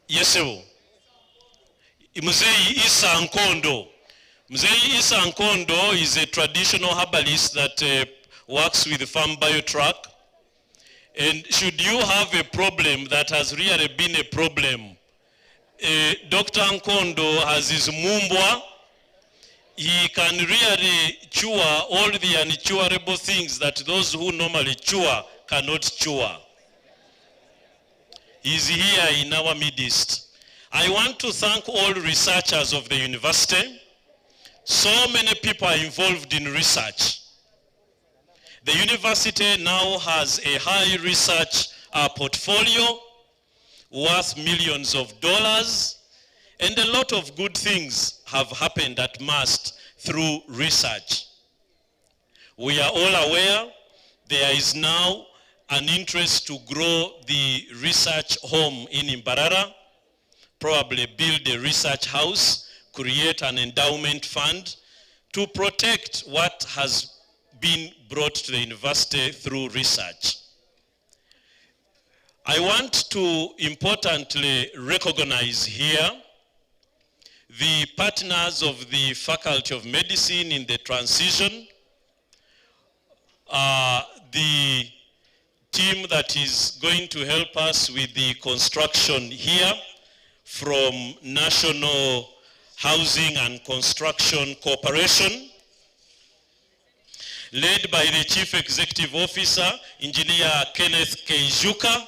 Yesewo. Mzee Isa Nkondo. Mzee Isa Nkondo is a traditional herbalist that works with Farm Biotrack. And should you have a problem that has really been a problem, Dr. Nkondo has his mumbwa. He can really cure all the uncurable things that those who normally cure cannot cure. He's here in our midst. I want to thank all researchers of the university. So many people are involved in research. The university now has a high research portfolio worth millions of dollars, and a lot of good things have happened at MUST through research. We are all aware there is now an interest to grow the research home in Mbarara, probably build a research house, create an endowment fund to protect what has been brought to the university through research. I want to importantly recognize here the partners of the Faculty of Medicine in the transition, the team that is going to help us with the construction here from National Housing and Construction Corporation, led by the Chief Executive Officer, Engineer Kenneth Keijuka.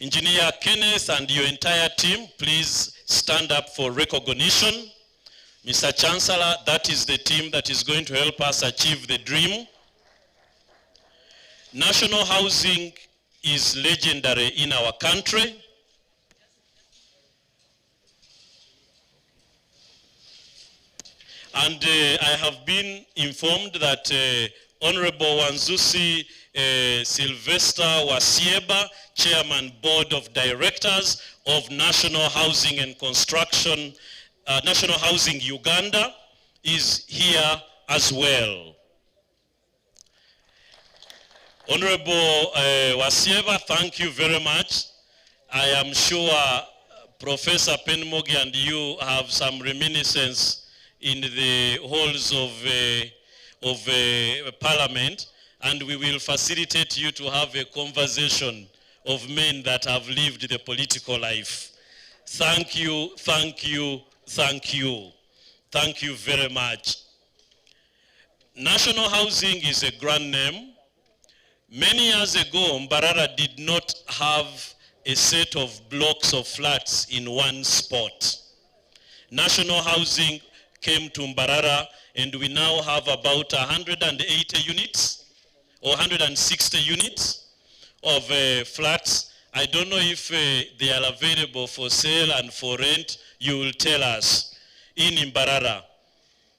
Engineer Kenneth and your entire team, please stand up for recognition. Mr. Chancellor, that is the team that is going to help us achieve the dream. National housing is legendary in our country. And I have been informed that Honorable Wanzusi Sylvester Wasieba, Chairman Board of Directors of National Housing and Construction, National Housing Uganda, is here as well. Honorable Wasieba, thank you very much. I am sure Professor Penmogi and you have some reminiscence in the halls of Parliament, and we will facilitate you to have a conversation of men that have lived the political life. Thank you, thank you, thank you. Thank you very much. National housing is a grand name. Many years ago, Mbarara did not have a set of blocks of flats in one spot. National housing came to Mbarara, and we now have about 180 units or 160 units of flats. I don't know if they are available for sale and for rent. You will tell us in Mbarara.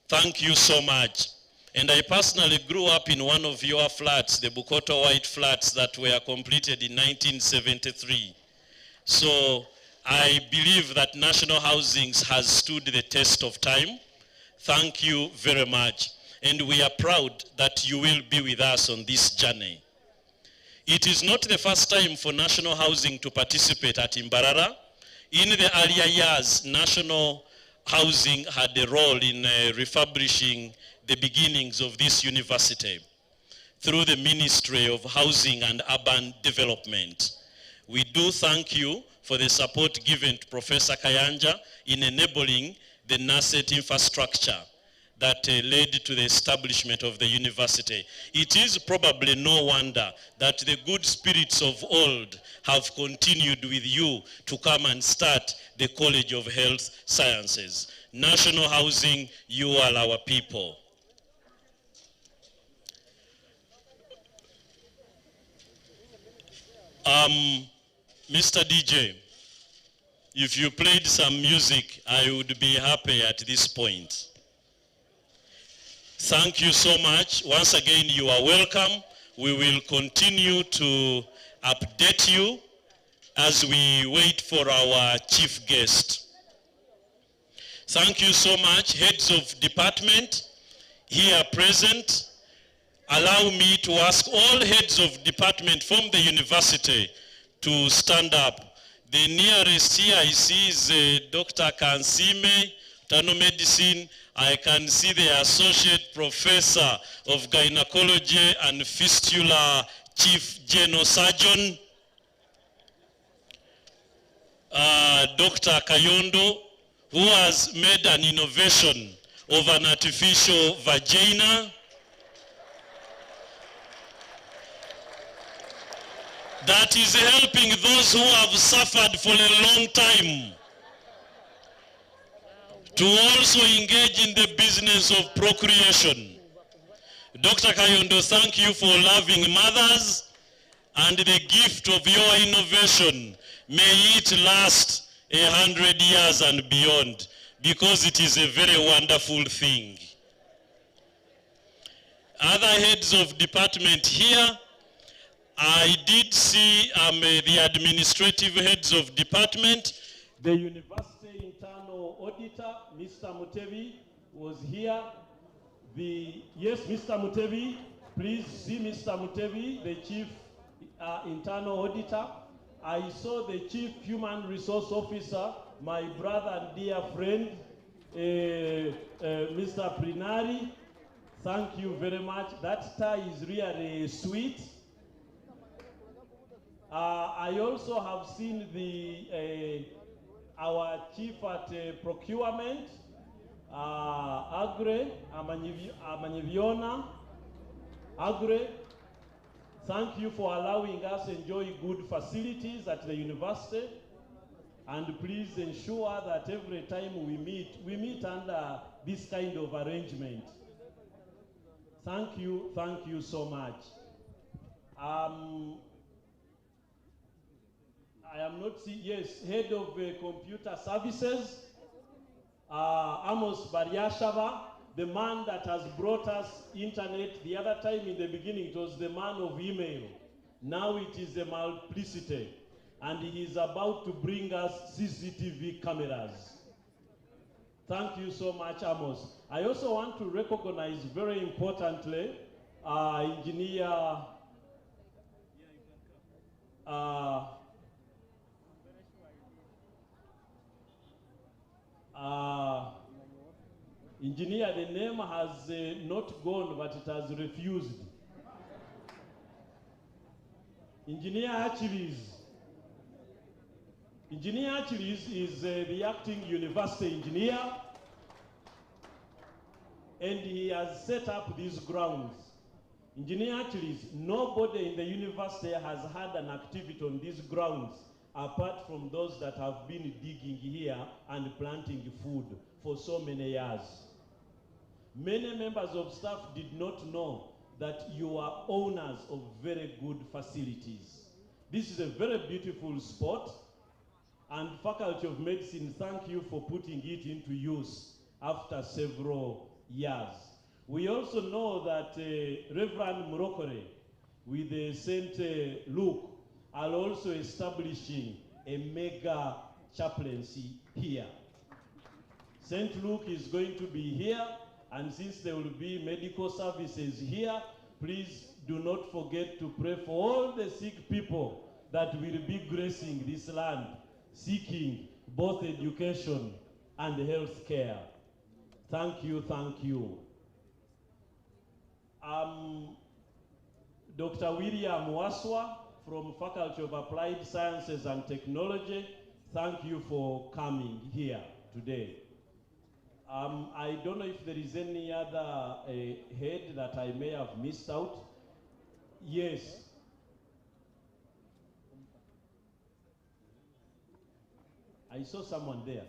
Thank you so much. And I personally grew up in one of your flats, the Bukoto White flats that were completed in 1973. So I believe that national housing has stood the test of time. Thank you very much. And we are proud that you will be with us on this journey. It is not the first time for national housing to participate at Mbarara. In the earlier years, national housing had a role in refurbishing the beginnings of this university through the Ministry of Housing and Urban Development. We do thank you for the support given to Professor Kayanja in enabling the NASET infrastructure that led to the establishment of the university. It is probably no wonder that the good spirits of old have continued with you to come and start the College of Health Sciences. National housing, you are our people. Mr. DJ, if you played some music, I would be happy at this point. Thank you so much. Once again, you are welcome. We will continue to update you as we wait for our chief guest. Thank you so much, heads of department here present. Allow me to ask all heads of department from the university to stand up. The nearest here I see is Dr. Kansime, Internal Medicine. I can see the Associate Professor of Gynecology and Fistula Chief General Surgeon, Dr. Kayondo, who has made an innovation of an artificial vagina that is helping those who have suffered for a long time to also engage in the business of procreation. Dr. Kayondo, thank you for loving mothers and the gift of your innovation. May it last 100 years and beyond, because it is a very wonderful thing. Other heads of department here, I did see the administrative heads of department. The university internal auditor, Mr. Mutebi, was here. Yes, Mr. Mutebi, please see Mr. Mutebi, the chief internal auditor. I saw the chief human resource officer, my brother and dear friend, Mr. Prinari. Thank you very much. That tie is really sweet. I also have seen our chief at procurement, Agre, Amanyiviona, Agre. Thank you for allowing us to enjoy good facilities at the university. And please ensure that every time we meet under this kind of arrangement. Thank you so much. I am not seeing, yes, head of computer services, Amos Bariashava, the man that has brought us internet. The other time in the beginning, it was the man of email. Now it is a multiplicity. And he is about to bring us CCTV cameras. Thank you so much, Amos. I also want to recognize very importantly, engineer, engineer, the name has not gone, but it has refused. Engineer Achilles. Engineer Achilles is the acting university engineer, and he has set up these grounds. Engineer Achilles, nobody in the university has had an activity on these grounds apart from those that have been digging here and planting food for so many years. Many members of staff did not know that you are owners of very good facilities. This is a very beautiful spot, and Faculty of Medicine, thank you for putting it into use after several years. We also know that Reverend Murokore with St. Luke are also establishing a mega chaplaincy here. St. Luke is going to be here, and since there will be medical services here, please do not forget to pray for all the sick people that will be gracing this land, seeking both education and health care. Thank you, thank you. Dr. William Waswa from Faculty of Applied Sciences and Technology, thank you for coming here today. I don't know if there is any other head that I may have missed out. Yes. I saw someone there.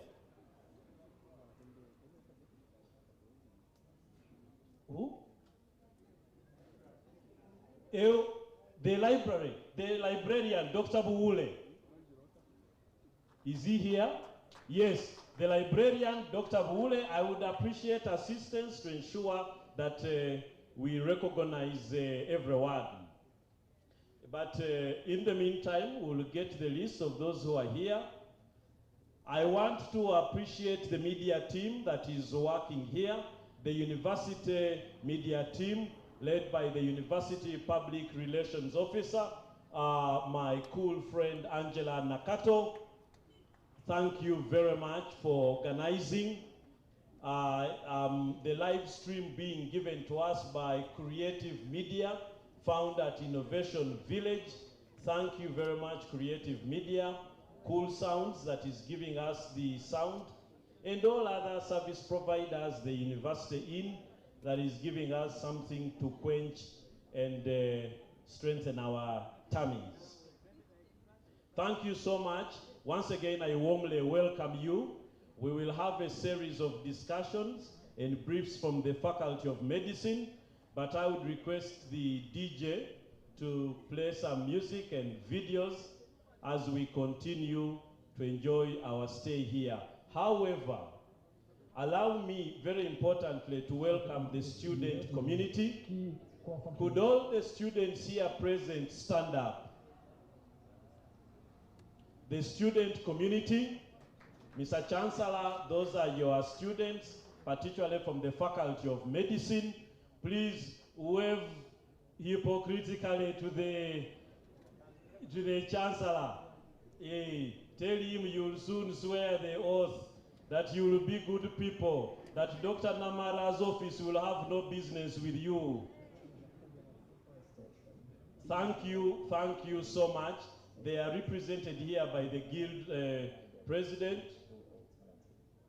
Who? The librarian, Dr. Buwule. Is he here? Yes, the librarian, Dr. Buwule. I would appreciate assistance to ensure that we recognize everyone. But in the meantime, we'll get the list of those who are here. I want to appreciate the media team that is working here, the university media team led by the University Public Relations Officer, my cool friend Angela Nakato, Thank you very much for organizing the live stream being given to us by Creative Media, found at Innovation Village. Thank you very much, Creative Media. Cool Sounds that is giving us the sound, and all other service providers, the University Inn that is giving us something to quench and strengthen our tummies. Thank you so much. Once again, I warmly welcome you. We will have a series of discussions and briefs from the Faculty of Medicine, but I would request the DJ to play some music and videos as we continue to enjoy our stay here. However, allow me very importantly to welcome the student community. Could all the students here present stand up? The student community, Mr. Chancellor, those are your students, particularly from the Faculty of Medicine. Please wave hypocritically to the Chancellor. Hey, tell him you'll soon swear the oath that you will be good people, that Dr. Namara's office will have no business with you. Thank you so much. They are represented here by the Guild President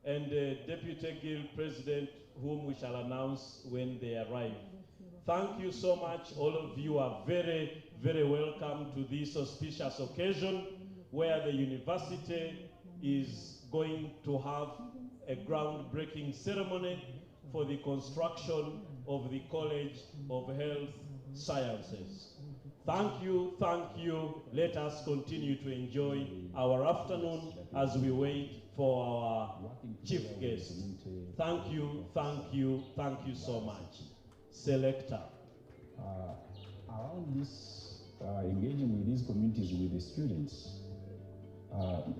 and Deputy Guild President, whom we shall announce when they arrive. Thank you so much. All of you are very, very welcome to this auspicious occasion where the university is going to have a groundbreaking ceremony for the construction of the College of Health Sciences. Thank you. Let us continue to enjoy our afternoon as we wait for our chief guest. Thank you so much. Selector. Around this, engaging with these communities, with the students,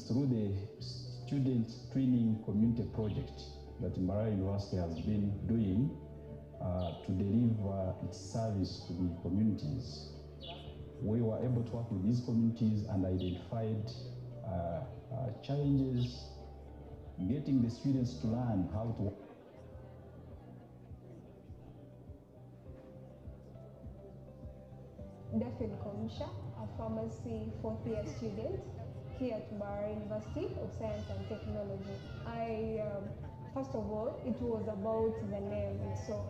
through the Student Training Community Project that Mara University has been doing to deliver its service to the communities. We were able to work with these communities and identified challenges, getting the students to learn how to. Daphne Komisha, a pharmacy fourth-year student here at Bara University of Science and Technology. First of all, it was about the name itself.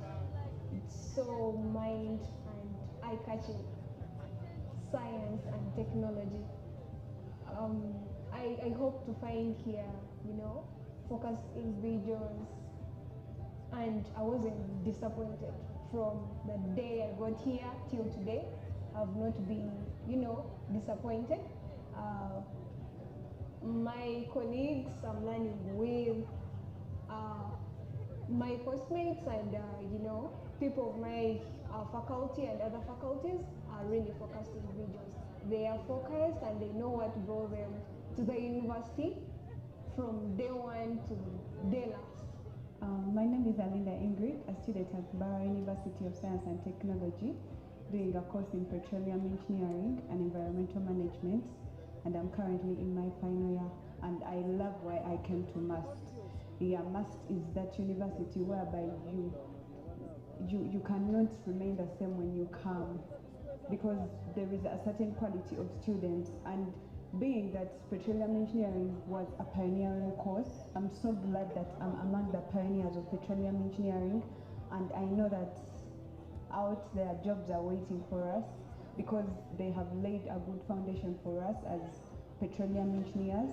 It's so mind and eye-catching. Science and technology. I hope to find here, focused individuals, and I wasn't disappointed from the day I got here till today. I've not been, disappointed. My colleagues I'm learning with, my postmates and, people of my faculty and other faculties are really focused individuals. They are focused and they know what brought them to the university from day one to day last. My name is Alinda Ingrid, a student at Bara University of Science and Technology, doing a course in petroleum engineering and environmental management, and I'm currently in my final year, and I love why I came to MUST. Yeah, MUST is that university whereby you cannot remain the same when you come, because there is a certain quality of students, and being that petroleum engineering was a pioneering course, I'm so glad that I'm among the pioneers of petroleum engineering, and I know that out there jobs are waiting for us because they have laid a good foundation for us as petroleum engineers,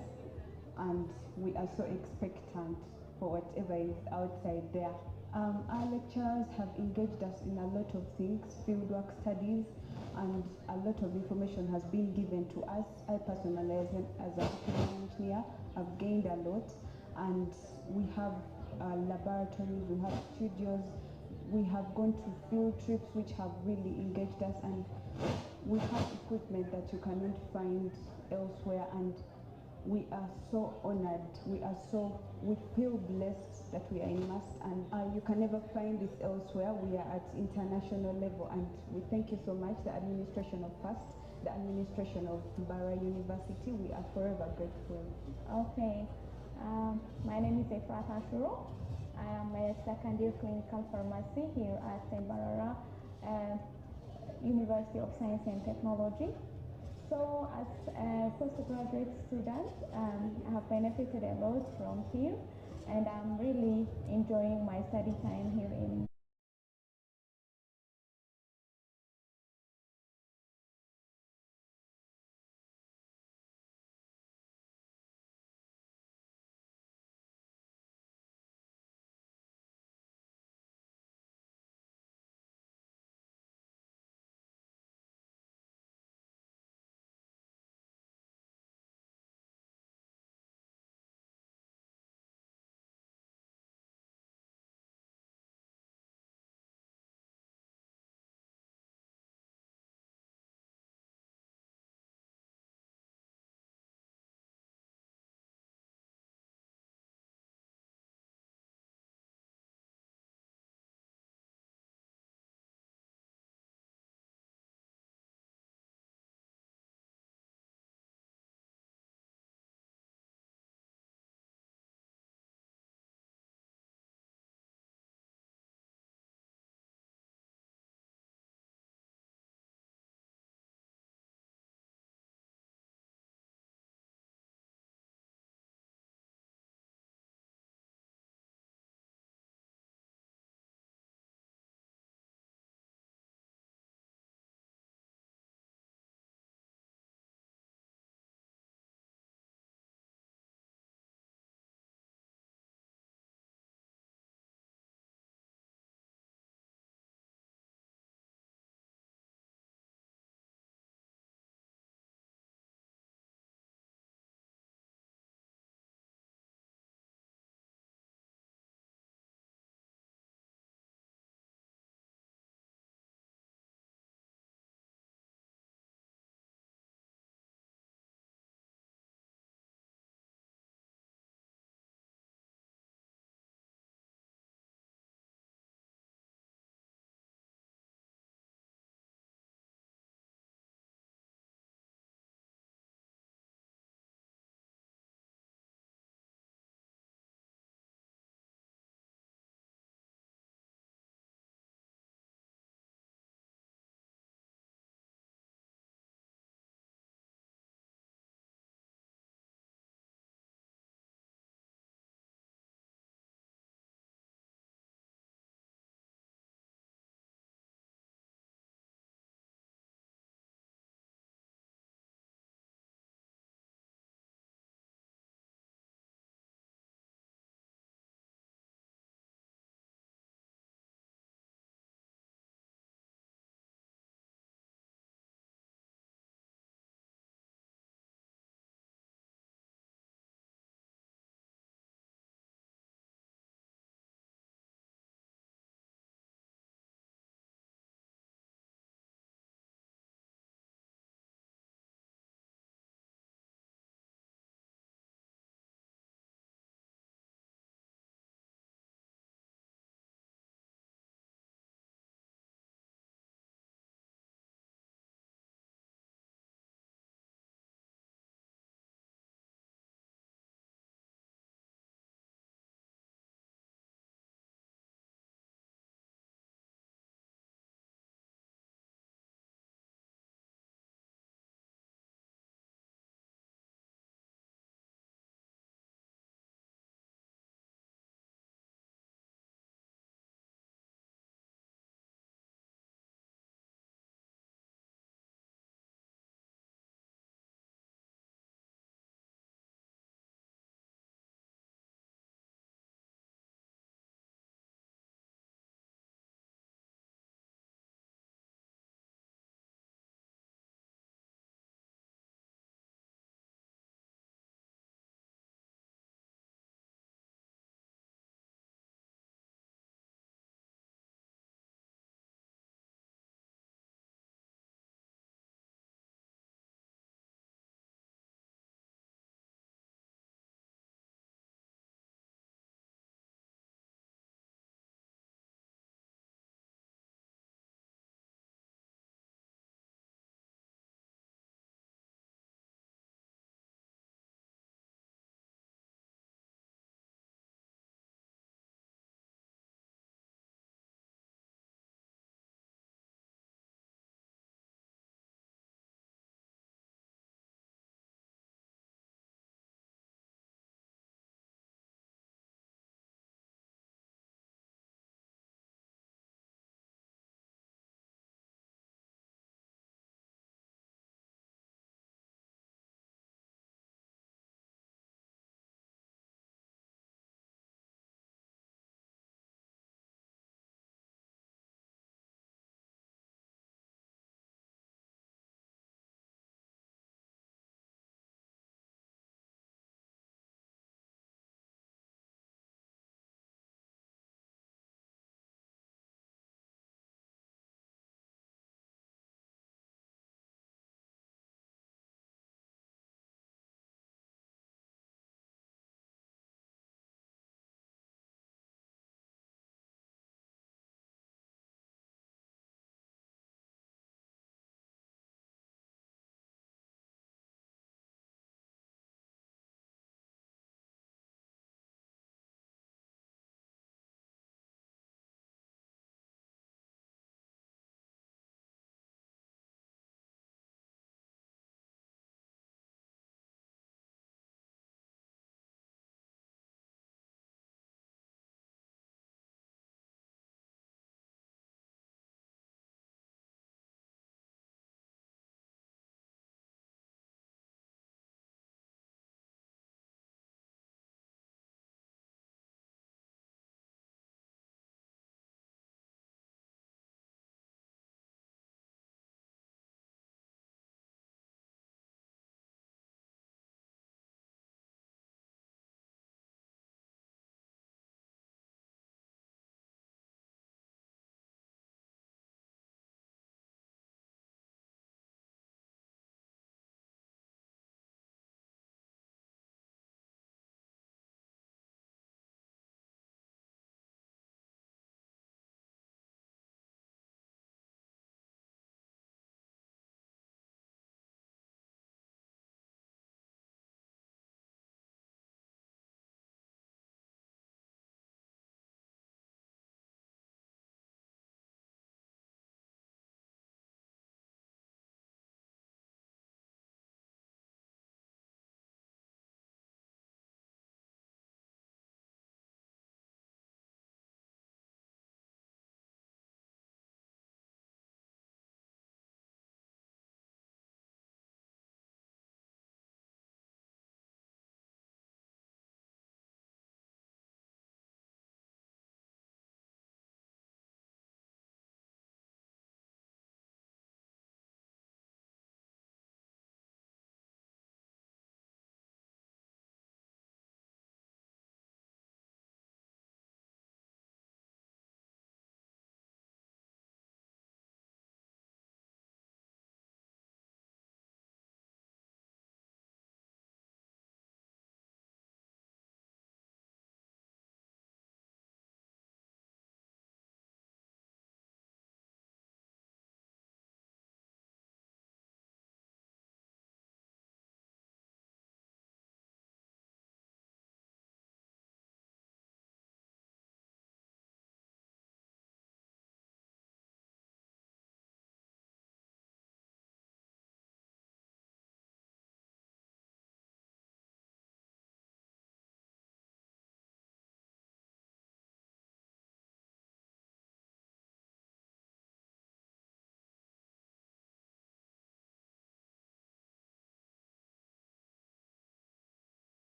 and we are so expectant for whatever is outside there. Our lecturers have engaged us in a lot of things, fieldwork studies, and a lot of information has been given to us. I personally, as a petroleum engineer, have gained a lot, and we have laboratories, we have studios, we have gone to field trips which have really engaged us, and we have equipment that you cannot find elsewhere, and we are so honored, we feel blessed that we are in MUST, and you can never find this elsewhere. We are at international level, and we thank you so much, the administration of FAST, the administration of Bara University, we are forever grateful. Okay. My name is Efrat Ashuro. I am a second year clinical pharmacy here at Barara University of Science and Technology. So as a postgraduate student, I have benefited a lot from here, and I'm really enjoying my study time here in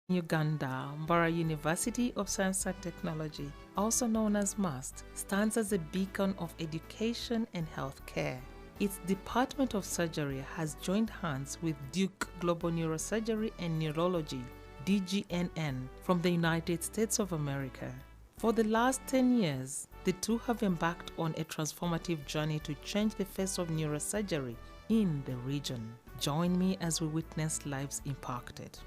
Uganda, Mbara University of Science and Technology, also known as MUST, stands as a beacon of education and healthcare. Its Department of Surgery has joined hands with Duke Global Neurosurgery and Neurology, DGNN, from the United States of America. For the last 10 years, the two have embarked on a transformative journey to change the face of neurosurgery in the region. Join me as we witness lives impacted.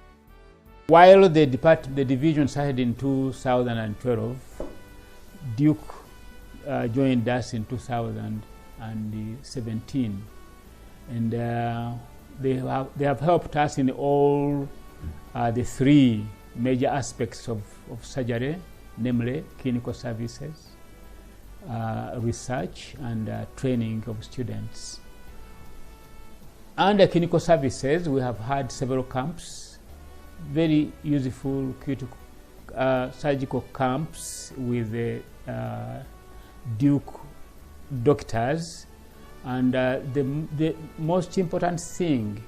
While the division started in 2012, Duke joined us in 2017, and they have helped us in all the three major aspects of surgery, namely clinical services, research, and training of students. Under clinical services, we have had several camps, very useful surgical camps with the Duke doctors, and the most important thing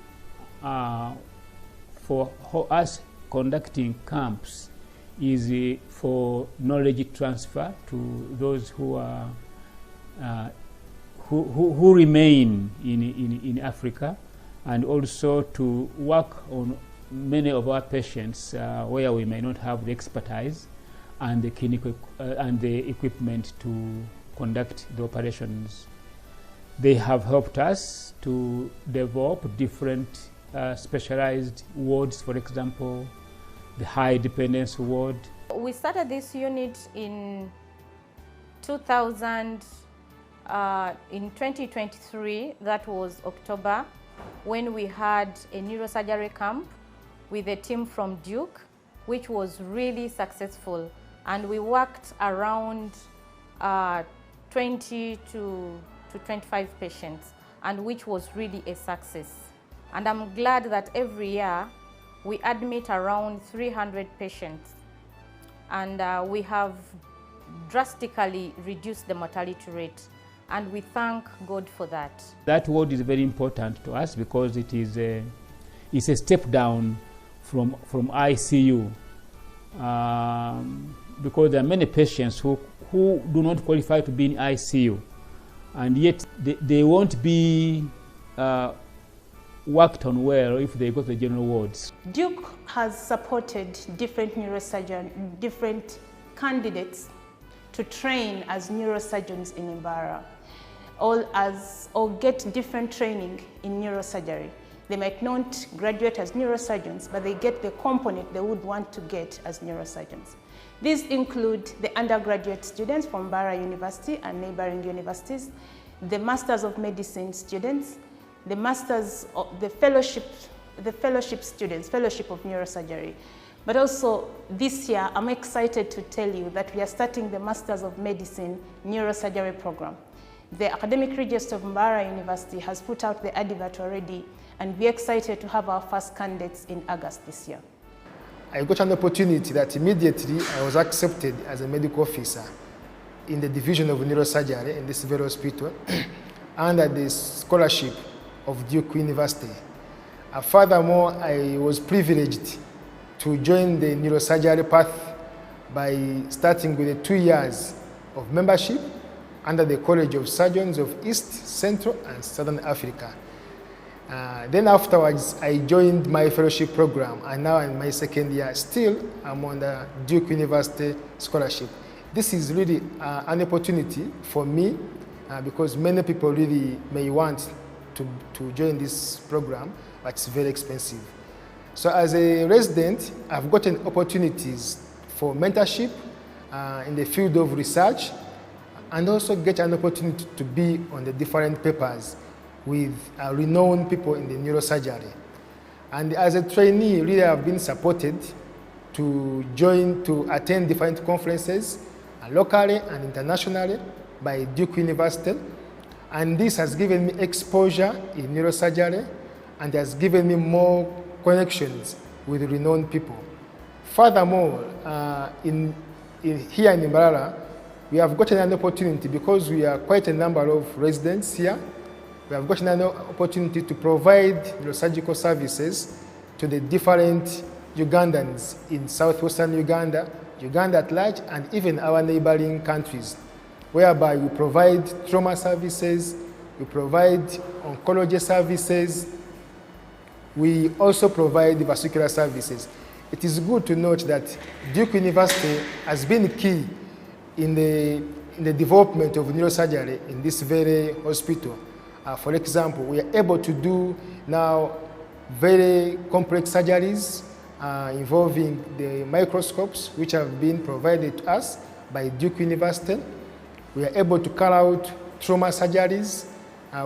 for us conducting camps is for knowledge transfer to those who are who remain in Africa, and also to work on many of our patients where we may not have the expertise and the clinical and the equipment to conduct the operations. They have helped us to develop different specialized wards, for example, the high dependence ward. We started this unit in 2023, that was October, when we had a neurosurgery camp with a team from Duke, which was really successful. And we worked around 20 to 25 patients, and which was really a success. And I'm glad that every year we admit around 300 patients, and we have drastically reduced the mortality rate, and we thank God for that. That word is very important to us because it is it's a step down from ICU, because there are many patients who do not qualify to be in ICU, and yet they won't be worked on well if they go to the general wards. Duke has supported different neurosurgeons, different candidates to train as neurosurgeons in Mbara, or get different training in neurosurgery. They might not graduate as neurosurgeons, but they get the component they would want to get as neurosurgeons. These include the undergraduate students from Mbara University and neighboring universities, the Masters of Medicine students, the fellowship students, Fellowship of Neurosurgery. But also this year, I'm excited to tell you that we are starting the Masters of Medicine Neurosurgery program. The Academic Register of Mbara University has put out the advert already, and we're excited to have our first candidates in August this year. I got an opportunity that immediately I was accepted as a medical officer in the division of neurosurgery in this very hospital under the scholarship of Duke University. Furthermore, I was privileged to join the neurosurgery path by starting with the 2 years of membership under the College of Surgeons of East, Central, and Southern Africa. Then afterwards, I joined my fellowship program, and now in my second year, still I'm on the Duke University scholarship. This is really an opportunity for me because many people really may want to join this program, but it's very expensive. So as a resident, I've gotten opportunities for mentorship in the field of research, and also get an opportunity to be on the different papers with renowned people in the neurosurgery. And as a trainee, really I've been supported to attend different conferences locally and internationally by Duke University. And this has given me exposure in neurosurgery and has given me more connections with renowned people. Furthermore, here in Mbara, we have gotten an opportunity, because we are quite a number of residents here, we have gotten an opportunity to provide neurosurgical services to the different Ugandans in southwestern Uganda, Uganda at large, and even our neighboring countries, whereby we provide trauma services, we provide oncology services, we also provide vascular services. It is good to note that Duke University has been key in the development of neurosurgery in this very hospital. For example, we are able to do now very complex surgeries involving the microscopes which have been provided to us by Duke University. We are able to carry out trauma surgeries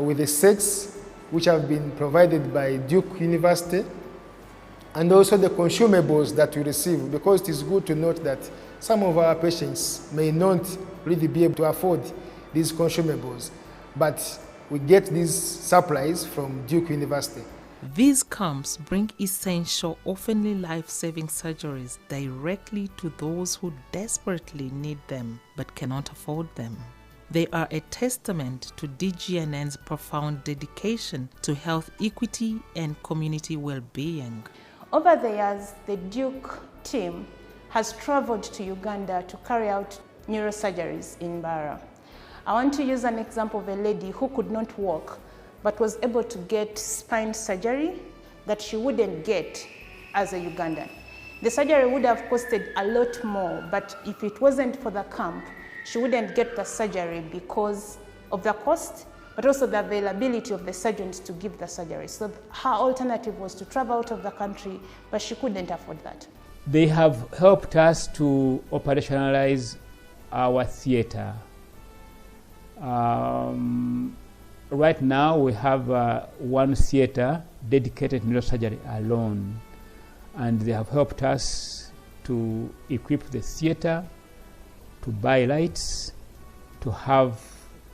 with the sets which have been provided by Duke University, and also the consumables that we receive, because it is good to note that some of our patients may not really be able to afford these consumables, but we get these supplies from Duke University. These camps bring essential, oftenly life-saving surgeries directly to those who desperately need them but cannot afford them. They are a testament to DGNN's profound dedication to health equity and community well-being. Over the years, the Duke team has traveled to Uganda to carry out neurosurgeries in Mbarara. I want to use an example of a lady who could not walk but was able to get spine surgery that she wouldn't get as a Ugandan. The surgery would have costed a lot more, but if it wasn't for the camp, she wouldn't get the surgery because of the cost, but also the availability of the surgeons to give the surgery. So her alternative was to travel out of the country, but she couldn't afford that. They have helped us to operationalize our theater. Right now we have one theater dedicated to neurosurgery alone, and they have helped us to equip the theater, to buy lights, to have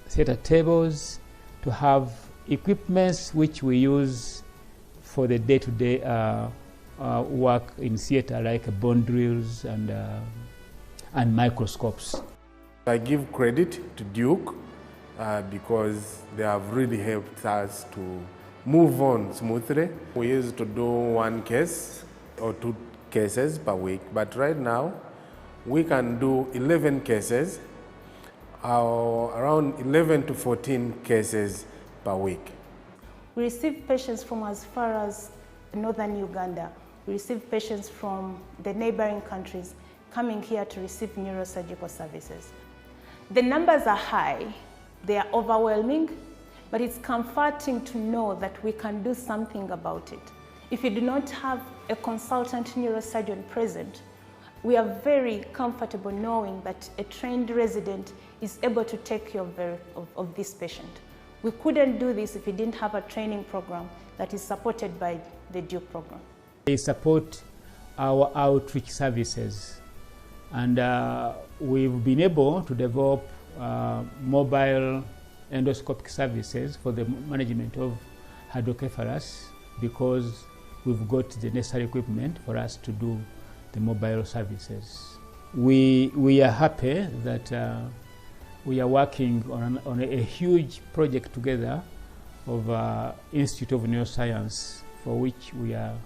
theater tables, to have equipments which we use for the day-to-day work in theater, like bone drills and microscopes. I give credit to Duke because they have really helped us to move on smoothly. We used to do 1 case or 2 cases per week, but right now we can do 11 cases, around 11 to 14 cases per week. We receive patients from as far as northern Uganda. We receive patients from the neighboring countries coming here to receive neurosurgical services. The numbers are high, they are overwhelming, but it's comforting to know that we can do something about it. If you do not have a consultant neurosurgeon present, we are very comfortable knowing that a trained resident is able to take care of this patient. We couldn't do this if we didn't have a training program that is supported by the Duke program. They support our outreach services, and we've been able to develop mobile endoscopic services for the management of hydrocephalus, because we've got the necessary equipment for us to do the mobile services. We are happy that we are working on a huge project together of Institute of Neuroscience, for which we are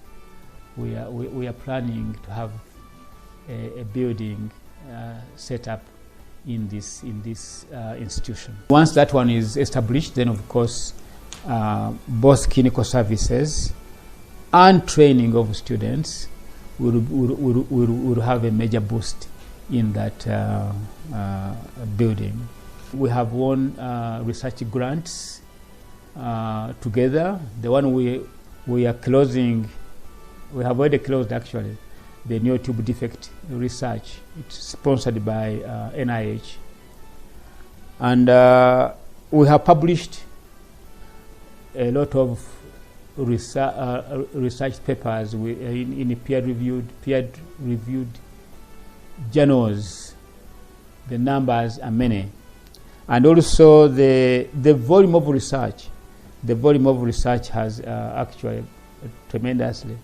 planning to have a building set up in this institution. Once that one is established, then of course both clinical services and training of students will have a major boost in that building. We have won research grants together. The one we are closing, we have already closed actually, the neurotube defect research. It's sponsored by NIH. And we have published a lot of research papers in peer-reviewed journals. The numbers are many. And also the volume of research. The volume of research has actually tremendously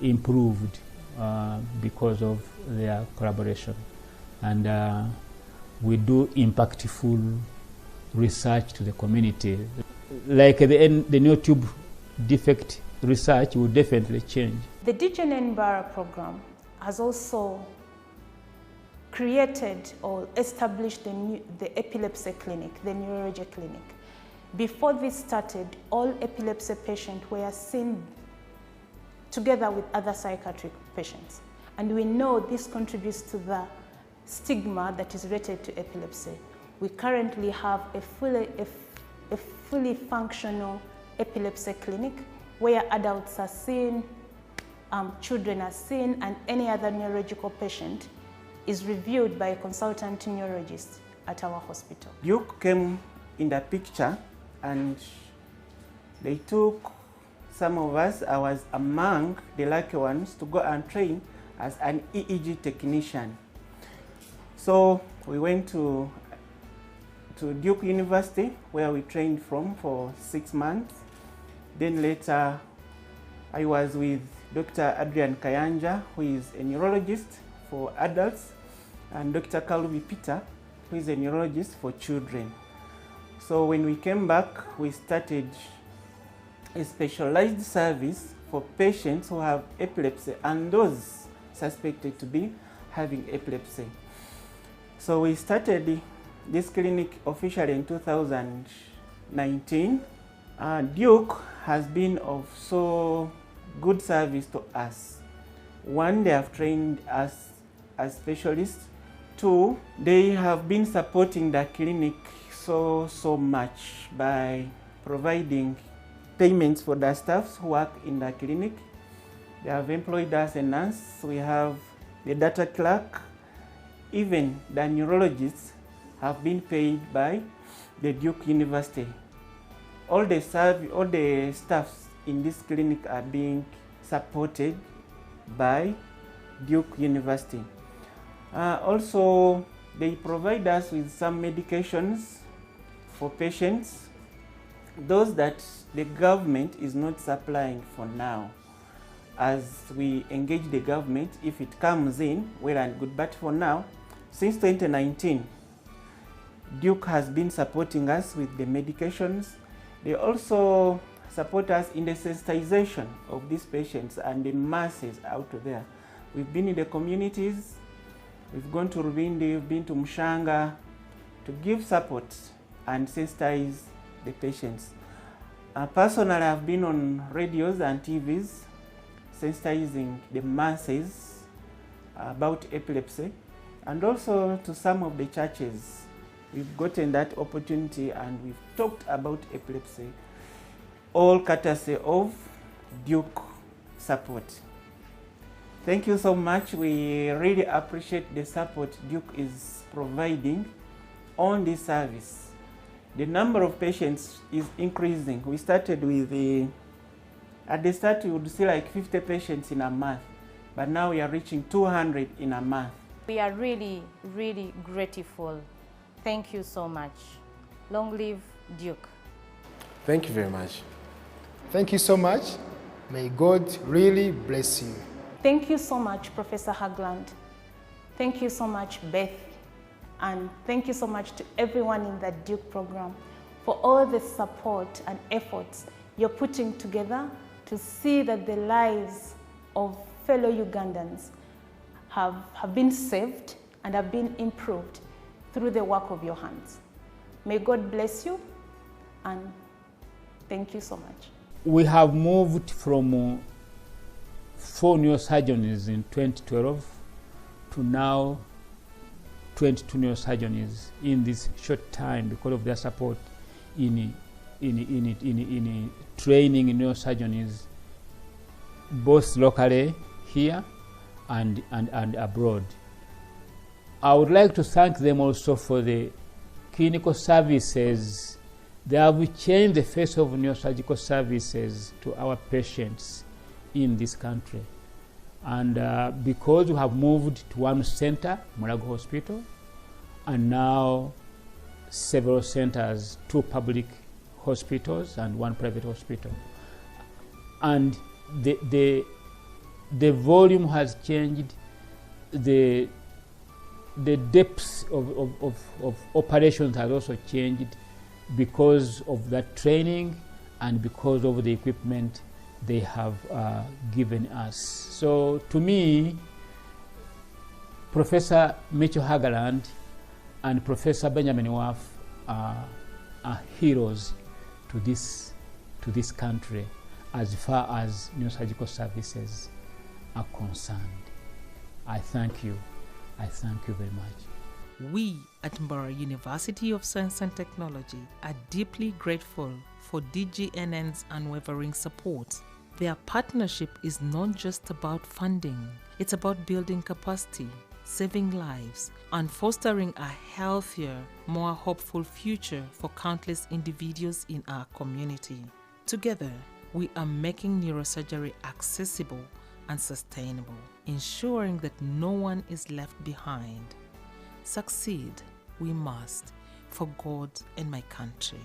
improved because of their collaboration. And we do impactful research to the community. Like the neurotube defect research will definitely change. The DGN Mbara program has also created or established the epilepsy clinic, the neurology clinic. Before this started, all epilepsy patients were seen together with other psychiatric patients. And we know this contributes to the stigma that is related to epilepsy. We currently have a fully functional epilepsy clinic where adults are seen, children are seen, and any other neurological patient is reviewed by a consultant neurologist at our hospital. Duke came in the picture and they took some of us, I was among the lucky ones, to go and train as an EEG technician. So we went to Duke University where we trained for 6 months. Then later I was with Dr. Adrian Kayanja, who is a neurologist for adults, and Dr. Kalubi Peter, who is a neurologist for children. So when we came back, we started a specialized service for patients who have epilepsy and those suspected to be having epilepsy. So we started this clinic officially in 2019. Duke has been of so good service to us. One, they have trained us as specialists. Two, they have been supporting the clinic so much by providing payments for the staffs who work in the clinic. They have employed us a nurse, we have the data clerk, even the neurologists have been paid by the Duke University. All the staffs in this clinic are being supported by Duke University. Also, they provide us with some medications for patients, those that the government is not supplying for now. As we engage the government, if it comes in, well and good, but for now, since 2019, Duke has been supporting us with the medications. They also support us in the sensitization of these patients and the masses out there. We've been in the communities, we've gone to Rubindi, we've been to Mshanga to give support and sensitize the patients. Personally, I've been on radios and TVs sensitizing the masses about epilepsy, and also to some of the churches. We've gotten that opportunity and we've talked about epilepsy, all courtesy of Duke support. Thank you so much. We really appreciate the support Duke is providing on this service. The number of patients is increasing. We started with at the start we would see like 50 patients in a month, but now we are reaching 200 in a month. We are really, really grateful. Thank you so much. Long live Duke. Thank you very much. Thank you so much. May God really bless you. Thank you so much, Professor Hagland. Thank you so much, Beth. And thank you so much to everyone in the Duke program for all the support and efforts you're putting together to see that the lives of fellow Ugandans have been saved and have been improved through the work of your hands. May God bless you, and thank you so much. We have moved from 4 neurosurgeons in 2012 to now 22 neurosurgeons in this short time because of their support in training neurosurgeons both locally here and abroad. I would like to thank them also for the clinical services. They have changed the face of neurosurgical services to our patients in this country. And because we have moved to one center, Mulago Hospital, and now several centers, 2 public hospitals and 1 private hospital. And the volume has changed, the depth of operations has also changed because of that training and because of the equipment they have given us. So to me, Professor Mitchell Hagaland and Professor Benjamin Waff are heroes to this country as far as neurosurgical services are concerned. I thank you. I thank you very much. We at Mbara University of Science and Technology are deeply grateful for DGNN's unwavering support. Their partnership is not just about funding, it's about building capacity, saving lives, and fostering a healthier, more hopeful future for countless individuals in our community. Together, we are making neurosurgery accessible and sustainable, ensuring that no one is left behind. Succeed, we must, for God and my country.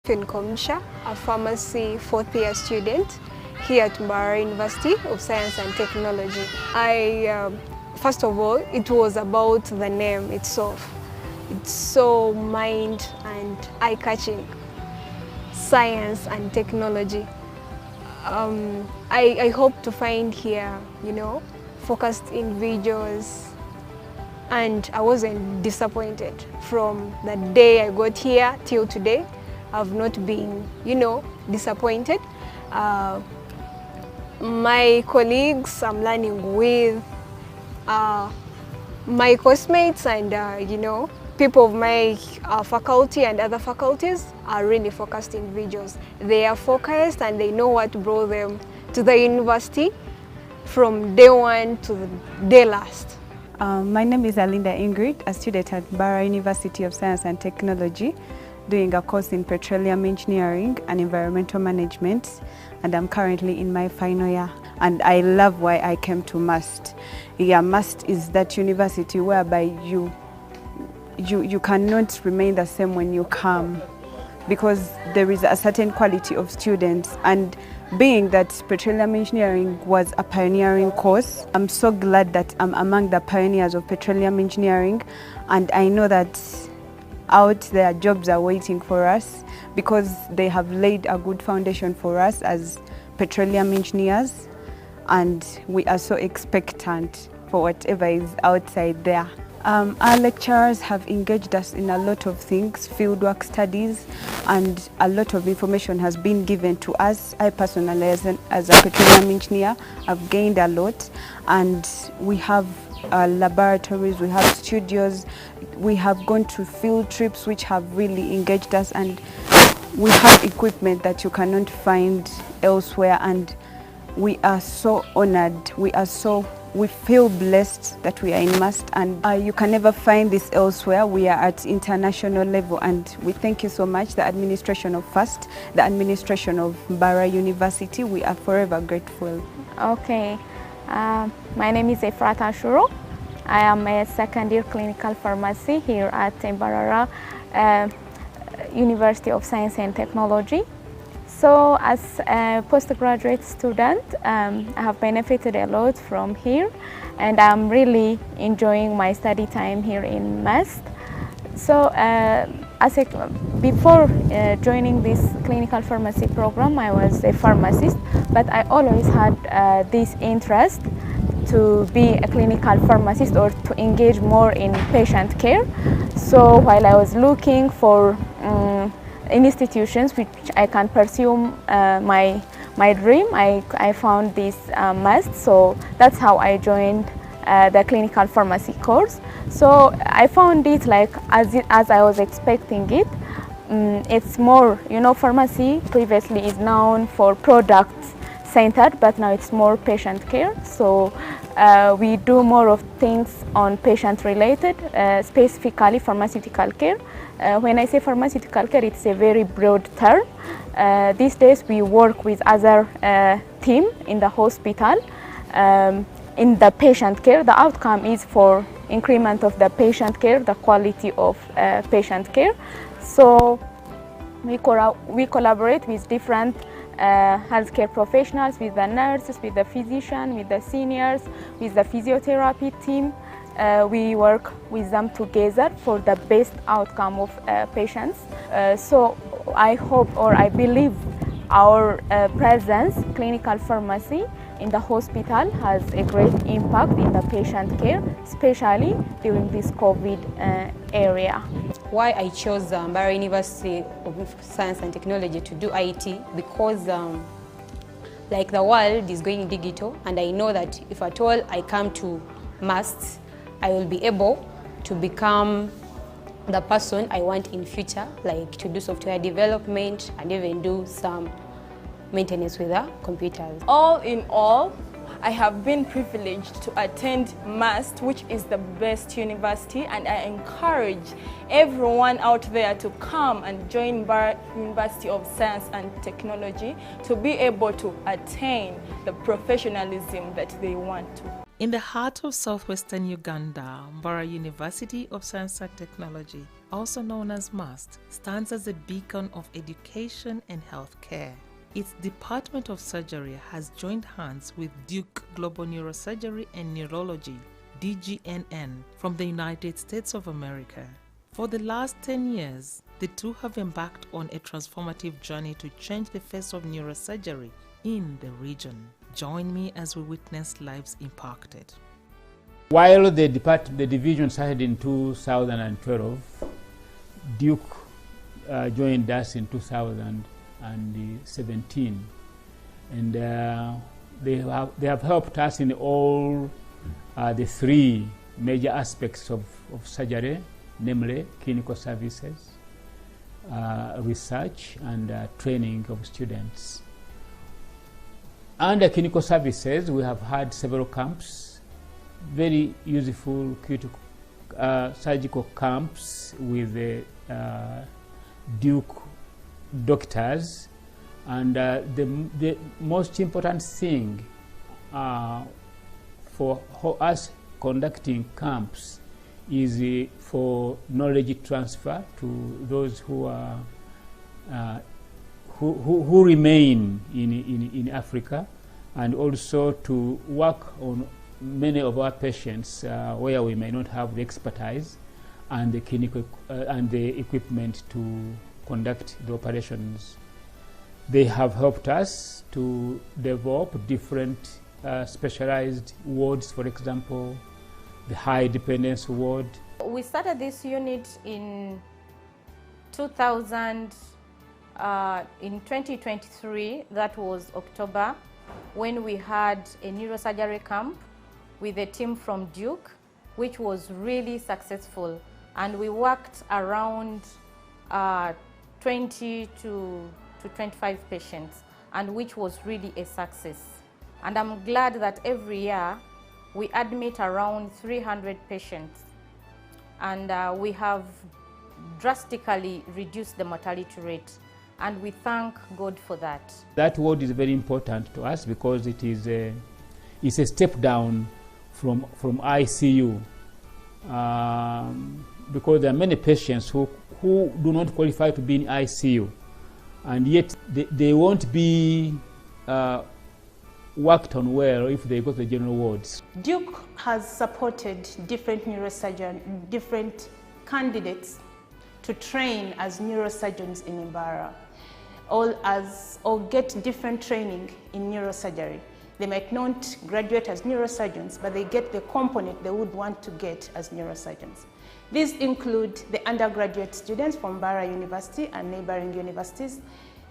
Komsha, a pharmacy fourth-year student here at Mbara University of Science and Technology. First of all, it was about the name itself. It's so mind and eye-catching, science and technology. I hope to find here, focused individuals, and I wasn't disappointed from the day I got here till today. I've not been, disappointed. My colleagues I'm learning with, my course-mates and, people of my faculty and other faculties are really focused individuals. They are focused and they know what brought them to the university from day one to the day last. My name is Alinda Ingrid, a student at Mbara University of Science and Technology, doing a course in petroleum engineering and environmental management, and I'm currently in my final year. And I love why I came to MUST. Yeah, MUST is that university whereby you cannot remain the same when you come, because there is a certain quality of students. And being that petroleum engineering was a pioneering course, I'm so glad that I'm among the pioneers of petroleum engineering, and I know that out there jobs are waiting for us because they have laid a good foundation for us as petroleum engineers, and we are so expectant for whatever is outside there. Our lecturers have engaged us in a lot of things, fieldwork studies, and a lot of information has been given to us. I personally, as a petroleum engineer, have gained a lot, and we have laboratories, we have studios, we have gone to field trips which have really engaged us, and we have equipment that you cannot find elsewhere, and we are so honored. We feel blessed that we are in MUST, and you can never find this elsewhere. We are at international level, and we thank you so much, the administration of FAST, the administration of Bara University. We are forever grateful. Okay, my name is Efrata Shuro. I am a second-year clinical pharmacy here at Mbarara University of Science and Technology. So as a postgraduate student, I have benefited a lot from here, and I'm really enjoying my study time here in MUST. So before joining this clinical pharmacy program, I was a pharmacist, but I always had this interest to be a clinical pharmacist or to engage more in patient care. So while I was looking for institutions which I can pursue my dream, I found this MUST. So that's how I joined the clinical pharmacy course. So I found it like as I was expecting it. It's more, pharmacy previously is known for products centered, but now it's more patient care. So we do more of things on patient related, specifically pharmaceutical care. When I say pharmaceutical care, it's a very broad term. These days we work with other team in the hospital. In the patient care, the outcome is for increment of the patient care, the quality of patient care. So we collaborate with different healthcare professionals, with the nurses, with the physician, with the seniors, with the physiotherapy team. We work with them together for the best outcome of patients. So I hope, or I believe, our presence, clinical pharmacy in the hospital, has a great impact in the patient care, especially during this COVID area. Why I chose Bara University of Science and Technology to do IT, because like the world is going digital, and I know that if at all I come to MUST, I will be able to become the person I want in future, like to do software development and even do some maintenance with the computers. All in all, I have been privileged to attend MUST, which is the best university, and I encourage everyone out there to come and join Bara University of Science and Technology to be able to attain the professionalism that they want to. In the heart of southwestern Uganda, Bara University of Science and Technology, also known as MUST, stands as a beacon of education and healthcare. Its Department of Surgery has joined hands with Duke Global Neurosurgery and Neurology, DGNN, from the United States of America. For the last 10 years, the two have embarked on a transformative journey to change the face of neurosurgery in the region. Join me as we witness lives impacted. While the division started in 2012, Duke joined us in 2017, and they have helped us in all the three major aspects of surgery, namely clinical services, research, and training of students. Under clinical services, we have had several camps, very useful critical surgical camps with the Duke doctors, and the most important thing for us conducting camps is for knowledge transfer to those who are who remain in Africa, and also to work on many of our patients where we may not have the expertise and the clinical and the equipment to conduct the operations. They have helped us to develop different specialized wards, for example, the high dependence ward. We started this unit in 2023, that was October, when we had a neurosurgery camp with a team from Duke, which was really successful. And we worked around 20 to 25 patients, and which was really a success. And I'm glad that every year we admit around 300 patients, and we have drastically reduced the mortality rate, and we thank God for that. That word is very important to us because it's a step down from ICU, because there are many patients who do not qualify to be in ICU, and yet they won't be worked on well if they go to the general wards. Duke has supported different neurosurgeons, different candidates to train as neurosurgeons in Imbara, or get different training in neurosurgery. They might not graduate as neurosurgeons, but they get the component they would want to get as neurosurgeons. These include the undergraduate students from Bara University and neighboring universities,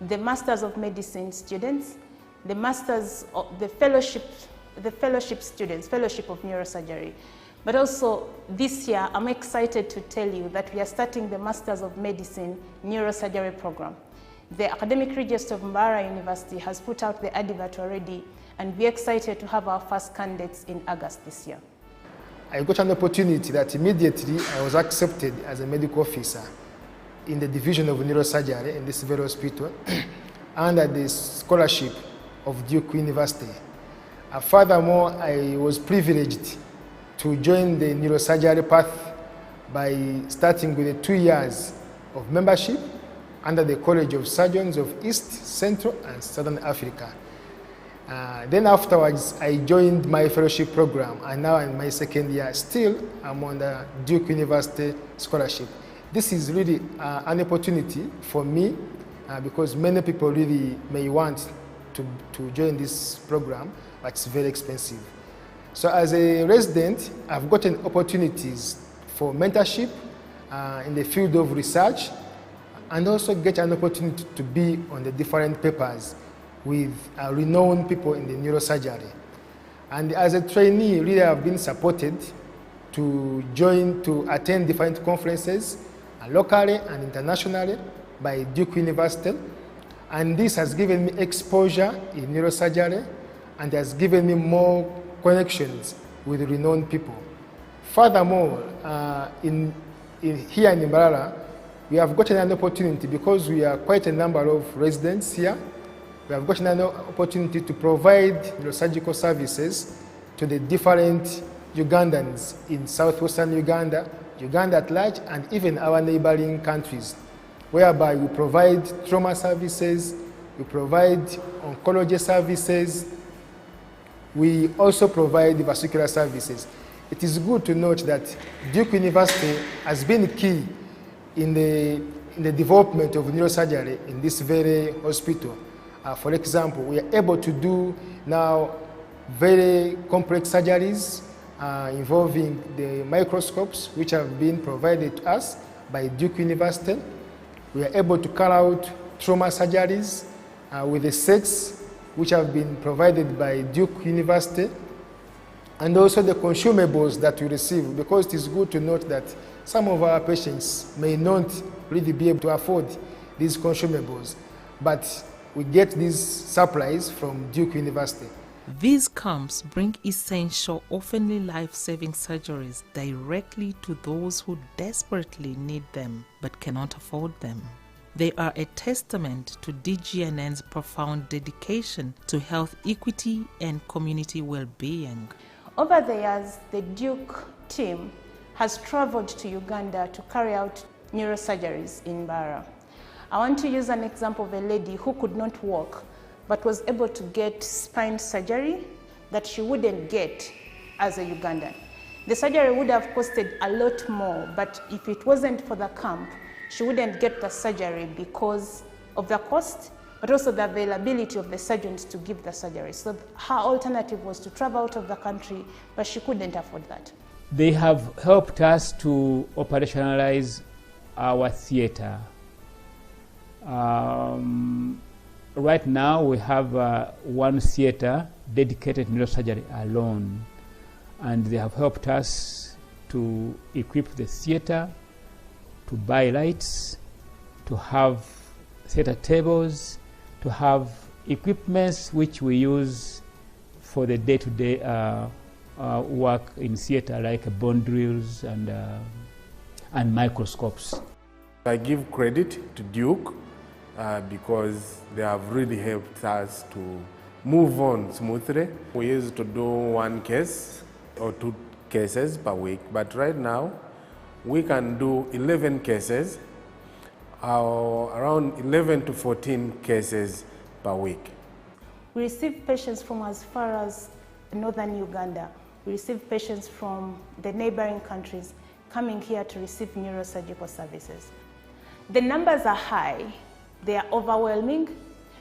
the Masters of Medicine students, the Masters of the fellowship students, Fellowship of Neurosurgery. But also this year, I'm excited to tell you that we are starting the Masters of Medicine Neurosurgery program. The Academic Register of Mbara University has put out the advert already, and we're excited to have our first candidates in August this year. I got an opportunity that immediately I was accepted as a medical officer in the division of neurosurgery in this very hospital under the scholarship of Duke University. Furthermore, I was privileged to join the neurosurgery path by starting with 2 years of membership under the College of Surgeons of East, Central, and Southern Africa. Then afterwards, I joined my fellowship program, and now in my second year, still I'm on the Duke University scholarship. This is really an opportunity for me because many people really may want to join this program, but it's very expensive. So as a resident, I've gotten opportunities for mentorship in the field of research, and also get an opportunity to be on the different papers with renowned people in the neurosurgery. And as a trainee, really I've been supported to attend different conferences locally and internationally by Duke University. And this has given me exposure in neurosurgery and has given me more connections with renowned people. Furthermore, here in Mbarara, we have gotten an opportunity because we are quite a number of residents here. We have gotten an opportunity to provide neurosurgical services to the different Ugandans in southwestern Uganda, Uganda at large, and even our neighboring countries, whereby we provide trauma services, we provide oncology services, we also provide vascular services. It is good to note that Duke University has been key in the development of neurosurgery in this very hospital. For example, we are able to do now very complex surgeries involving the microscopes which have been provided to us by Duke University. We are able to carry out trauma surgeries with the sets which have been provided by Duke University, and also the consumables that we receive, because it is good to note that some of our patients may not really be able to afford these consumables, but we get these supplies from Duke University. These camps bring essential, often life-saving surgeries directly to those who desperately need them but cannot afford them. They are a testament to DGNN's profound dedication to health equity and community well-being. Over the years, the Duke team has traveled to Uganda to carry out neurosurgeries in Bara. I want to use an example of a lady who could not walk but was able to get spine surgery that she wouldn't get as a Ugandan. The surgery would have costed a lot more, but if it wasn't for the camp, she wouldn't get the surgery because of the cost, but also the availability of the surgeons to give the surgery. So her alternative was to travel out of the country, but she couldn't afford that. They have helped us to operationalize our theater. Right now we have one theater dedicated to neurosurgery alone. and they have helped us to equip the theater, to buy lights, to have theater tables, to have equipments which we use for the day-to-day work in theater, like bone drills and microscopes. I give credit to Duke because they have really helped us to move on smoothly. We used to do 1 case or 2 cases per week, but right now we can do 11 cases, around 11 to 14 cases per week. We receive patients from as far as northern Uganda. We receive patients from the neighboring countries coming here to receive neurosurgical services. The numbers are high, they are overwhelming,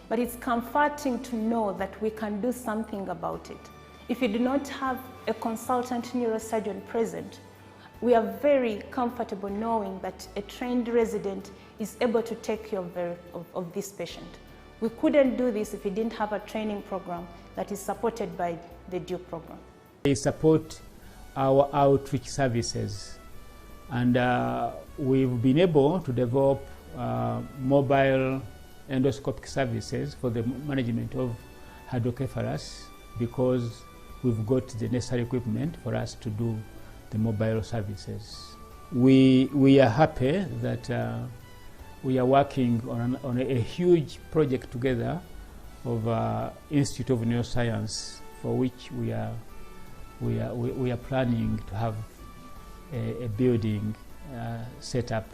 but it's comforting to know that we can do something about it. If you do not have a consultant neurosurgeon present, we are very comfortable knowing that a trained resident is able to take care of this patient. We couldn't do this if we didn't have a training program that is supported by the Duke program. They support our outreach services, and we've been able to develop mobile endoscopic services for the management of hydrocephalus because we've got the necessary equipment for us to do the mobile services. We are happy that we are working on a huge project together of Institute of Neuroscience, for which we are planning to have a building set up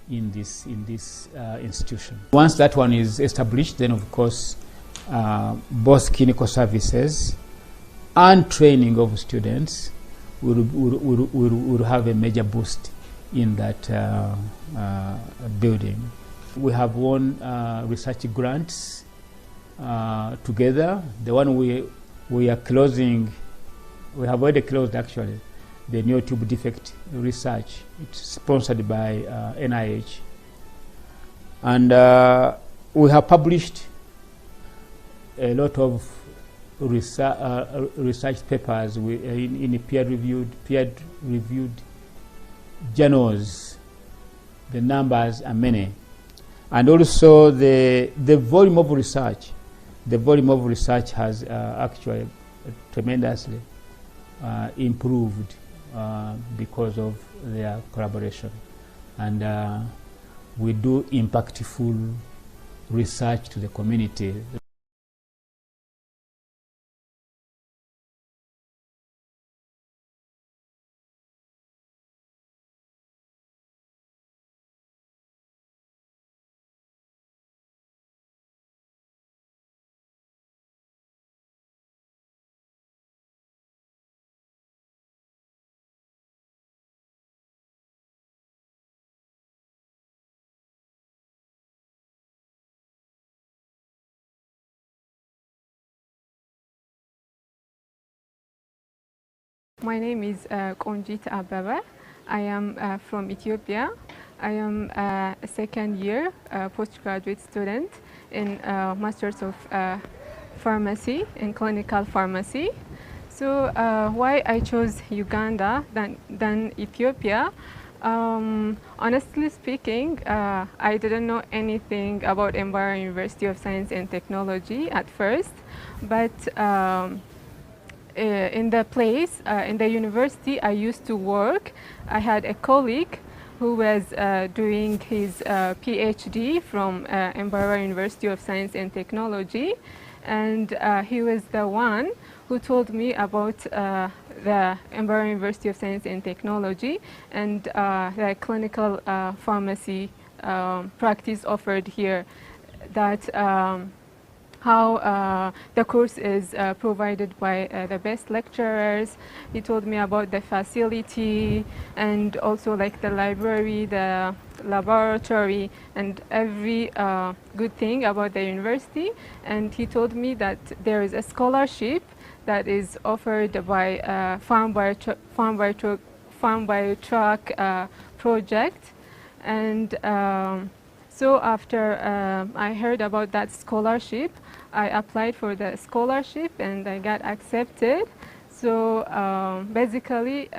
in this institution. Once that one is established, then of course both clinical services and training of students will have a major boost in that building. We have won research grants together. The one we are closing, we have already closed actually, the neurotube defect research. It's sponsored by NIH. And we have published a lot of research papers in peer-reviewed journals. The numbers are many. And also the volume of research. The volume of research has actually tremendously improved because of their collaboration. And we do impactful research to the community. My name is Konjit Ababa. I am from Ethiopia. I am a second-year postgraduate student in Masters of Pharmacy in Clinical Pharmacy. So why I chose Uganda than Ethiopia? Honestly speaking, I didn't know anything about Mbara University of Science and Technology at first, but in the place, in the university I used to work, I had a colleague who was doing his PhD from Mbara University of Science and Technology, and he was the one who told me about the Mbara University of Science and Technology and the clinical pharmacy practice offered here, that how the course is provided by the best lecturers. He told me about the facility and also like the library, the laboratory, and every good thing about the university. And he told me that there is a scholarship that is offered by Farm by Truck project. And so after I heard about that scholarship, I applied for the scholarship and I got accepted. So basically,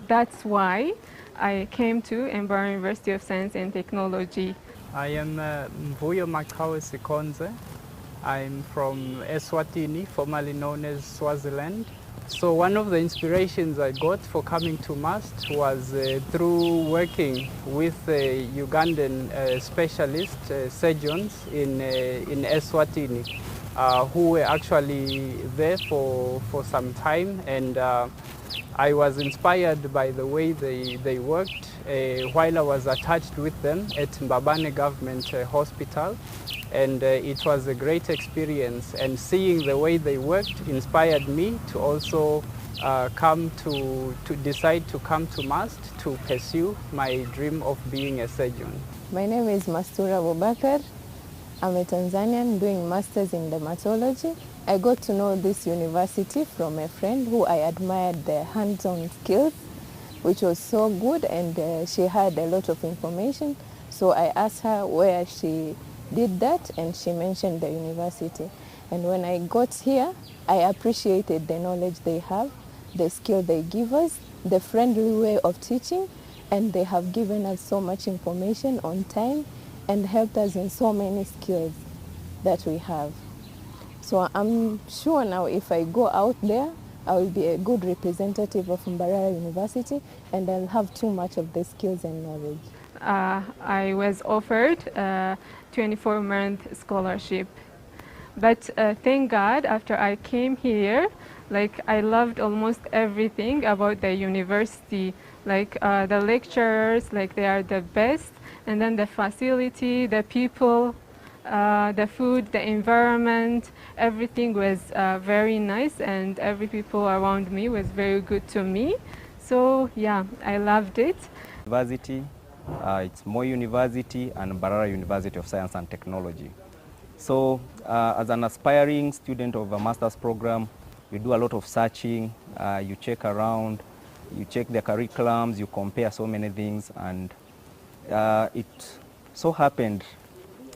that's why I came to Mbara University of Science and Technology. I am Mvuyo Makawe Sikonze. I'm from Eswatini, formerly known as Swaziland. So one of the inspirations I got for coming to MUST was through working with Ugandan specialist surgeons in Eswatini, who were actually there for some time, and I was inspired by the way they worked while I was attached with them at Mbabane Government Hospital. And it was a great experience, and seeing the way they worked inspired me to also decide to come to MUST to pursue my dream of being a surgeon. My name is Mastura Bobakar. I'm a Tanzanian doing masters in dermatology. I got to know this university from a friend who I admired their hands-on skills, which was so good, and she had a lot of information. So I asked her where she did that, and she mentioned the university. And when I got here, I appreciated the knowledge they have, the skill they give us, the friendly way of teaching, and they have given us so much information on time and helped us in so many skills that we have. So I'm sure now if I go out there, I will be a good representative of Mbarara University, and I'll have too much of the skills and knowledge. I was offered a 24-month scholarship, but thank God after I came here, like I loved almost everything about the university, like the lecturers, like they are the best, and then the facility, the people, the food, the environment, everything was very nice, and every people around me was very good to me. So yeah, I loved it. University, it's Moi University and Mbarara University of Science and Technology. So as an aspiring student of a master's program, you do a lot of searching, you check around, you check the curriculums, you compare so many things, and it so happened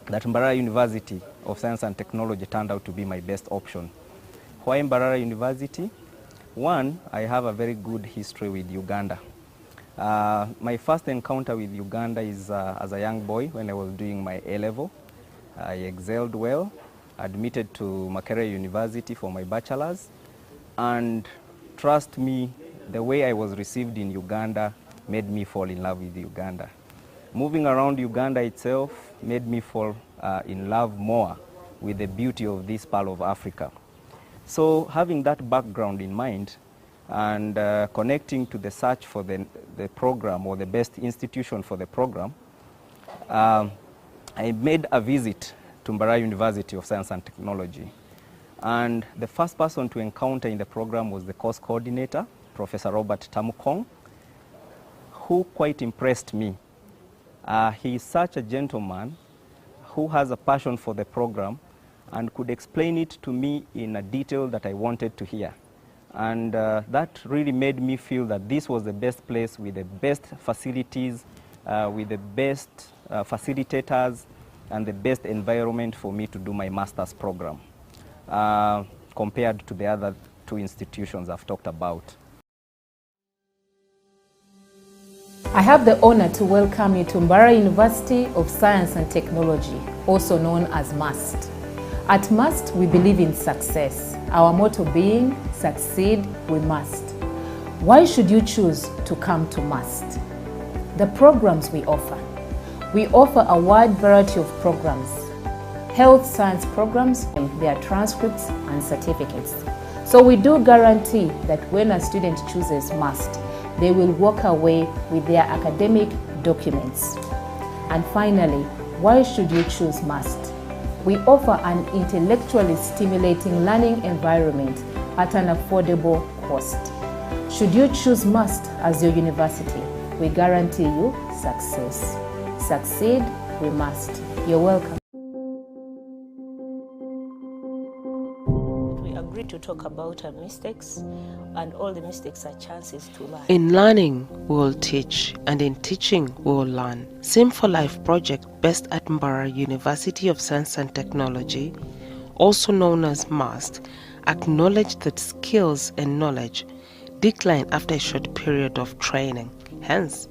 that Mbarara University of Science and Technology turned out to be my best option. Why Mbarara University? One, I have a very good history with Uganda. My first encounter with Uganda is as a young boy when I was doing my A-level. I excelled well, admitted to Makerere University for my bachelor's, and trust me, the way I was received in Uganda made me fall in love with Uganda. Moving around Uganda itself made me fall in love more with the beauty of this part of Africa. So having that background in mind and connecting to the search for the program or the best institution for the program, I made a visit to Mbarara University of Science and Technology. And the first person to encounter in the program was the course coordinator, Professor Robert Tamukong, who quite impressed me. He is such a gentleman who has a passion for the program and could explain it to me in a detail that I wanted to hear. And that really made me feel that this was the best place with the best facilities, with the best facilitators, and the best environment for me to do my master's program, compared to the other two institutions I've talked about. I have the honor to welcome you to Mbarara University of Science and Technology, also known as MUST. At MUST, we believe in success. Our motto being, succeed, we must. Why should you choose to come to MUST? The programs we offer. We offer a wide variety of programs. Health science programs, their transcripts and certificates. So we do guarantee that when a student chooses MUST, they will walk away with their academic documents. And finally, why should you choose MUST? We offer an intellectually stimulating learning environment at an affordable cost. Should you choose MUST as your university, we guarantee you success. Succeed, we must. You're welcome. We agree to talk about our mistakes, and all the mistakes are chances to learn. In learning, we will teach, and in teaching, we will learn. Sim for Life project based at Mbarara University of Science and Technology, also known as MUST, acknowledged that skills and knowledge decline after a short period of training. Hence,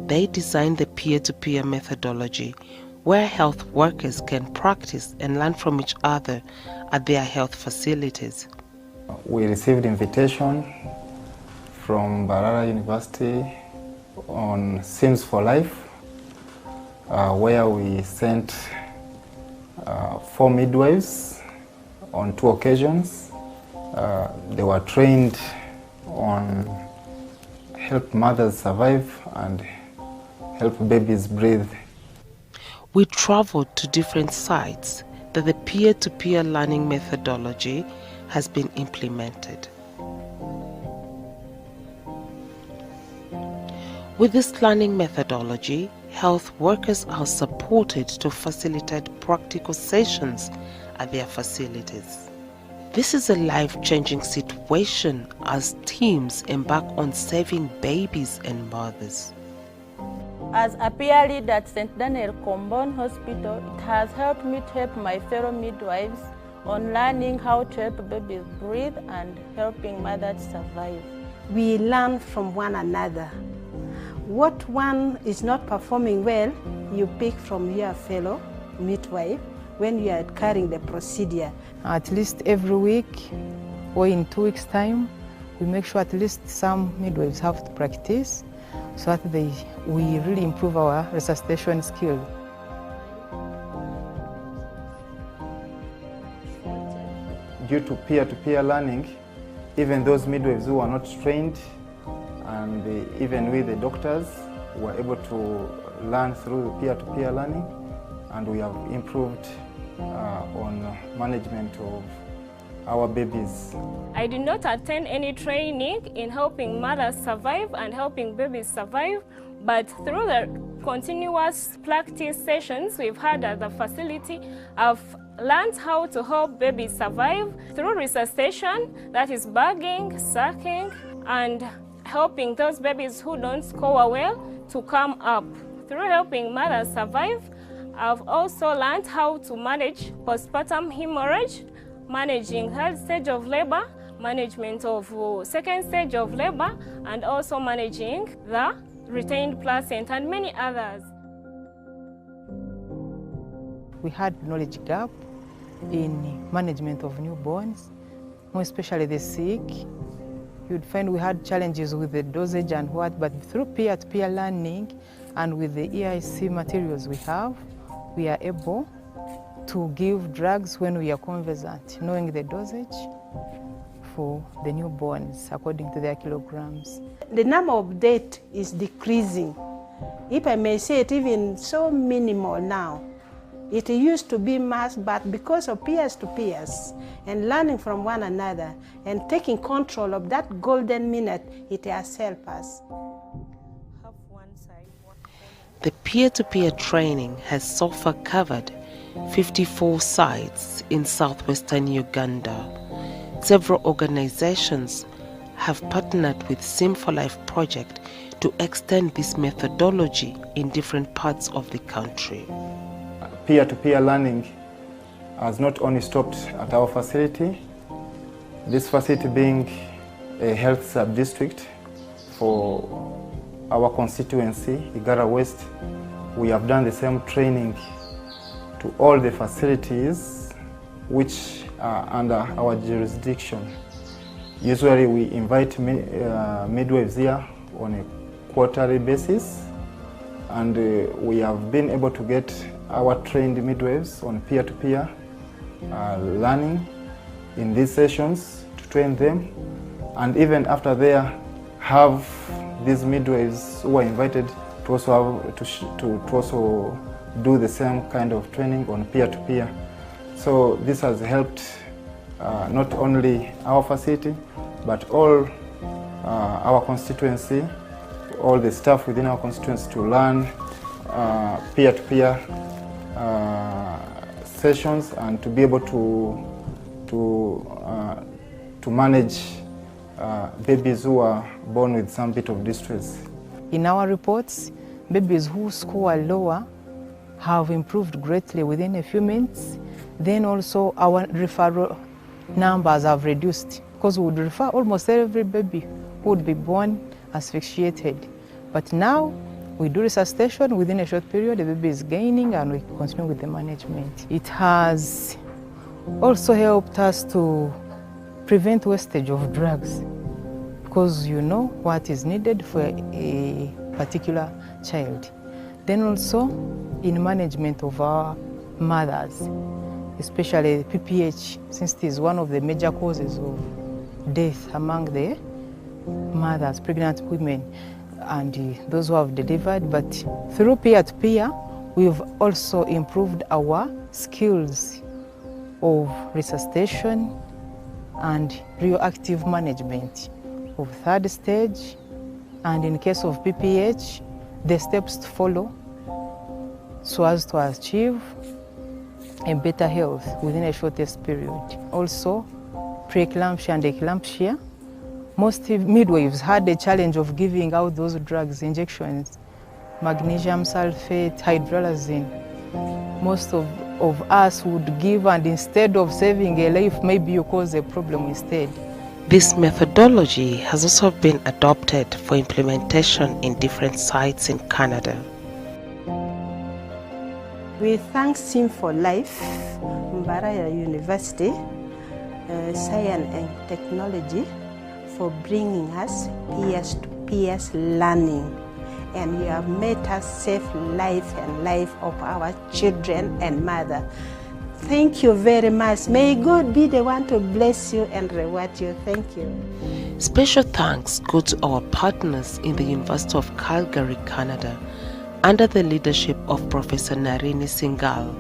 they designed the peer-to-peer methodology where health workers can practice and learn from each other at their health facilities. We received invitation from Mbarara University on Sims for Life, where we sent 4 midwives on 2 occasions. They were trained on help mothers survive and help babies breathe. We traveled to different sites that the peer-to-peer learning methodology has been implemented. With this learning methodology, health workers are supported to facilitate practical sessions at their facilities. This is a life-changing situation as teams embark on saving babies and mothers. As a peer lead at St. Daniel Combon Hospital, it has helped me to help my fellow midwives on learning how to help babies breathe and helping mothers survive. We learn from one another. What one is not performing well, you pick from your fellow midwife when you are carrying the procedure. At least every week or in 2 weeks' time, we make sure at least some midwives have to practice so that we really improve our resuscitation skill. Due to peer-to-peer learning, even those midwives who are not trained and even with the doctors were able to learn through the peer-to-peer learning, and we have improved on management of our babies. I did not attend any training in helping mothers survive and helping babies survive, but through the continuous practice sessions we've had at the facility, I've learned how to help babies survive through resuscitation, that is bagging, sucking, and helping those babies who don't score well to come up. Through helping mothers survive, I've also learned how to manage postpartum hemorrhage, managing third stage of labor, management of second stage of labor, and also managing the retained placenta and many others. We had knowledge gap in management of newborns, more especially the sick. You'd find we had challenges with the dosage and what, but through peer-to-peer learning and with the EIC materials we are able to give drugs when we are conversant, knowing the dosage for the newborns according to their kilograms. The number of deaths is decreasing. If I may say it, even so minimal now. It used to be mass, but because of peers to peers and learning from one another and taking control of that golden minute, it has helped us. The peer-to-peer training has so far covered 54 sites in southwestern Uganda. Several organizations have partnered with Sim for Life project to extend this methodology in different parts of the country. Peer-to-peer learning has not only stopped at our facility, this facility being a health sub-district for our constituency, Igara West, we have done the same training to all the facilities which are under our jurisdiction. Usually we invite midwives here on a quarterly basis, and we have been able to get our trained midwives on peer-to-peer learning in these sessions to train them, and even after there have these midwives who are invited to also do the same kind of training on peer-to-peer. So this has helped not only our facility, but all our constituency, all the staff within our constituency to learn peer-to-peer sessions and to be able to manage babies who are born with some bit of distress. In our reports, babies who score lower have improved greatly within a few minutes. Then also our referral numbers have reduced because we would refer almost every baby who would be born asphyxiated. But now we do resuscitation within a short period, the baby is gaining, and we continue with the management. It has also helped us to prevent wastage of drugs because you know what is needed for a particular child. Then also in management of our mothers, especially PPH, since it is one of the major causes of death among the mothers, pregnant women, and those who have delivered. But through peer-to-peer, we've also improved our skills of resuscitation and reactive management of third stage, and in case of PPH, the steps to follow so as to achieve a better health within a shortest period. Also, preeclampsia and eclampsia, most midwives had the challenge of giving out those drugs, injections, magnesium sulfate, hydralazine. Most of us would give, and instead of saving a life, maybe you cause a problem instead. This methodology has also been adopted for implementation in different sites in Canada. We thank Sim for Life, Mbarara University, Science and Technology, for bringing us peer-to-peer learning. And you have made us save life and life of our children and mother. Thank you very much. May God be the one to bless you and reward you. Thank you. Special thanks go to our partners in the University of Calgary, Canada, under the leadership of Professor Narini Singhal,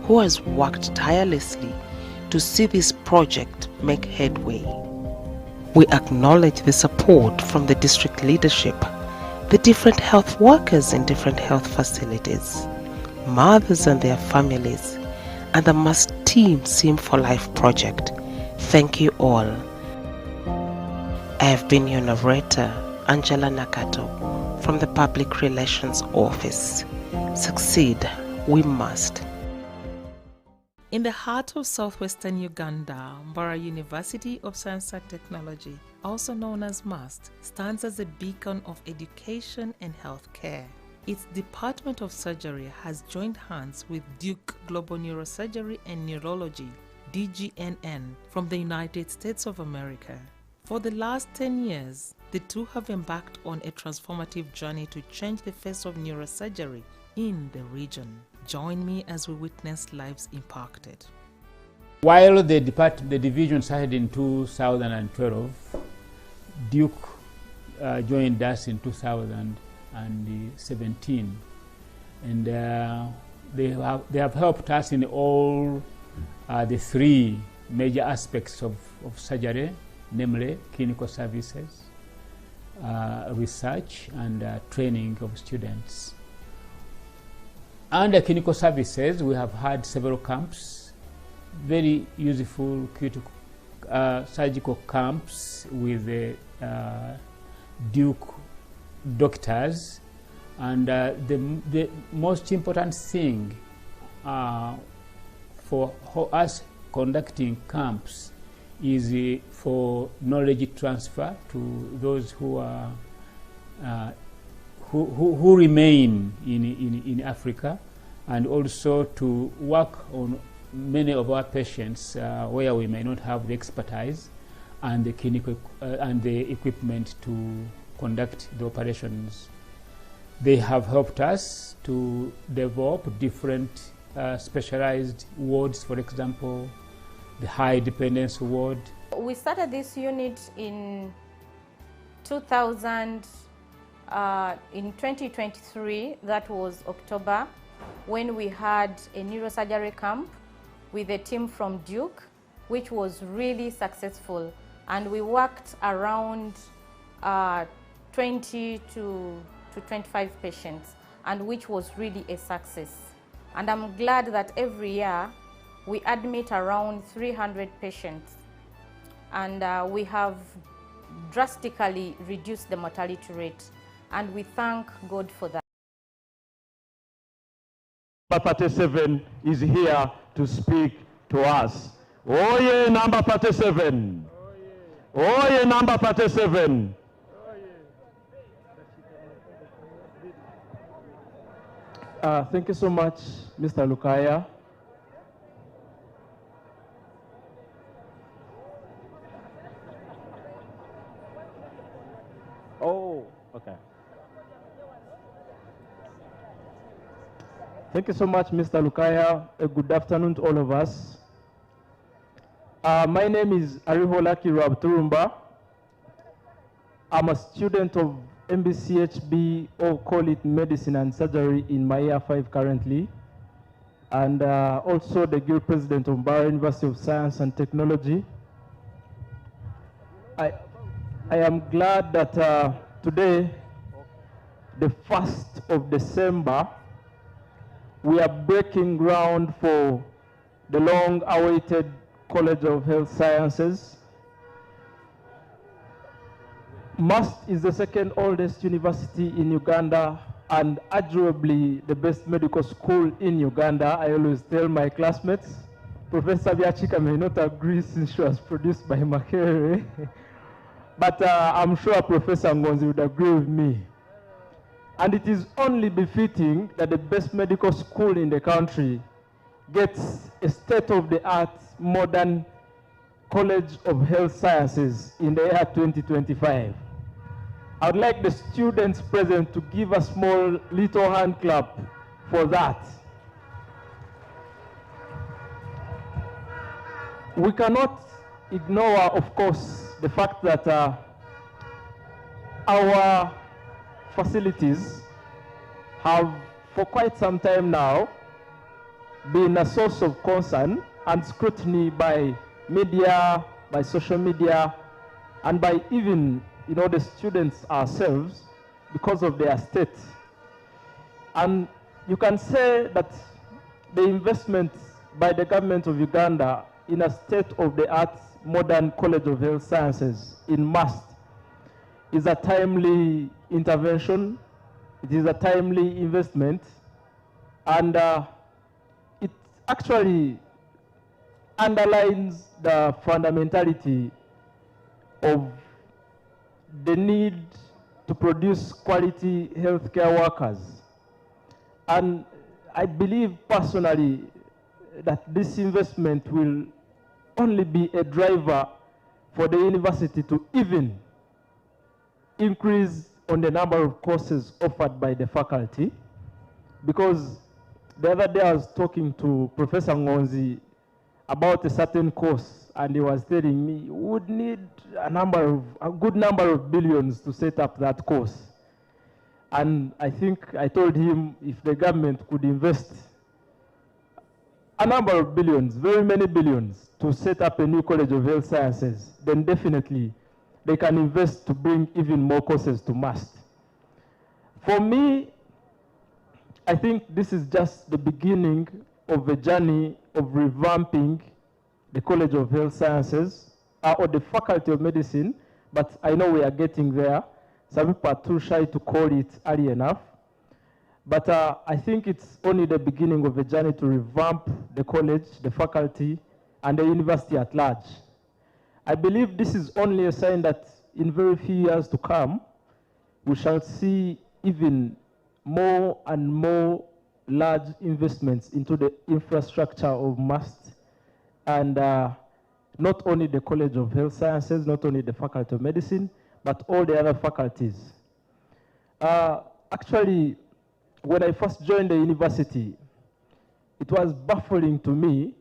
who has worked tirelessly to see this project make headway. We acknowledge the support from the district leadership, the different health workers in different health facilities, mothers and their families, and the MUST Team Sim for Life project. Thank you all. I have been your narrator, Angela Nakato, from the Public Relations Office. Succeed, we must. In the heart of southwestern Uganda, Mbara University of Science and Technology, also known as MUST, stands as a beacon of education and healthcare. Its Department of Surgery has joined hands with Duke Global Neurosurgery and Neurology, DGNN, from the United States of America. For the last 10 years, the two have embarked on a transformative journey to change the face of neurosurgery in the region. Join me as we witness lives impacted. While the division started in 2012, Duke joined us in 2017, and they have helped us in all the three major aspects of surgery, namely clinical services, research, and training of students. Under clinical services, we have had several camps, very useful critical surgical camps with the Duke doctors, and the most important thing for us conducting camps is for knowledge transfer to those who are who remain in Africa, and also to work on many of our patients where we may not have the expertise and the clinical and the equipment to conduct the operations. They have helped us to develop different specialized wards, for example, the high dependence ward. We started this unit in 2023, that was October, when we had a neurosurgery camp with a team from Duke, which was really successful. And we worked around 20 to 25 patients, and which was really a success. And I'm glad that every year we admit around 300 patients, and we have drastically reduced the mortality rate, and we thank God for that. 37 is here to speak to us. Oye, number 37. Oye, number 37. Thank you so much, Mr. Lukaya. Oh, okay. Thank you so much, Mr. Lukaya. A good afternoon to all of us. My name is Arihola Kirab Turumba. I'm a student of MBCHB, or call it Medicine and Surgery, in my year 5 currently, and also the Guild President of Mbara University of Science and Technology. I am glad that today, the 1st of December, we are breaking ground for the long-awaited College of Health Sciences. MUST is the second oldest university in Uganda and arguably the best medical school in Uganda. I always tell my classmates, Professor Byachika may not agree since she was produced by Makerere, but I'm sure Professor Ngonzi would agree with me. And it is only befitting that the best medical school in the country gets a state-of-the-art modern College of Health Sciences in the year 2025. I would like the students present to give a small little hand clap for that. We cannot ignore, of course, the fact that our facilities have, for quite some time now, been a source of concern and scrutiny by media, by social media, and by even, the students ourselves, because of their state. And you can say that the investment by the government of Uganda in a state-of-the-art modern College of Health Sciences in MUST is a timely intervention. It is a timely investment, and it actually underlines the fundamentality of the need to produce quality healthcare workers. And I believe personally that this investment will only be a driver for the university to even increase on the number of courses offered by the faculty. Because the other day I was talking to Professor Ngonzi about a certain course, and he was telling me we would need a good number of billions to set up that course. And I think I told him if the government could invest a number of billions, very many billions, to set up a new College of Health Sciences, then definitely they can invest to bring even more courses to MUST. For me, I think this is just the beginning of a journey of revamping the College of Health Sciences, or the Faculty of Medicine, but I know we are getting there. Some people are too shy to call it early enough. But I think it's only the beginning of a journey to revamp the college, the faculty, and the university at large. I believe this is only a sign that in very few years to come, we shall see even more and more large investments into the infrastructure of MUST, and not only the College of Health Sciences, not only the Faculty of Medicine, but all the other faculties. Actually, when I first joined the university, it was baffling to me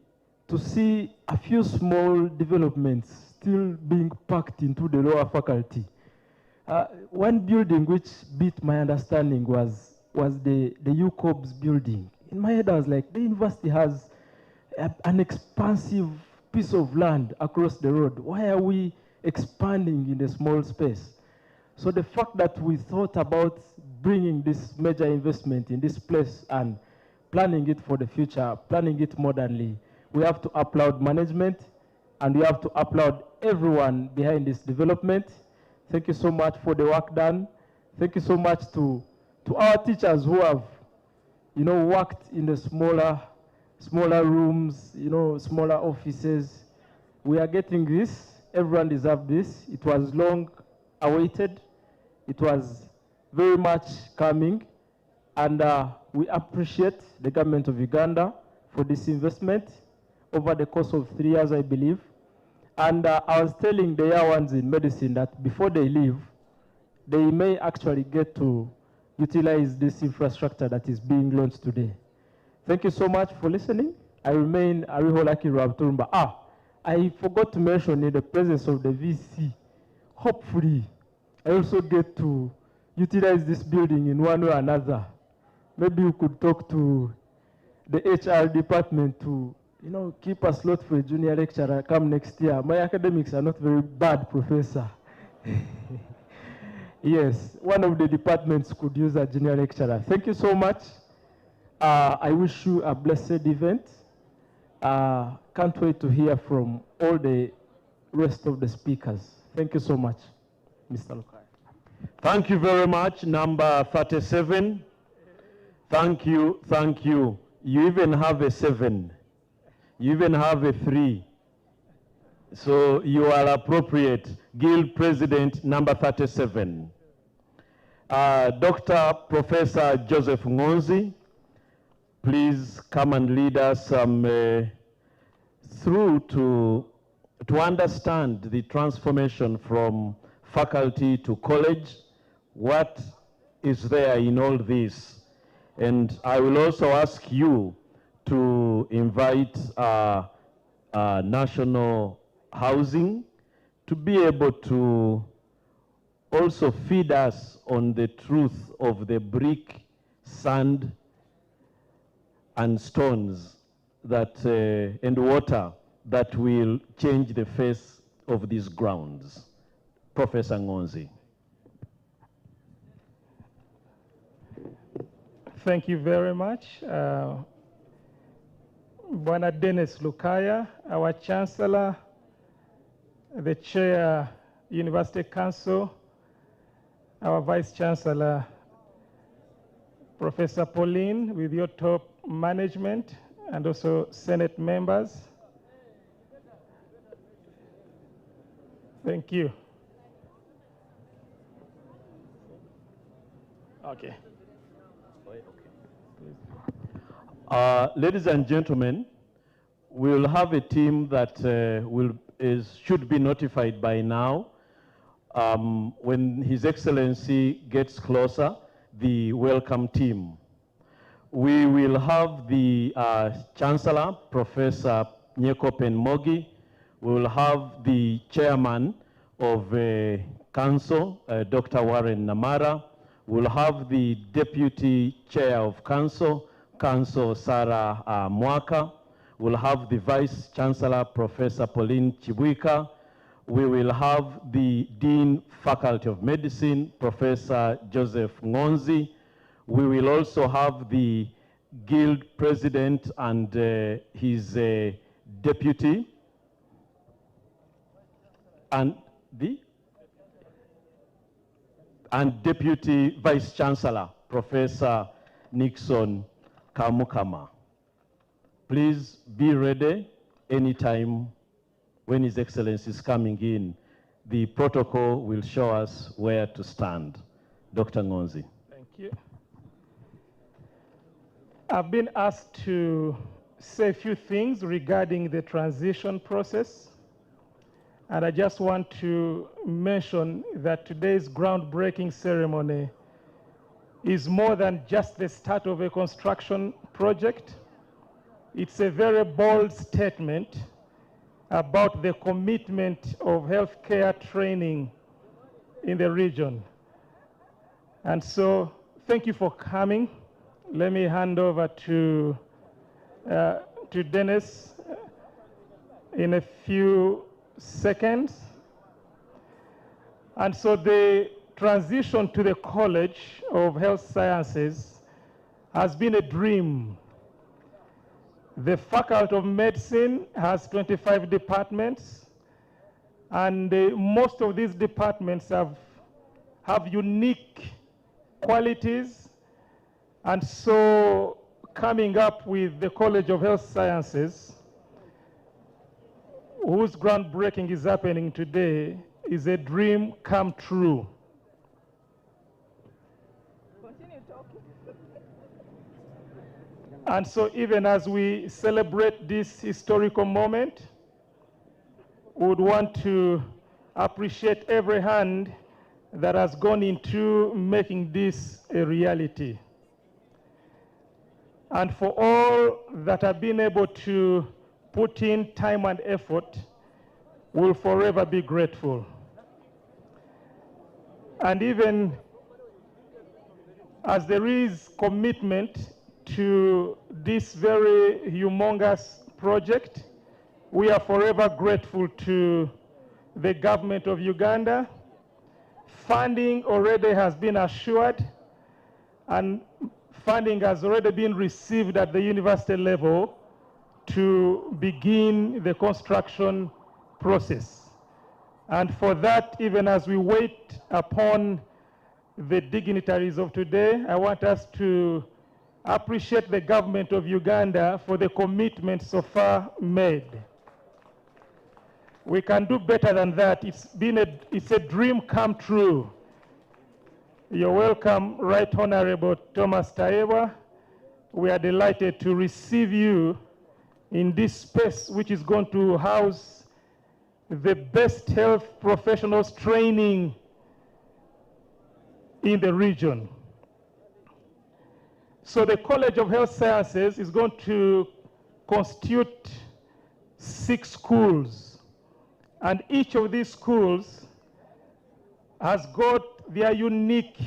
to see a few small developments still being packed into the lower faculty. One building which beat my understanding was the UCOB's building. In my head, I was like, the university has an expansive piece of land across the road. Why are we expanding in a small space? So the fact that we thought about bringing this major investment in this place and planning it for the future, planning it modernly, we have to applaud management, and we have to applaud everyone behind this development. Thank you so much for the work done. Thank you so much to our teachers who have, worked in the smaller rooms, smaller offices, we are getting this. Everyone deserves this. It was long awaited. It was very much coming. And we appreciate the government of Uganda for this investment over the course of 3 years, I believe. And I was telling the young ones in medicine that before they leave, they may actually get to utilize this infrastructure that is being launched today. Thank you so much for listening. I remain Ariholaki Rabturumba. I forgot to mention in the presence of the VC, hopefully I also get to utilize this building in one way or another. Maybe you could talk to the HR department to, keep a slot for a junior lecturer come next year. My academics are not very bad, Professor. Yes, one of the departments could use a junior lecturer. Thank you so much. I wish you a blessed event. Can't wait to hear from all the rest of the speakers. Thank you so much, Mr. Lukai. Thank you very much, number 37. Thank you, thank you. You even have a 7. You even have a 3. So you are appropriate. Guild President, number 37. Dr. Professor Joseph Ngonzi, please come and lead us through to understand the transformation from faculty to college. What is there in all this? And I will also ask you to invite National Housing to be able to also feed us on the truth of the brick, sand, and stones that, and water that will change the face of these grounds. Professor Ngonzi. Thank you very much. Bwana Dennis Lukaya, our Chancellor, the Chair, University Council, our Vice Chancellor, Professor Pauline, with your top management, and also Senate members. Thank you. Okay. Ladies and gentlemen, we'll have a team that should be notified by now. When His Excellency gets closer, the welcome team. We will have the Chancellor, Professor Nyekopen Mogi. We will have the Chairman of Council, Dr. Warren Namara. We'll have the Deputy Chair of Council, Sarah Mwaka. We'll have the Vice Chancellor, Professor Pauline Chibuika. We will have the Dean, Faculty of Medicine, Professor Joseph Ngonzi. We will also have the Guild President and his Deputy. And Deputy Vice Chancellor, Professor Nixon Kamukama. Please be ready anytime when His Excellency is coming in. The protocol will show us where to stand. Dr. Ngonzi. Thank you. I've been asked to say a few things regarding the transition process. And I just want to mention that today's groundbreaking ceremony is more than just the start of a construction project. It's a very bold statement about the commitment of healthcare training in the region. And so, thank you for coming. Let me hand over to Dennis in a few seconds. And so the transition to the College of Health Sciences has been a dream. The Faculty of Medicine has 25 departments, and most of these departments have unique qualities. And so coming up with the College of Health Sciences whose groundbreaking is happening today is a dream come true. And so even as we celebrate this historical moment, we would want to appreciate every hand that has gone into making this a reality. And for all that have been able to put in time and effort, we'll forever be grateful. And even as there is commitment to this very humongous project, we are forever grateful to the government of Uganda. Funding already has been assured, and funding has already been received at the university level to begin the construction process. And for that, even as we wait upon the dignitaries of today, I want us to appreciate the government of Uganda for the commitment so far made. We can do better than that. It's a dream come true. You're welcome, Right Honorable Thomas Tayewa. We are delighted to receive you in this space which is going to house the best health professionals training in the region. So the College of Health Sciences is going to constitute 6 schools, and each of these schools has got their unique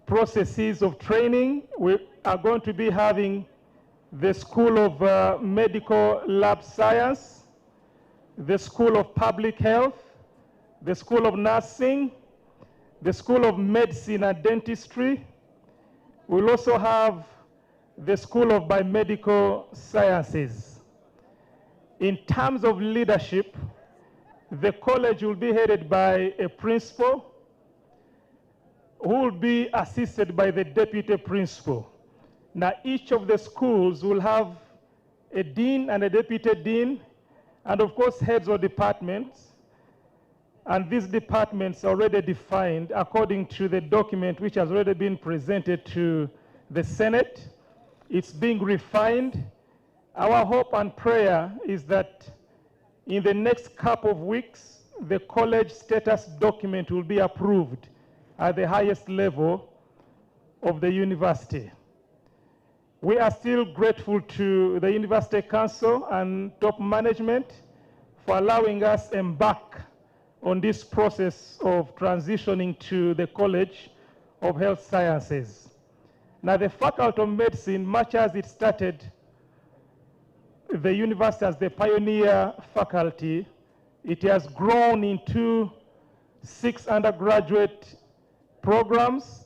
processes of training. We are going to be having the School of Medical Lab Science, the School of Public Health, the School of Nursing, the School of Medicine and Dentistry. We'll also have the School of Biomedical Sciences. In terms of leadership, the college will be headed by a principal who will be assisted by the deputy principal. Now, each of the schools will have a dean and a deputy dean, and of course, heads of departments. And these departments are already defined according to the document which has already been presented to the Senate. It's being refined. Our hope and prayer is that in the next couple of weeks, the college status document will be approved at the highest level of the university. We are still grateful to the University Council and top management for allowing us embark on this process of transitioning to the College of Health Sciences. Now, the Faculty of Medicine, much as it started the university as the pioneer faculty, it has grown into 6 undergraduate programs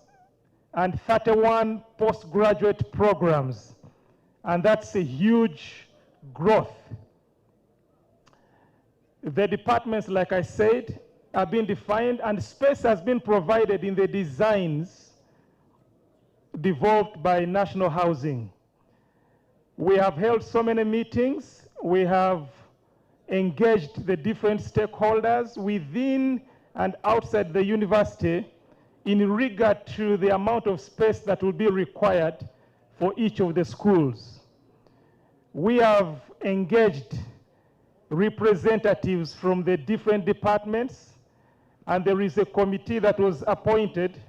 and 31 postgraduate programs. And that's a huge growth. The departments, like I said, have been defined, and space has been provided in the designs developed by National Housing. We have held so many meetings. We have engaged the different stakeholders within and outside the university in regard to the amount of space that will be required for each of the schools. We have engaged representatives from the different departments, and there is a committee that was appointed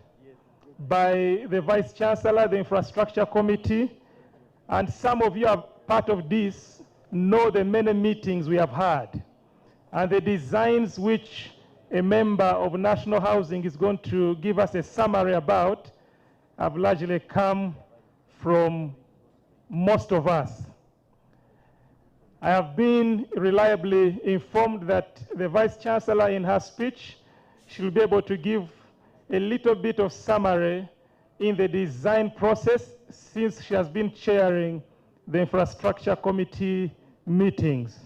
by the Vice Chancellor, the Infrastructure Committee, and some of you are part of this, know the many meetings we have had. And the designs which a member of National Housing is going to give us a summary about have largely come from most of us. I have been reliably informed that the Vice Chancellor in her speech, she'll be able to give a little bit of summary in the design process since she has been chairing the Infrastructure Committee meetings.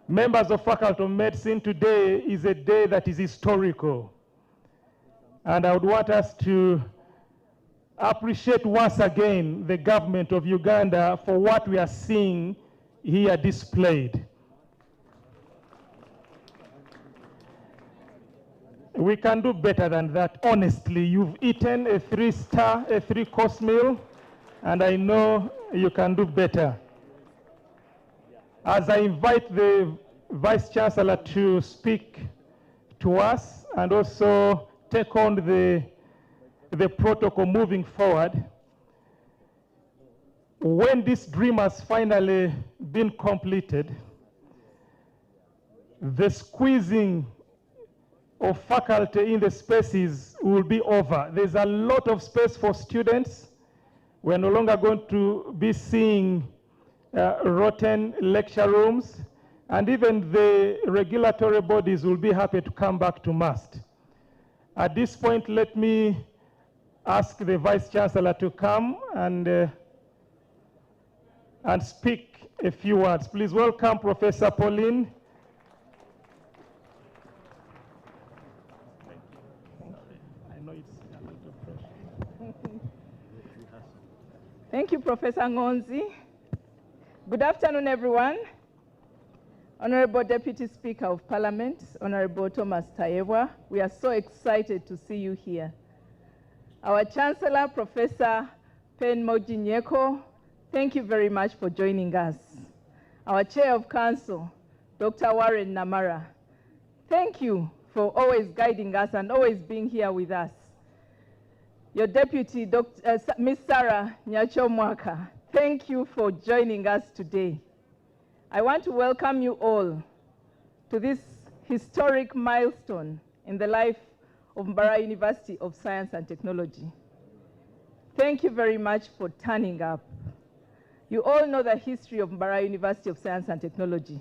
Members of Faculty of Medicine, today is a day that is historical. And I would want us to appreciate once again the government of Uganda for what we are seeing here displayed. We can do better than that. Honestly, you've eaten a 3-star, a 3-course meal, and I know you can do better. As I invite the Vice Chancellor to speak to us and also take on the protocol moving forward, when this dream has finally been completed, the squeezing of faculty in the spaces will be over. There's a lot of space for students. We're no longer going to be seeing rotten lecture rooms, and even the regulatory bodies will be happy to come back to MUST. At this point, let me ask the Vice Chancellor to come and speak a few words. Please welcome Professor Pauline. Thank you, Professor Ngonzi. Good afternoon, everyone. Honorable Deputy Speaker of Parliament, Honorable Thomas Tayewa, we are so excited to see you here. Our Chancellor, Professor Penmoji Nyeko, thank you very much for joining us. Our Chair of Council, Dr. Warren Namara, thank you for always guiding us and always being here with us. Your Deputy, Ms. Sarah Nyachomwaka, thank you for joining us today. I want to welcome you all to this historic milestone in the life of Mbarara University of Science and Technology. Thank you very much for turning up. You all know the history of Mbarara University of Science and Technology.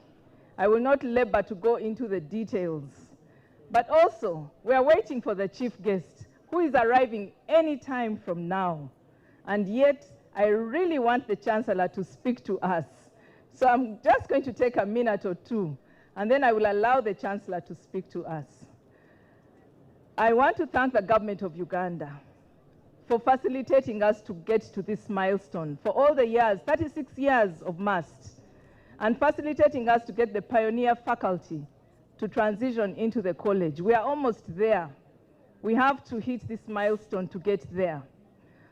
I will not labor to go into the details, but also we are waiting for the chief guest who is arriving any time from now. And yet, I really want the Chancellor to speak to us. So I'm just going to take a minute or two, and then I will allow the Chancellor to speak to us. I want to thank the government of Uganda for facilitating us to get to this milestone for all the years, 36 years of MUST, and facilitating us to get the pioneer faculty to transition into the college. We are almost there. We have to hit this milestone to get there.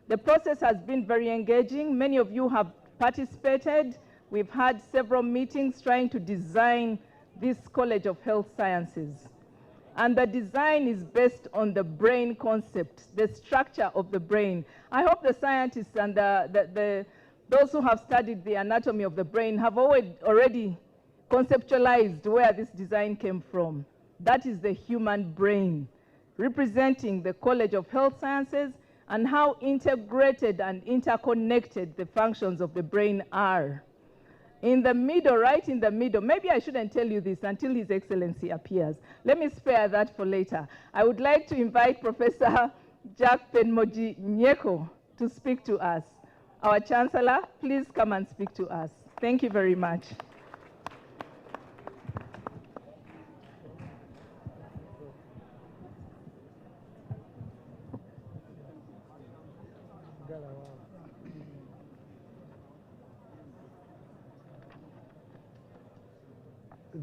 The process has been very engaging. Many of you have participated. We've had several meetings trying to design this College of Health Sciences. And the design is based on the brain concept, the structure of the brain. I hope the scientists and those who have studied the anatomy of the brain have already conceptualized where this design came from. That is the human brain, representing the College of Health Sciences and how integrated and interconnected the functions of the brain are. In the middle, right in the middle, maybe I shouldn't tell you this until His Excellency appears. Let me spare that for later. I would like to invite Professor Jack Penmoji Nyeko to speak to us. Our Chancellor, please come and speak to us. Thank you very much.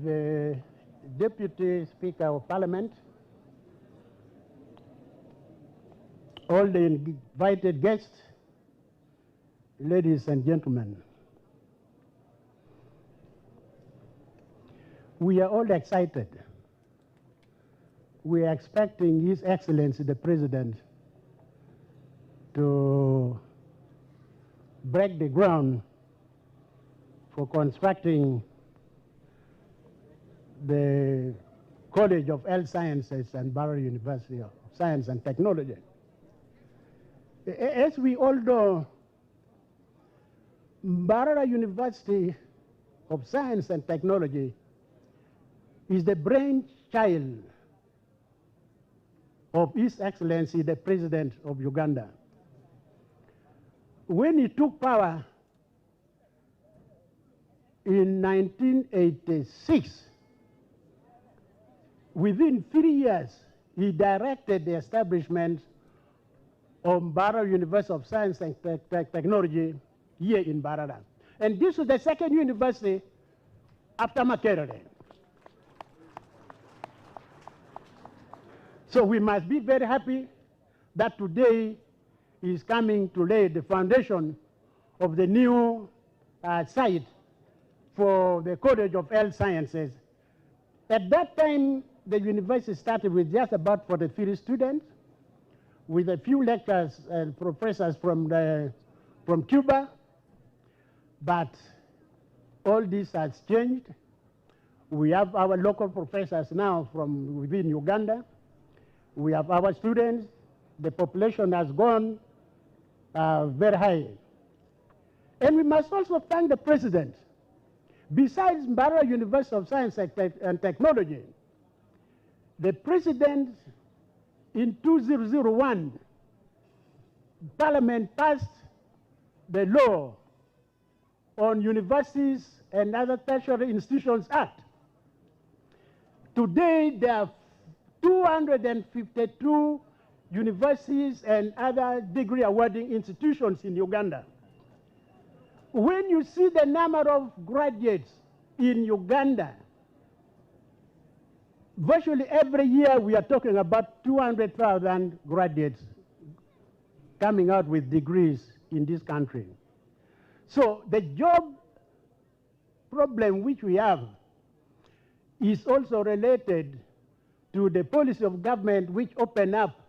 The Deputy Speaker of Parliament, all the invited guests, ladies and gentlemen, we are all excited. We are expecting His Excellency the President to break the ground for constructing the College of Health Sciences and Mbarara University of Science and Technology. As we all know, Mbarara University of Science and Technology is the brainchild of His Excellency the President of Uganda. When he took power in 1986, within 3 years, he directed the establishment of Mbarara University of Science and Technology here in Mbarara. And this was the second university after Makerere. So we must be very happy that today is coming to lay the foundation of the new site for the College of Health Sciences. At that time, the university started with just about 43 students, with a few lecturers and professors from Cuba, but all this has changed. We have our local professors now from within Uganda. We have our students. The population has gone very high. And we must also thank the president. Besides Mbara University of Science and Technology, the president in 2001, Parliament passed the law on Universities and Other Tertiary Institutions Act. Today, there are 252 universities and other degree awarding institutions in Uganda. When you see the number of graduates in Uganda, virtually every year we are talking about 200,000 graduates coming out with degrees in this country. So the job problem which we have is also related to the policy of government which open up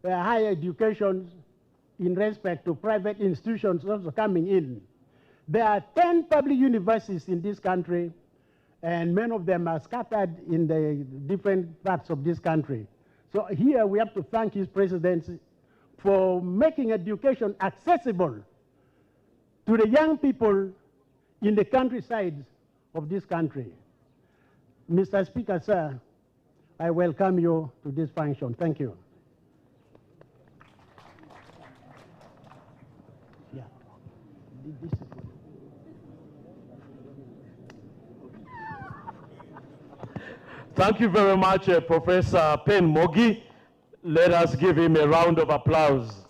higher education in respect to private institutions also coming in. There are 10 public universities in this country, and many of them are scattered in the different parts of this country. So here we have to thank his presidency for making education accessible to the young people in the countryside of this country. Mr. Speaker, sir, I welcome you to this function. Thank you. Yeah. This is Thank you very much, Professor Pen Mogi. Let us give him a round of applause.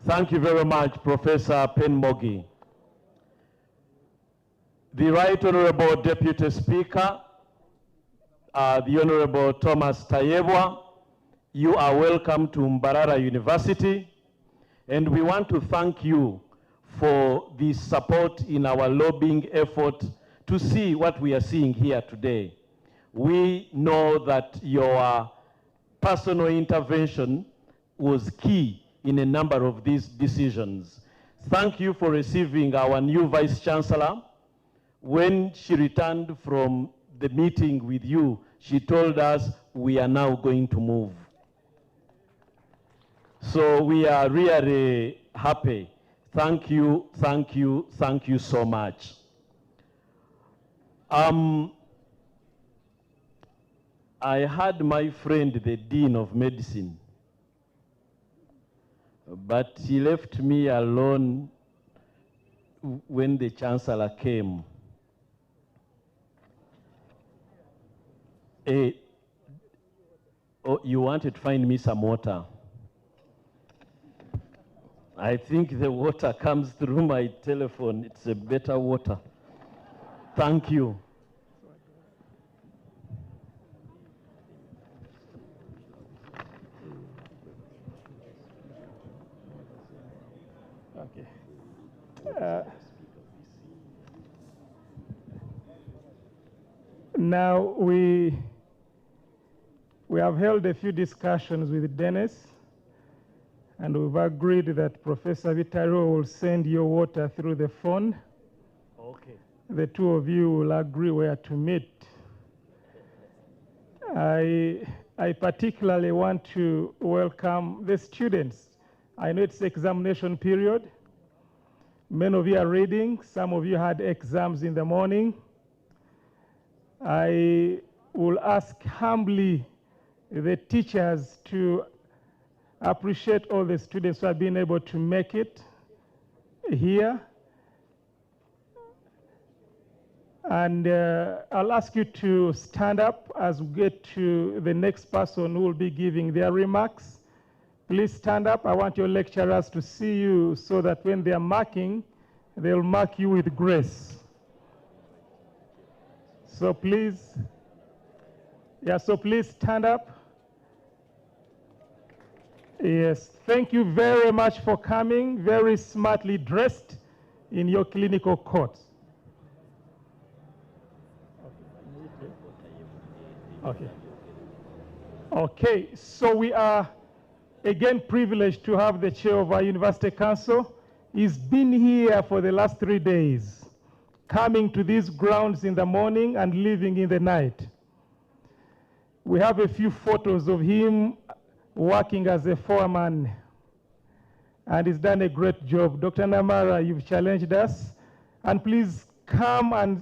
Thank you very much, Professor Pen Mogi. The Right Honorable Deputy Speaker, the Honorable Thomas Tayebwa, you are welcome to Mbarara University, and we want to thank you for the support in our lobbying effort to see what we are seeing here today. We know that your personal intervention was key in a number of these decisions. Thank you for receiving our new Vice Chancellor. When she returned from the meeting with you, she told us we are now going to move. So we are really happy. Thank you, thank you, thank you so much. I had my friend, the Dean of Medicine, but he left me alone when the Chancellor came. Oh, you wanted to find me some water. I think the water comes through my telephone. It's a better water. Thank you. Okay. Now we have held a few discussions with Dennis, and we've agreed that Professor Vitaro will send your water through the phone. Okay. The two of you will agree where to meet. I particularly want to welcome the students. I know it's examination period. Many of you are reading. Some of you had exams in the morning. I will ask humbly the teachers to appreciate all the students who have been able to make it here. And I'll ask you to stand up as we get to the next person who will be giving their remarks. Please stand up. I want your lecturers to see you so that when they are marking, they'll mark you with grace. So please stand up Yes, thank you very much for coming, very smartly dressed in your clinical coat. Okay. Okay, so we are again privileged to have the chair of our university council. He's been here for the last 3 days, coming to these grounds in the morning and leaving in the night. We have a few photos of him working as a foreman, and he's done a great job. Dr. Namara, you've challenged us, and please come and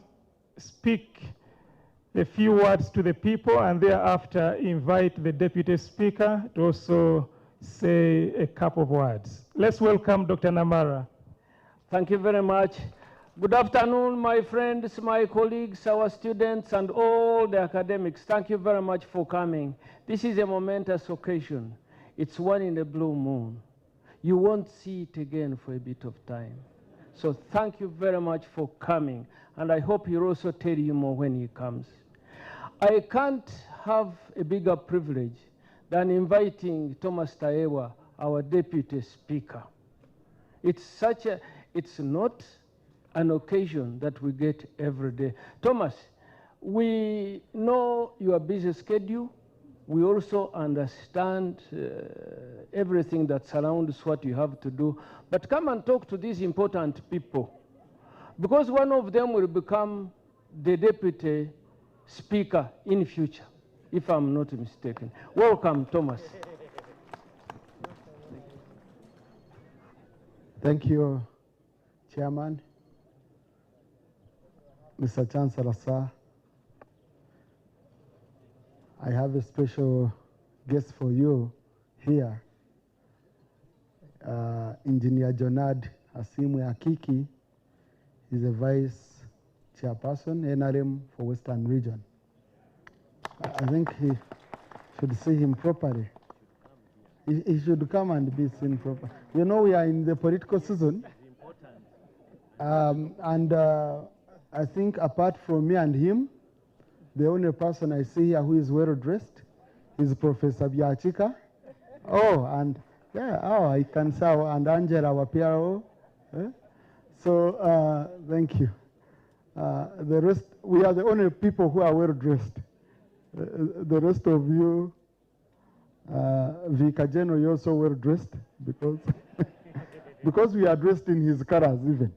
speak a few words to the people, and thereafter invite the Deputy Speaker to also say a couple of words. Let's welcome Dr. Namara. Thank you very much. Good afternoon, my friends, my colleagues, our students, and all the academics. Thank you very much for coming. This is a momentous occasion. It's one in a blue moon. You won't see it again for a bit of time. So thank you very much for coming, and I hope he'll also tell you more when he comes. I can't have a bigger privilege than inviting Thomas Tayewa, our Deputy Speaker. It's not an occasion that we get every day. Thomas, we know your busy schedule. We also understand everything that surrounds what you have to do. But come and talk to these important people, because one of them will become the Deputy Speaker in future, if I'm not mistaken. Welcome, Thomas. Thank you, Chairman. Mr. Chancellor, sir, I have a special guest for you here. Engineer Jonad Asimwe Akiki is a Vice Chairperson, NRM for Western Region. I think he should see him properly. He should come and be seen properly. You know, we are in the political season. I think apart from me and him, the only person I see here who is well dressed is Professor Biachika. Oh, and yeah, oh, I can say, and Angela, our PRO. So thank you. The rest, we are the only people who are well dressed. The rest of you, Vicar General, you're also well dressed because because we are dressed in his colors even.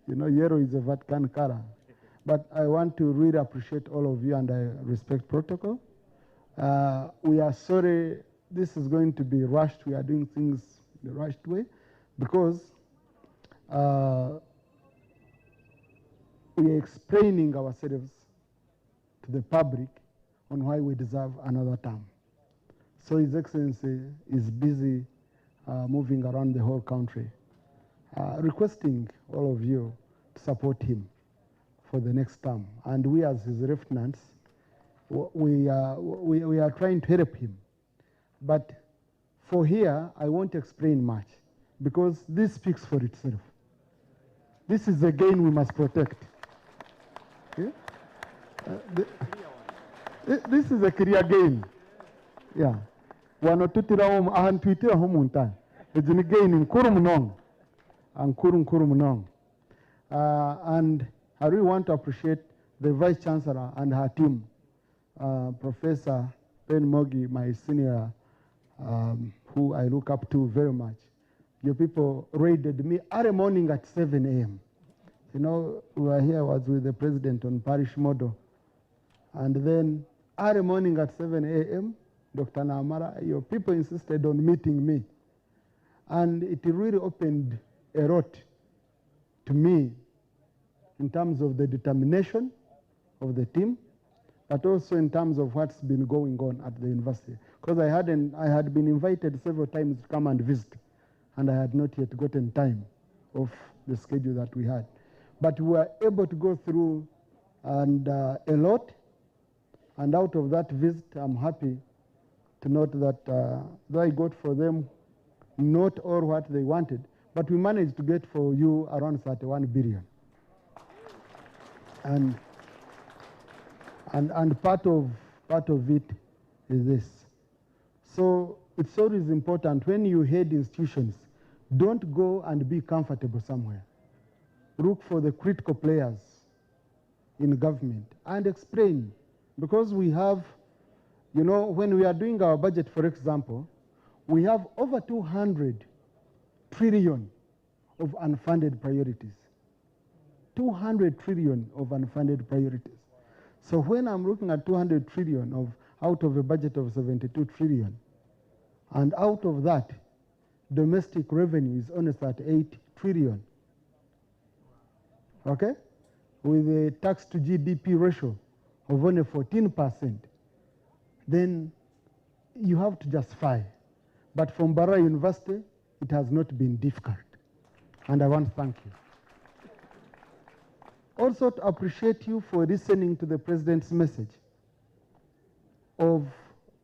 You know, yellow is a Vatican color. But I want to really appreciate all of you, and I respect protocol. We are sorry this is going to be rushed. We are doing things the rushed way because we are explaining ourselves to the public on why we deserve another term. So His Excellency is busy moving around the whole country, requesting all of you to support him for the next term. And we as his lieutenants, we are trying to help him. But for here, I won't explain much because this speaks for itself. This is a gain we must protect. Okay? This is a clear gain. Yeah. Wanotutira home ahantwitira home untan. Ejini gain in kurum and kurum. And I really want to appreciate the Vice Chancellor and her team, Professor Ben Mogi, my senior, who I look up to very much. You people raided me early morning at 7 a.m. You know, we were here, I was with the president on parish model. And then early morning at 7 a.m., Dr. Namara, your people insisted on meeting me. And it really opened a lot to me in terms of the determination of the team, but also in terms of what's been going on at the university. Because I had been invited several times to come and visit, and I had not yet gotten time of the schedule that we had. But we were able to go through and a lot, and out of that visit, I'm happy to note that though I got for them not all what they wanted, but we managed to get for you around 31 billion. And part of it is this. So it's always important when you head institutions, don't go and be comfortable somewhere. Look for the critical players in government and explain. Because we have, you know, when we are doing our budget, for example, we have over 200 trillion of unfunded priorities. 200 trillion of unfunded priorities. So when I'm looking at 200 trillion out of a budget of 72 trillion, and out of that, domestic revenue is only 38 trillion. Okay? With a tax to GDP ratio of only 14%, then you have to justify. But from Barra University, it has not been difficult. And I want to thank you. Also to appreciate you for listening to the President's message of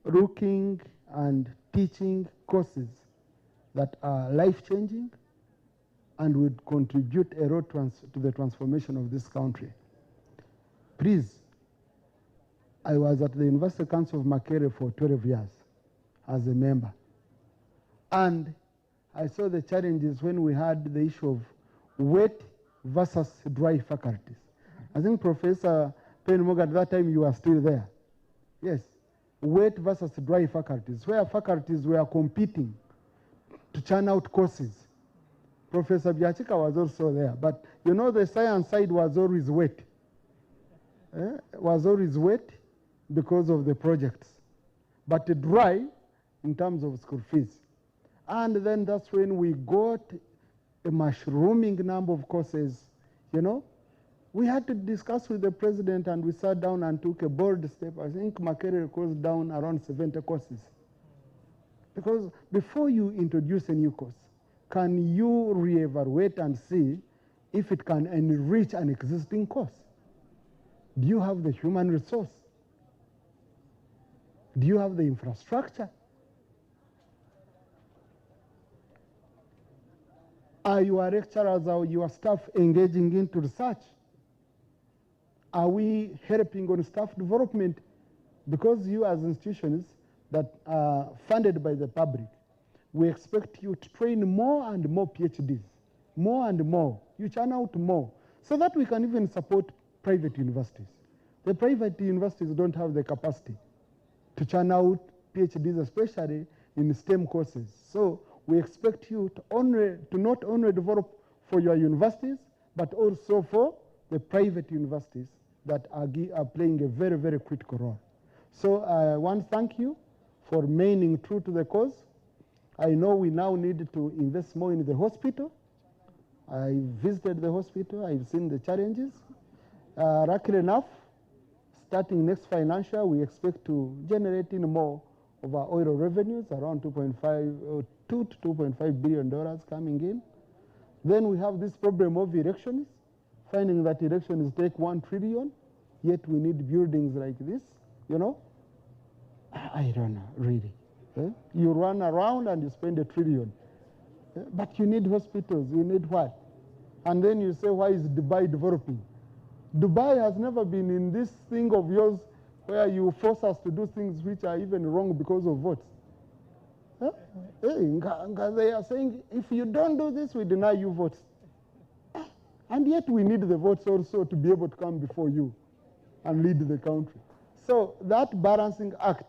looking and teaching courses that are life-changing and would contribute a lot to the transformation of this country. Please, I was at the University Council of Makerere for 12 years as a member. And I saw the challenges when we had the issue of wet versus dry faculties. I think Professor Penmoga, at that time you were still there. Yes, wet versus dry faculties, where faculties were competing to churn out courses. Professor Biachika was also there, but you know the science side was always wet. Was always wet because of the projects, but dry in terms of school fees. And then that's when we got a mushrooming number of courses, you know. We had to discuss with the president and we sat down and took a bold step. I think Makerere closed down around 70 courses. Because before you introduce a new course, can you reevaluate and see if it can enrich an existing course? Do you have the human resource? Do you have the infrastructure? Are your lecturers or your staff engaging into research? Are we helping on staff development? Because you as institutions that are funded by the public, we expect you to train more and more PhDs, more and more. You churn out more, so that we can even support private universities. The private universities don't have the capacity to churn out PhDs, especially in STEM courses. So we expect you to not only develop for your universities, but also for the private universities that are playing a very, very critical role. So I want to thank you for remaining true to the cause. I know we now need to invest more in the hospital. I visited the hospital, I've seen the challenges. Luckily enough, starting next financial, we expect to generate in more of our oil revenues, around $2 to $2.5 billion coming in. Then we have this problem of elections, finding that elections take $1 trillion, yet we need buildings like this, you know. I don't know, really. You run around and you spend $1 trillion. But you need hospitals, you need what? And then you say, why is Dubai developing? Dubai has never been in this thing of yours where you force us to do things which are even wrong because of votes. They are saying, if you don't do this, we deny you votes. And yet we need the votes also to be able to come before you and lead the country. So that balancing act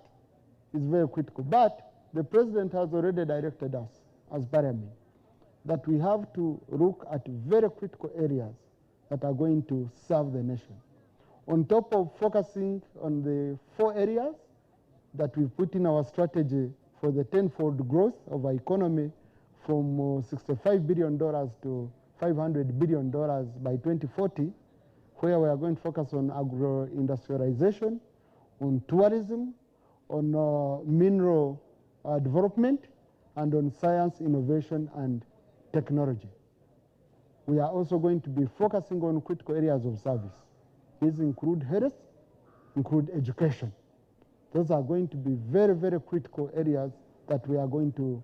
is very critical. But the president has already directed us as parliament that we have to look at very critical areas that are going to serve the nation. On top of focusing on the 4 areas that we put in our strategy for the tenfold growth of our economy from $65 billion to $500 billion by 2040, where we are going to focus on agro-industrialization, on tourism, on mineral development, and on science, innovation, and technology. We are also going to be focusing on critical areas of service. These include health, include education. Those are going to be very, very critical areas that we are going to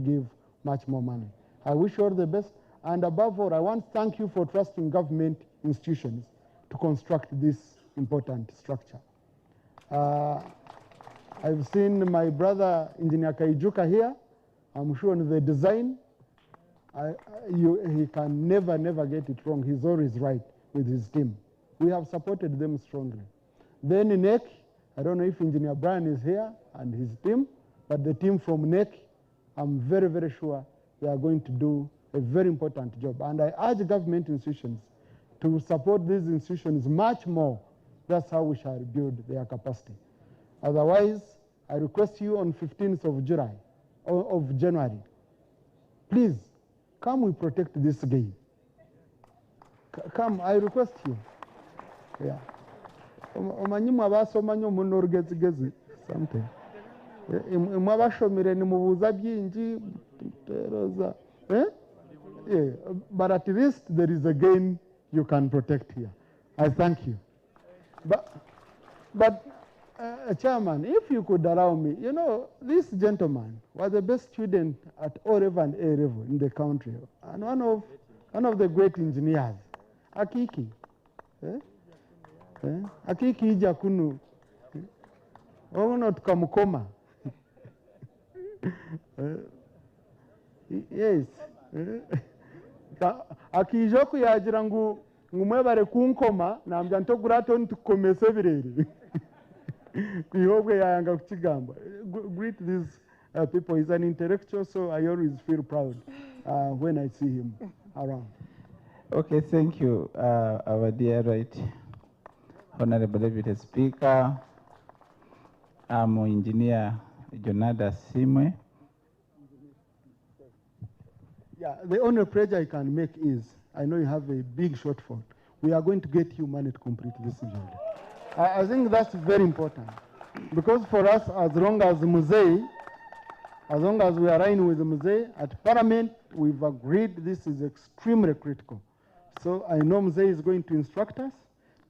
give much more money. I wish you all the best. And above all, I want to thank you for trusting government institutions to construct this important structure. I've seen my brother, Engineer Kaijuka here. I'm sure on the design, he can never get it wrong. He's always right with his team. We have supported them strongly. Then in NEC, I don't know if Engineer Brian is here and his team, but the team from NEC, I'm very sure they are going to do a very important job. And I urge government institutions to support these institutions much more. That's how we shall build their capacity. Otherwise, I request you on 15th of July, of January, please, come we protect this game. Come, I request you. Yeah. Omanyimu abasomanyo munorugezigezi something. Mwabashomire ni mubuza byinji teroza. Yeah, but at least there is a gain you can protect here. I thank you. But Chairman, if you could allow me, you know, this gentleman was the best student at O level and A level in the country, and one of the great engineers, Akiki. Akiki ija kunu. Not kamukoma. Yes. Akijoku yagira ngu ngumwebare kunkoma nambya ntogurato ntukomese birere. Kuyobwe yanga kukigamba. Greet these people. He's an intellectual, so I always feel proud when I see him around. Okay, thank you, our dear Honorable Deputy Speaker. I'm Engineer Jonada Simwe. Yeah, the only pledge I can make is, I know you have a big shortfall. We are going to get you money to complete this building. I think that's very important. Because for us, as long as we are in with the Musei, at Parliament, we've agreed this is extremely critical. So I know Musei is going to instruct us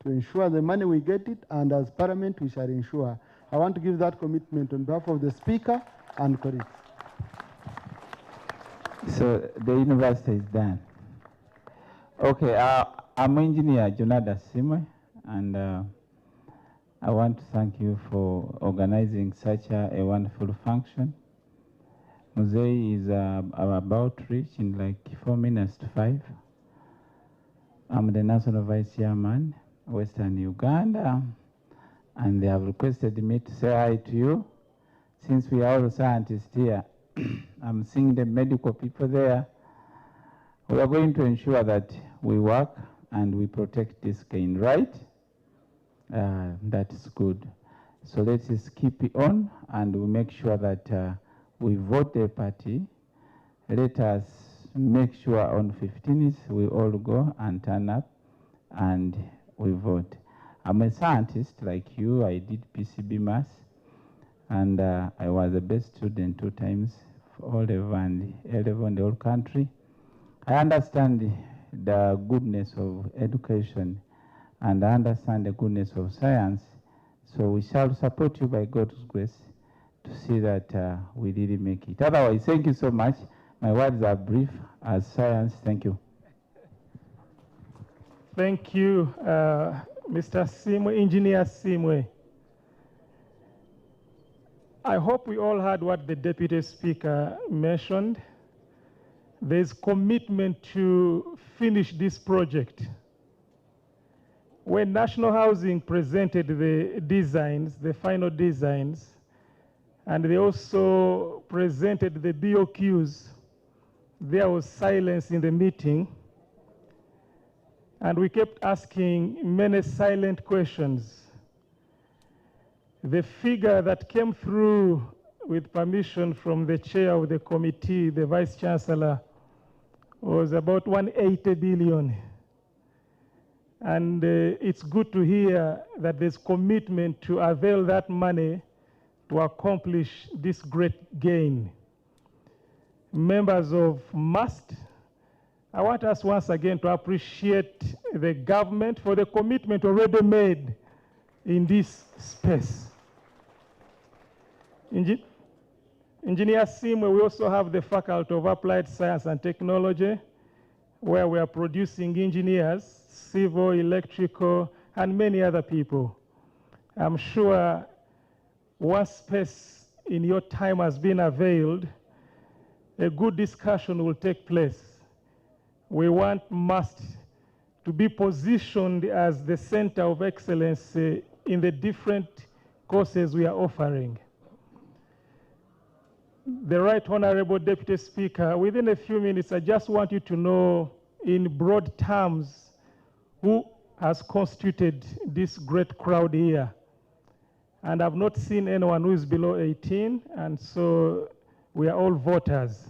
to ensure the money we get it, and as Parliament, we shall ensure. I want to give that commitment on behalf of the Speaker and colleagues. So the university is done. Okay, I'm Engineer Jonada Simwe, and I want to thank you for organizing such a wonderful function. Musei is about to reach in like 4 minutes to 5. I'm the National Vice Chairman, Western Uganda, and they have requested me to say hi to you. Since we are all scientists here, I'm seeing the medical people there. We are going to ensure that we work and we protect this cane, right? That is good. So let's just keep it on, and we make sure that we vote the party. Let us make sure on 15th we all go and turn up and we vote. I'm a scientist like you. I did PCB maths, and I was the best student 2 times for O level and A level in the whole country. I understand the goodness of education, and I understand the goodness of science. So we shall support you by God's grace to see that we really make it. Otherwise, thank you so much. My words are brief as science. Thank you. Thank you, Mr. Simwe, Engineer Simwe. I hope we all heard what the Deputy Speaker mentioned. There's commitment to finish this project. When National Housing presented the designs, the final designs, and they also presented the BOQs, there was silence in the meeting, and we kept asking many silent questions. The figure that came through with permission from the chair of the committee, the Vice Chancellor, was about 180 billion. And it's good to hear that there's commitment to avail that money to accomplish this great gain. Members of MUST, I want us once again to appreciate the government for the commitment already made in this space. Engineer Simwe, we also have the Faculty of Applied Science and Technology, where we are producing engineers, civil, electrical, and many other people. I'm sure once space in your time has been availed, a good discussion will take place. We want MUST to be positioned as the center of excellence in the different courses we are offering. The Right Honorable Deputy Speaker, within a few minutes, I just want you to know in broad terms who has constituted this great crowd here. And I've not seen anyone who is below 18, and so we are all voters.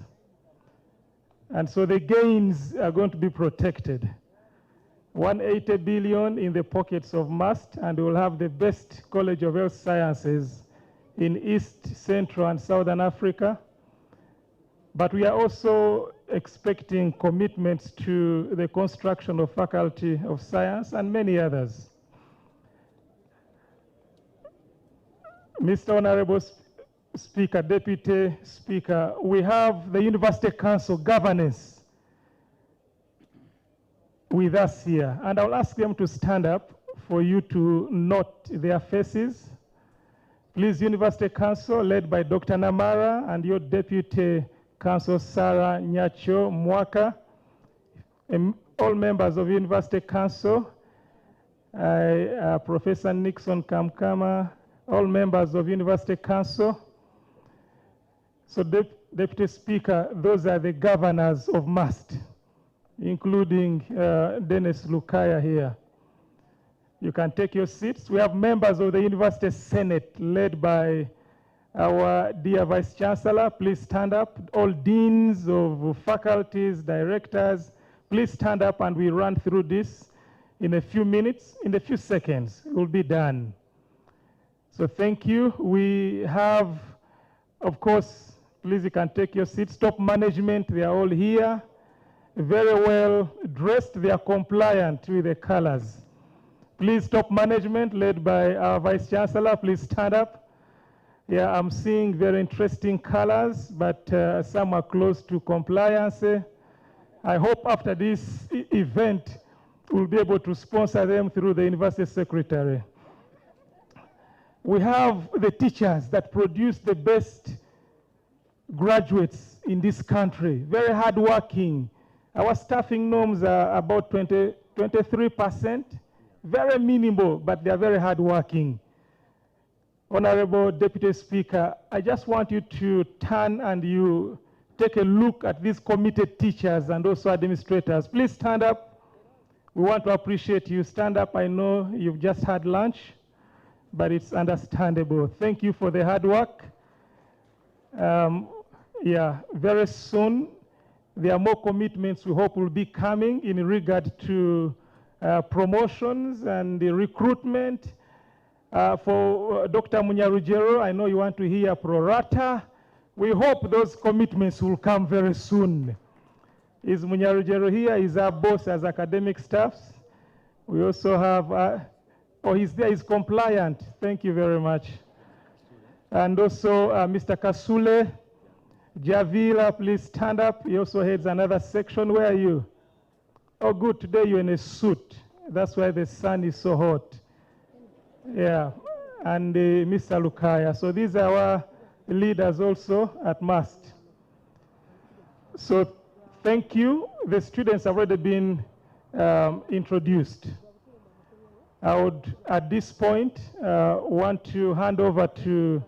And so the gains are going to be protected. 180 billion in the pockets of MUST, and we'll have the best College of Health Sciences in East, Central, and Southern Africa. But we are also expecting commitments to the construction of Faculty of Science and many others. Mr. Honorable Speaker, Deputy Speaker, we have the University Council governance with us here, and I'll ask them to stand up for you to note their faces. Please, University Council, led by Dr. Namara and your Deputy Council, Sarah Nyacho Mwaka, and all members of University Council, Professor Nixon Kamkama, all members of University Council. So, Deputy Speaker, those are the governors of MUST, including Dennis Lukaya here. You can take your seats. We have members of the University Senate led by our dear Vice Chancellor. Please stand up. All deans of faculties, directors, please stand up, and we run through this in a few minutes, in a few seconds. It will be done. So thank you. We have, of course, please, you can take your seats. Top management, they are all here. Very well dressed. They are compliant with the colors. Please, top management led by our Vice Chancellor, please stand up. Yeah, I'm seeing very interesting colors, but some are close to compliance. I hope after this event, we'll be able to sponsor them through the University Secretary. We have the teachers that produce the best graduates in this country, very hardworking. Our staffing norms are about 23%, very minimal, but they are very hardworking. Honorable Deputy Speaker, I just want you to turn and you take a look at these committed teachers and also administrators. Please stand up. We want to appreciate you. Stand up. I know you've just had lunch, but it's understandable. Thank you for the hard work. Yeah, very soon there are more commitments we hope will be coming in regard to promotions and the recruitment. For Dr. Munyarujero, I know you want to hear pro rata. We hope those commitments will come very soon. Is Munyarujero here? Is our boss as academic staffs? We also have, oh, he's there, he's compliant. Thank you very much. And also Mr. Kasule, Javila, please stand up. He also heads another section. Where are you? Oh, good, today you're in a suit. That's why the sun is so hot. Yeah, and Mr. Lukaya. So these are our leaders also at MUST. So thank you. The students have already been introduced. I would, at this point, want to hand over to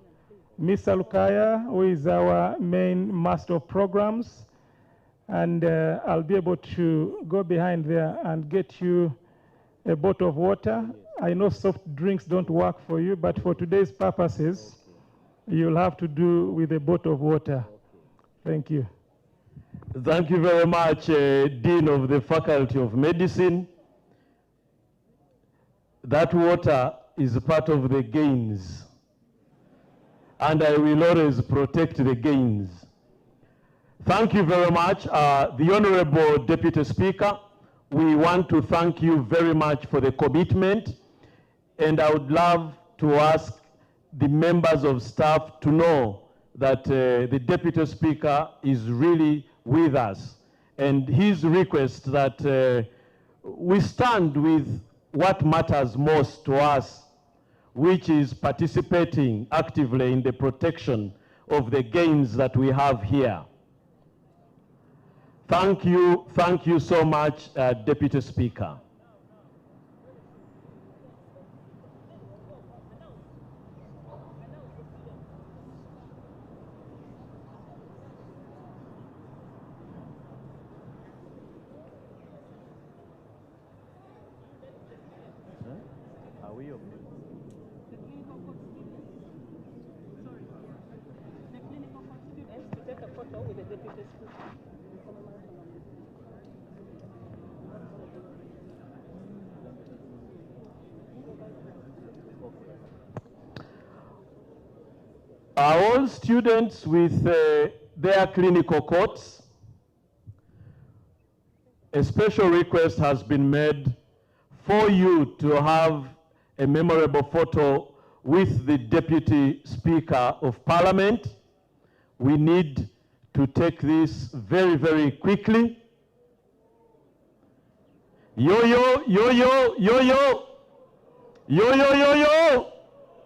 Mr. Lukaya, who is our main master of programs. And I'll be able to go behind there and get you a bottle of water. I know soft drinks don't work for you, but for today's purposes, you'll have to do with a bottle of water. Thank you. Thank you very much, Dean of the Faculty of Medicine. That water is part of the gains, and I will always protect the gains. Thank you very much. The Honorable Deputy Speaker, we want to thank you very much for the commitment, and I would love to ask the members of staff to know that the Deputy Speaker is really with us, and his request that we stand with what matters most to us. which is participating actively in the protection of the gains that we have here. Thank you so much, Deputy Speaker. Are we okay? Take a photo with the deputy speaker. Are all students with their clinical coats? A special request has been made for you to have a memorable photo with the Deputy Speaker of Parliament. We need to take this very, very quickly. Yo, yo, yo, yo, yo, yo. Yo, yo, yo, yo.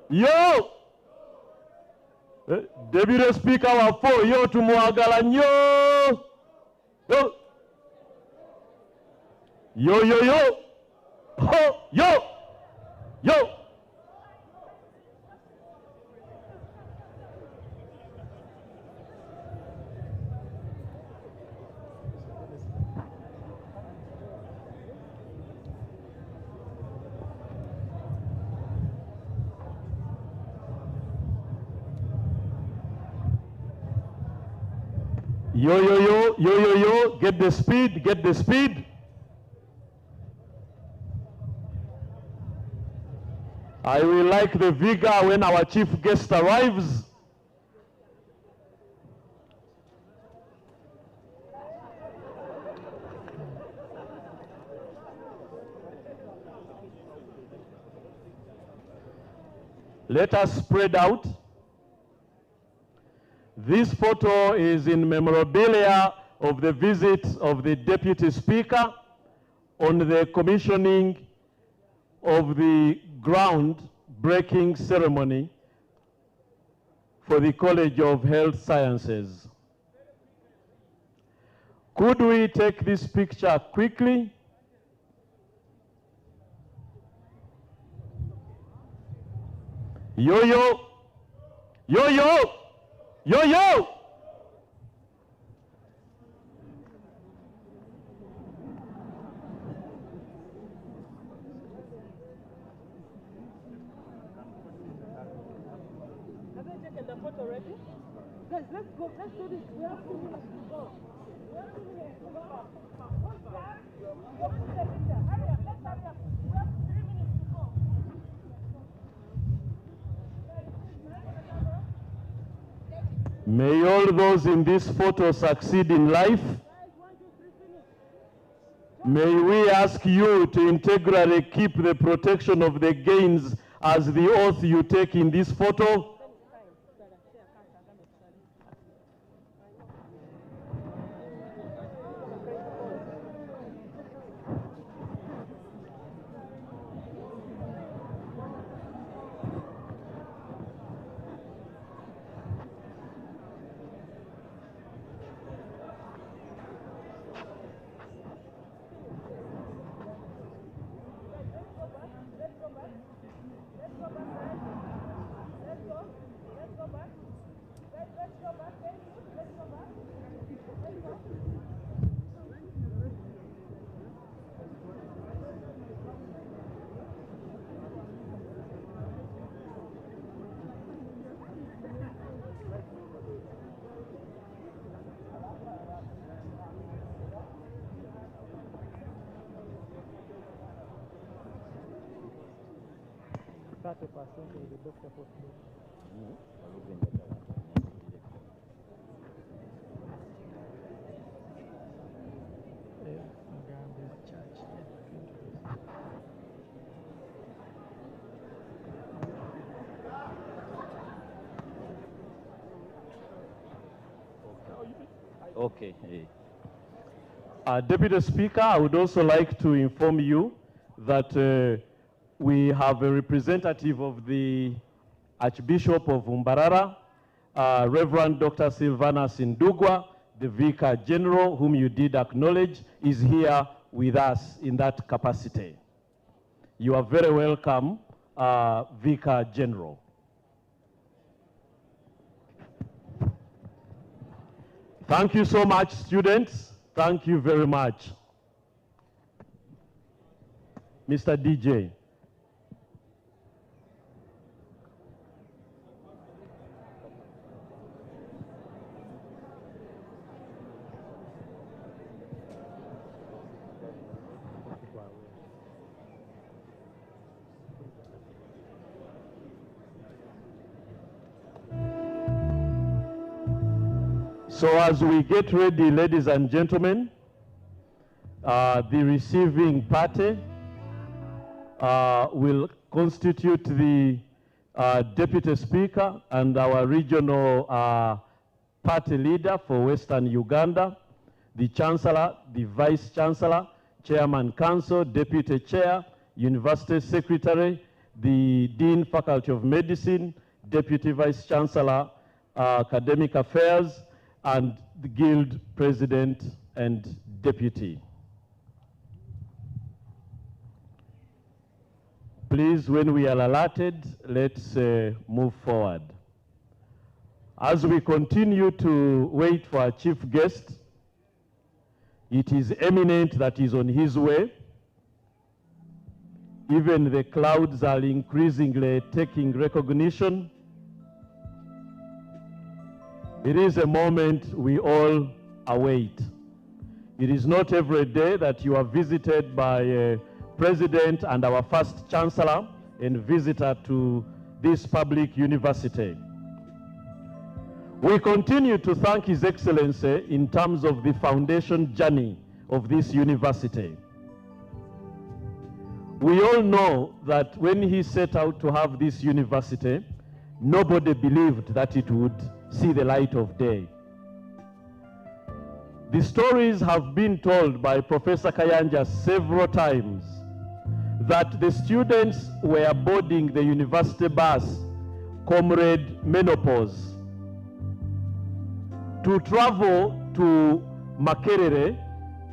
Yo. Deputy Speaker wa fo yo tumuagala nyo. Yo. Yo, yo, yo. Ho, yo. Yo. Yo, yo, yo, yo, yo, yo, get the speed, get the speed. I will like the vigor when our chief guest arrives. Let us spread out. This photo is in memorabilia of the visit of the Deputy Speaker on the commissioning of the ground-breaking ceremony for the College of Health Sciences. Could we take this picture quickly? Yo, yo, yo, yo. Yo, yo! Have they taken the photo already? Guys, let's go. Let's do this. We have 2 minutes to go. We have 2 minutes to go. What's that? Go to the picture. Hurry up. Let's hurry up. We have 3 minutes to go. May all those in this photo succeed in life. May we ask you to integrally keep the protection of the gains as the oath you take in this photo. Okay. Deputy Speaker, I would also like to inform you that we have a representative of the Archbishop of Mbarara, Reverend Dr. Silvanus Ndugwa, the Vicar General, whom you did acknowledge, is here with us in that capacity. You are very welcome, Vicar General. Thank you so much, students. Thank you very much. Mr. DJ. So as we get ready, ladies and gentlemen, the receiving party will constitute the Deputy Speaker and our regional party leader for Western Uganda, the Chancellor, the Vice Chancellor, Chairman Council, Deputy Chair, University Secretary, the Dean Faculty of Medicine, Deputy Vice Chancellor, Academic Affairs, and the Guild President and Deputy. Please, when we are alerted, let's move forward. As we continue to wait for our chief guest, it is eminent that he's on his way. Even the clouds are increasingly taking recognition. It is a moment we all await. It is not every day that you are visited by a president and our first chancellor and visitor to this public university. We continue to thank His Excellency in terms of the foundation journey of this university. We all know that when he set out to have this university, nobody believed that it would see the light of day. The stories have been told by Professor Kayanja several times that the students were boarding the university bus, Comrade Menopause, to travel to Makerere,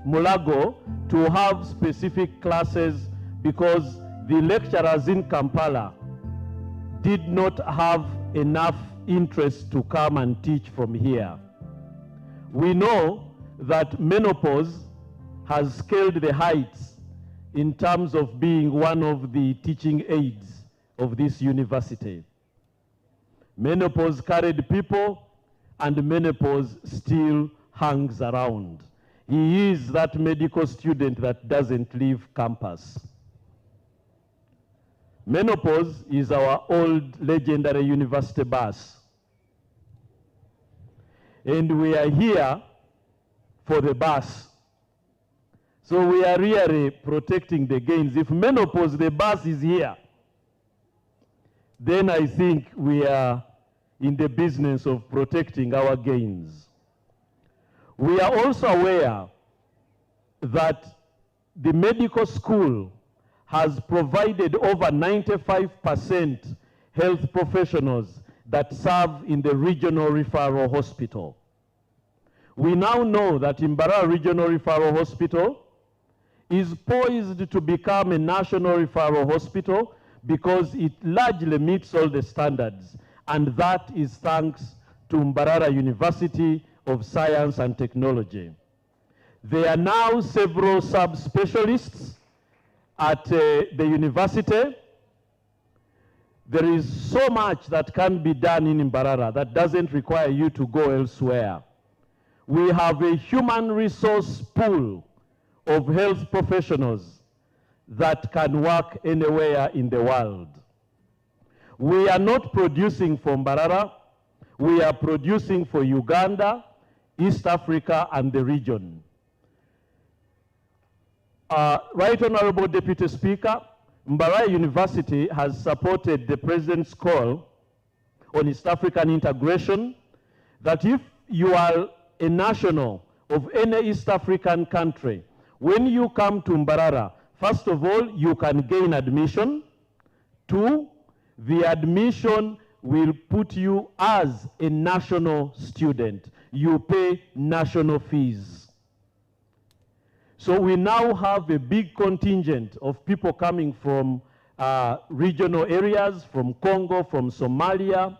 Mulago, to have specific classes because the lecturers in Kampala did not have enough interest to come and teach from here. We know that menopause has scaled the heights in terms of being one of the teaching aids of this university. Menopause carried people, and menopause still hangs around. He is that medical student that doesn't leave campus. Menopause is our old legendary university bus. And we are here for the bus. So we are really protecting the gains. If menopause, the bus is here, then I think we are in the business of protecting our gains. We are also aware that the medical school has provided over 95% health professionals that serve in the regional referral hospital. We now know that Mbarara Regional Referral Hospital is poised to become a national referral hospital because it largely meets all the standards, and that is thanks to Mbarara University of Science and Technology. There are now several subspecialists at the university. There is so much that can be done in Mbarara that doesn't require you to go elsewhere. We have a human resource pool of health professionals that can work anywhere in the world. We are not producing for Mbarara, we are producing for Uganda, East Africa, and the region. Right Honorable Deputy Speaker, Mbarara University has supported the President's call on East African integration, that if you are a national of any East African country, when you come to Mbarara, first of all, you can gain admission, Two, the admission will put you as a national student. You pay national fees. So we now have a big contingent of people coming from regional areas, from Congo, from Somalia,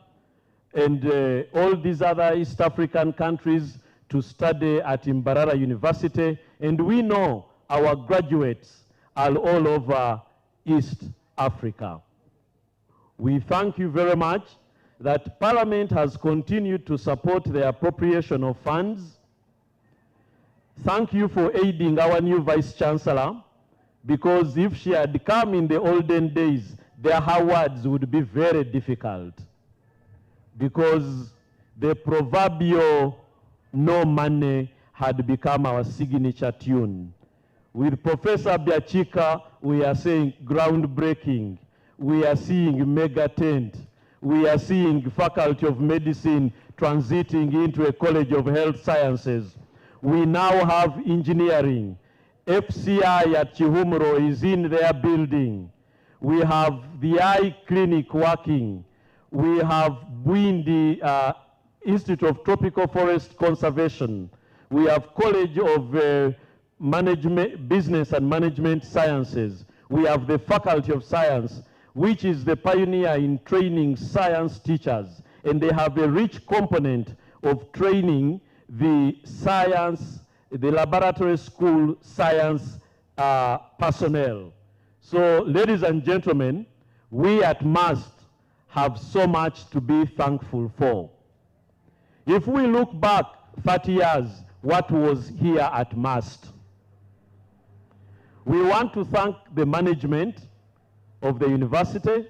and all these other East African countries to study at Mbarara University. And we know our graduates are all over East Africa. We thank you very much that Parliament has continued to support the appropriation of funds. Thank you for aiding our new Vice Chancellor, because if she had come in the olden days, their awards would be very difficult, because the proverbial no money had become our signature tune. With Professor Biachika, we are saying groundbreaking. We are seeing mega tent. We are seeing Faculty of Medicine transiting into a College of Health Sciences. We now have engineering. FCI at Chihumuro is in their building. We have the eye clinic working. We have Bwindi Institute of Tropical Forest Conservation. We have College of Management, Business and Management Sciences. We have the Faculty of Science, which is the pioneer in training science teachers. And they have a rich component of training the science, the laboratory school science personnel. So, ladies and gentlemen, we at MAST have so much to be thankful for. If we look back 30 years, what was here at MAST? We want to thank the management of the university.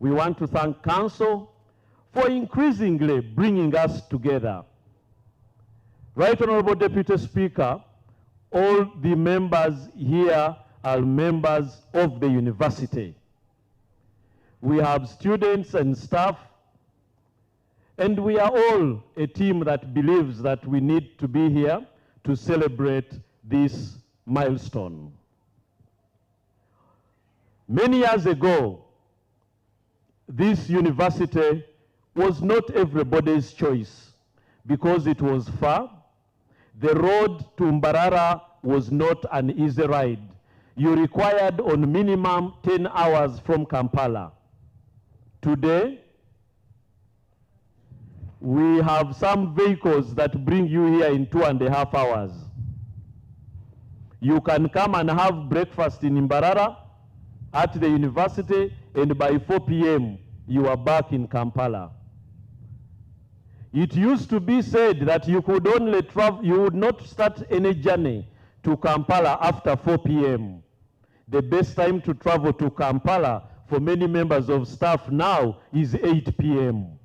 We want to thank Council for increasingly bringing us together. Right Honorable Deputy Speaker, all the members here are members of the university. We have students and staff, and we are all a team that believes that we need to be here to celebrate this milestone. Many years ago, this university was not everybody's choice because it was far. The road to Mbarara was not an easy ride. You required on minimum 10 hours from Kampala. Today, we have some vehicles that bring you here in 2.5 hours. You can come and have breakfast in Mbarara at the university, and by 4 p.m. you are back in Kampala. It used to be said that you could only travel, you would not start any journey to Kampala after 4 p.m. The best time to travel to Kampala for many members of staff now is 8 p.m.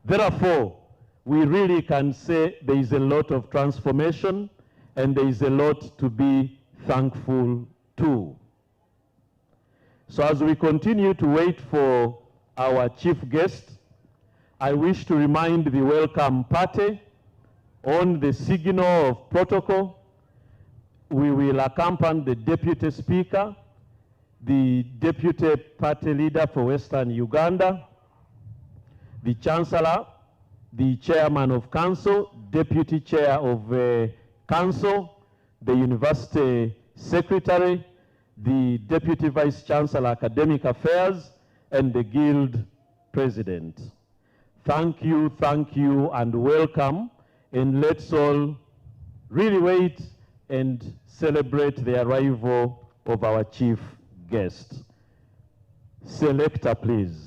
Therefore, we really can say there is a lot of transformation and there is a lot to be thankful to. So as we continue to wait for our chief guest, I wish to remind the welcome party on the signal of protocol. We will accompany the Deputy Speaker, the Deputy Party Leader for Western Uganda, the Chancellor, the Chairman of Council, Deputy Chair of Council, the University Secretary, the Deputy Vice Chancellor Academic Affairs, and the Guild President. Thank you, and welcome, and let's all really wait and celebrate the arrival of our chief guest. Selector, please.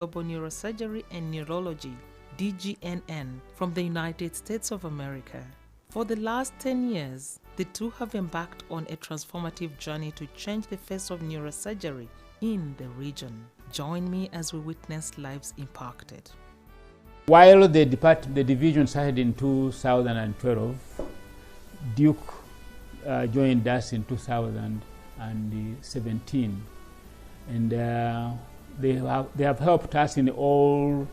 Global Neurosurgery and Neurology, DGNN, from the United States of America. For the last 10 years, the two have embarked on a transformative journey to change the face of neurosurgery in the region. Join me as we witness lives impacted. While the division started in 2012, Duke joined us in 2017, and they have helped us in all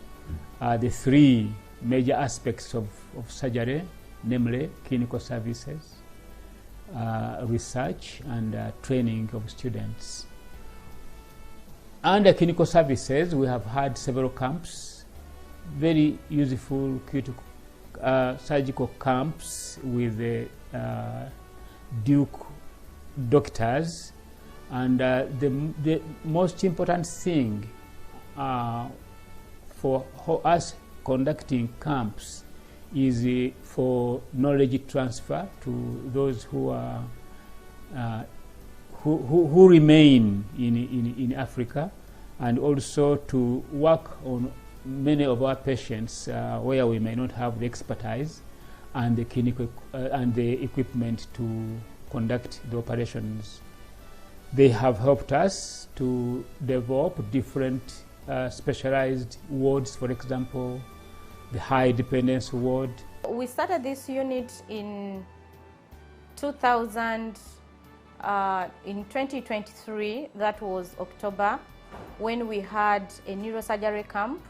the three major aspects of surgery, namely clinical services, research, and training of students. Under clinical services, we have had several camps, very useful surgical camps with the Duke doctors, and the most important thing for us conducting camps is for knowledge transfer to those who are who remain in Africa, and also to work on many of our patients where we may not have the expertise and the clinical and the equipment to conduct the operations. They have helped us to develop different specialized wards, for example, the high dependence ward. We started this unit in 2023, that was October, when we had a neurosurgery camp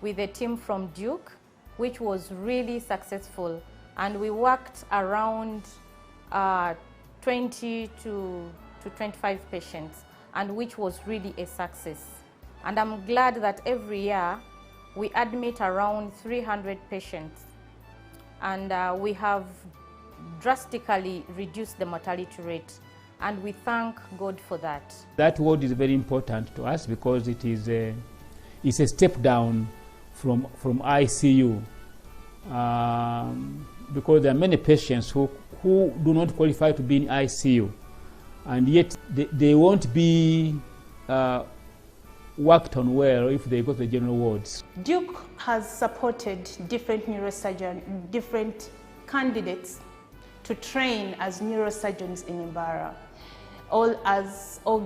with a team from Duke, which was really successful. And we worked around 20 to 25 patients, and which was really a success. And I'm glad that every year we admit around 300 patients, and we have drastically reduced the mortality rate, and we thank God for that. That word is very important to us because it is it's a step down from ICU, because there are many patients who do not qualify to be in ICU, and yet they won't be worked on well if they go to the general wards. Duke has supported different neurosurgeons, different candidates to train as neurosurgeons in Mbara, or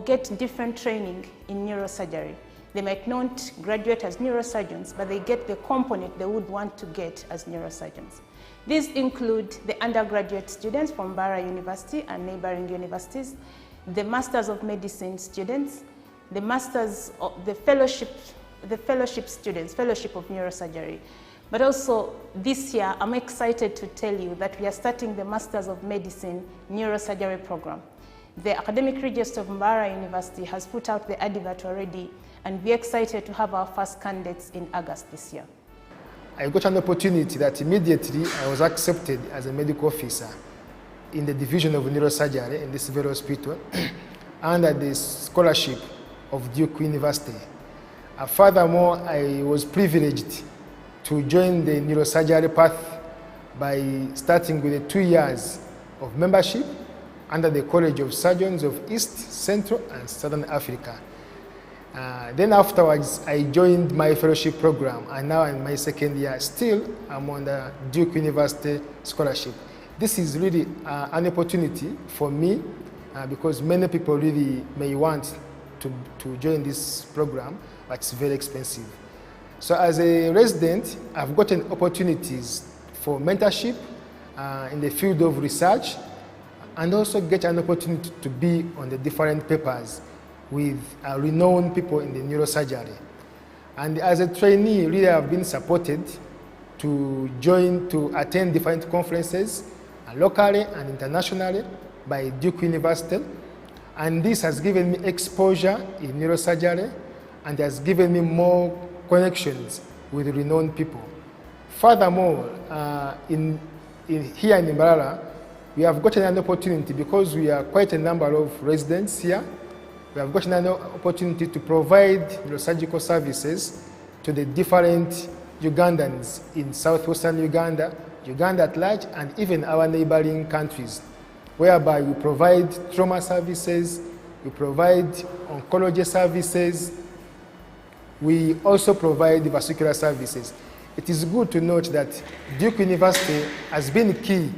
get different training in neurosurgery. They might not graduate as neurosurgeons, but they get the component they would want to get as neurosurgeons. These include the undergraduate students from Mbara University and neighboring universities, the Masters of Medicine students, the Masters of the fellowship students, Fellowship of Neurosurgery. But also this year, I'm excited to tell you that we are starting the Masters of Medicine Neurosurgery program. The Academic Register of Mbara University has put out the advert already, and we're excited to have our first candidates in August this year. I got an opportunity that immediately I was accepted as a medical officer in the division of neurosurgery in this very hospital under the scholarship of Duke University. Furthermore, I was privileged to join the neurosurgery path by starting with the 2 years of membership under the College of Surgeons of East, Central, and Southern Africa. Then afterwards, I joined my fellowship program, and now in my second year, still I'm on the Duke University scholarship. This is really an opportunity for me because many people really may want to join this program, but it's very expensive. So as a resident, I've gotten opportunities for mentorship in the field of research, and also get an opportunity to be on the different papers with renowned people in the neurosurgery. And as a trainee, really I've been supported to attend different conferences locally and internationally by Duke University. And this has given me exposure in neurosurgery and has given me more connections with renowned people. Furthermore, here in Mbara, we have gotten an opportunity, because we are quite a number of residents here, we have gotten an opportunity to provide neurosurgical services to the different Ugandans in southwestern Uganda, Uganda at large, and even our neighboring countries, whereby we provide trauma services, we provide oncology services, we also provide vascular services. It is good to note that Duke University has been key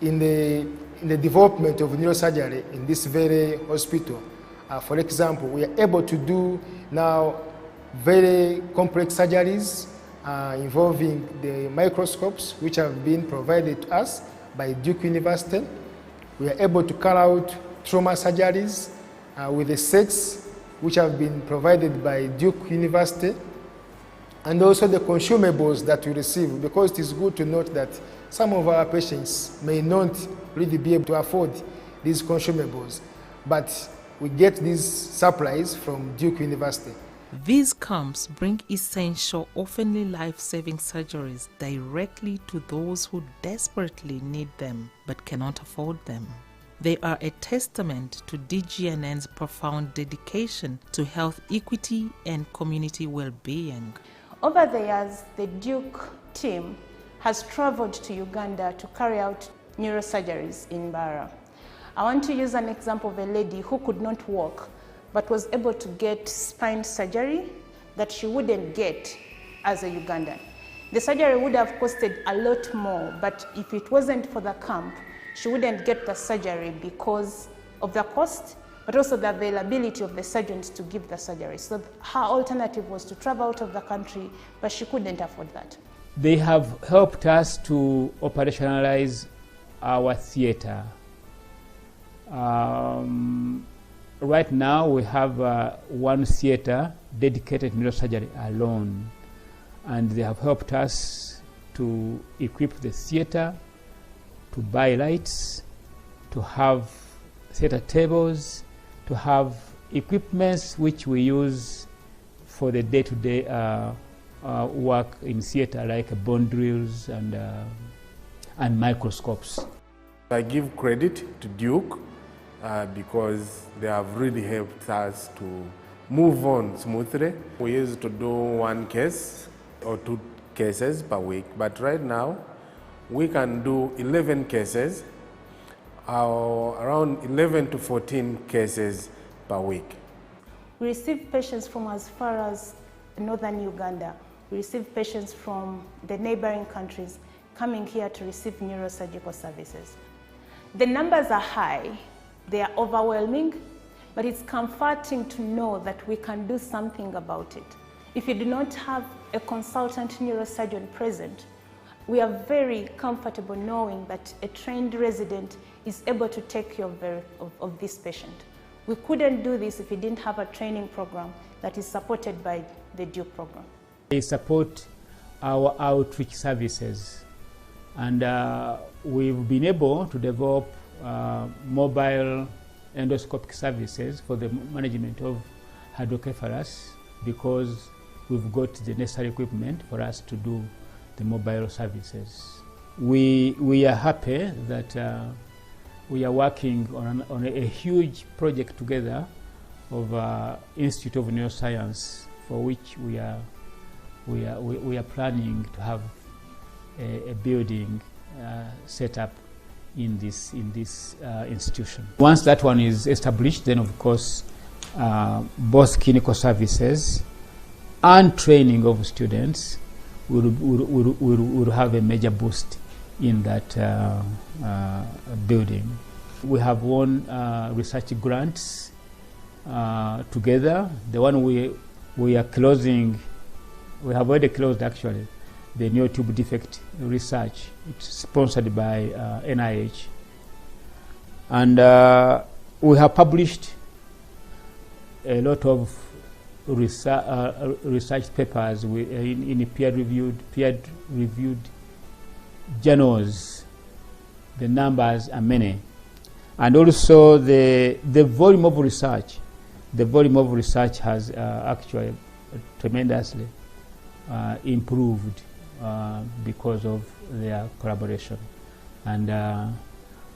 in the development of neurosurgery in this very hospital. For example, we are able to do now very complex surgeries involving the microscopes which have been provided to us by Duke University. We are able to carry out trauma surgeries with the sets which have been provided by Duke University, and also the consumables that we receive, because it is good to note that some of our patients may not really be able to afford these consumables, but we get these supplies from Duke University. These camps bring essential, often life-saving surgeries directly to those who desperately need them but cannot afford them. They are a testament to DGNN's profound dedication to health equity and community well-being. Over the years, the Duke team has traveled to Uganda to carry out neurosurgeries in Bara. I want to use an example of a lady who could not walk but was able to get spine surgery that she wouldn't get as a Ugandan. The surgery would have costed a lot more, but if it wasn't for the camp, she wouldn't get the surgery because of the cost, but also the availability of the surgeons to give the surgery. So her alternative was to travel out of the country, but she couldn't afford that. They have helped us to operationalize our theater. Right now we have one theater dedicated to neurosurgery alone, and they have helped us to equip the theater, to buy lights, to have theater tables, to have equipments which we use for the day-to-day work in theater, like bone drills and microscopes. I give credit to Duke because they have really helped us to move on smoothly. We used to do 1 case or 2 cases per week, but right now we can do 11 cases, around 11 to 14 cases per week. We receive patients from as far as northern Uganda. We receive patients from the neighboring countries coming here to receive neurosurgical services. The numbers are high, they are overwhelming, but it's comforting to know that we can do something about it. If you do not have a consultant neurosurgeon present, we are very comfortable knowing that a trained resident is able to take care of this patient. We couldn't do this if we didn't have a training program that is supported by the Duke program. They support our outreach services, and we've been able to develop mobile endoscopic services for the management of hydrocephalus because we've got the necessary equipment for us to do the mobile services. We are happy that we are working on a huge project together of Institute of Neuroscience, for which we are planning to have a building set up in this institution. Once that one is established, then of course both clinical services and training of students will have a major boost in that building. We have won research grants together. The one we are closing, we have already closed actually, the neurotube defect research. It's sponsored by NIH. And we have published a lot of research papers in peer-reviewed journals. The numbers are many. And also the volume of research. The volume of research has actually tremendously improved because of their collaboration. And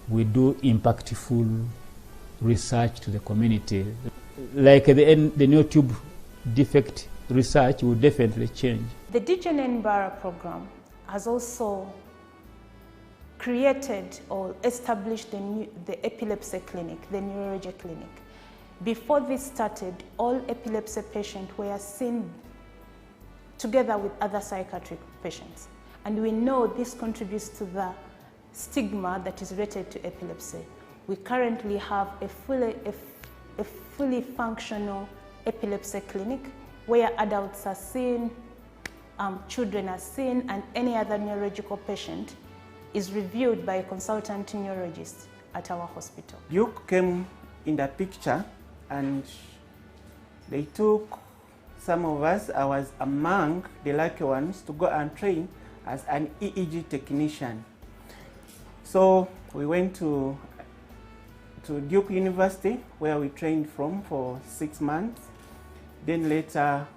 we do impactful research to the community. Like the neurotube defect research will definitely change. The DGNN Bara program has also created or established the epilepsy clinic, the neurology clinic. Before this started, all epilepsy patients were seen together with other psychiatric patients. And we know this contributes to the stigma that is related to epilepsy. We currently have a fully functional epilepsy clinic where adults are seen, children are seen, and any other neurological patient is reviewed by a consultant neurologist at our hospital. Duke came in the picture and they took some of us. I was among the lucky ones to go and train as an EEG technician. So we went to Duke University where we trained for 6 months. Then later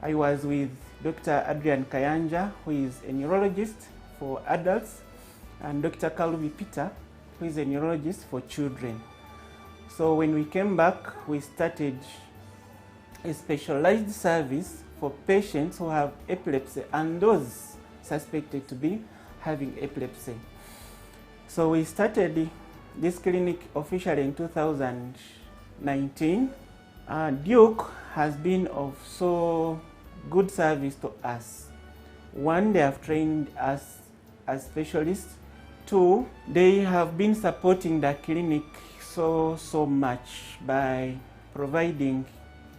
I was with Dr. Adrian Kayanja, who is a neurologist for adults, and Dr. Kalubi Peter, who is a neurologist for children. So when we came back, we started a specialized service for patients who have epilepsy and those suspected to be having epilepsy. So we started this clinic officially in 2019. Duke has been of so good service to us. One, they have trained us as specialists. Two, they have been supporting the clinic so much by providing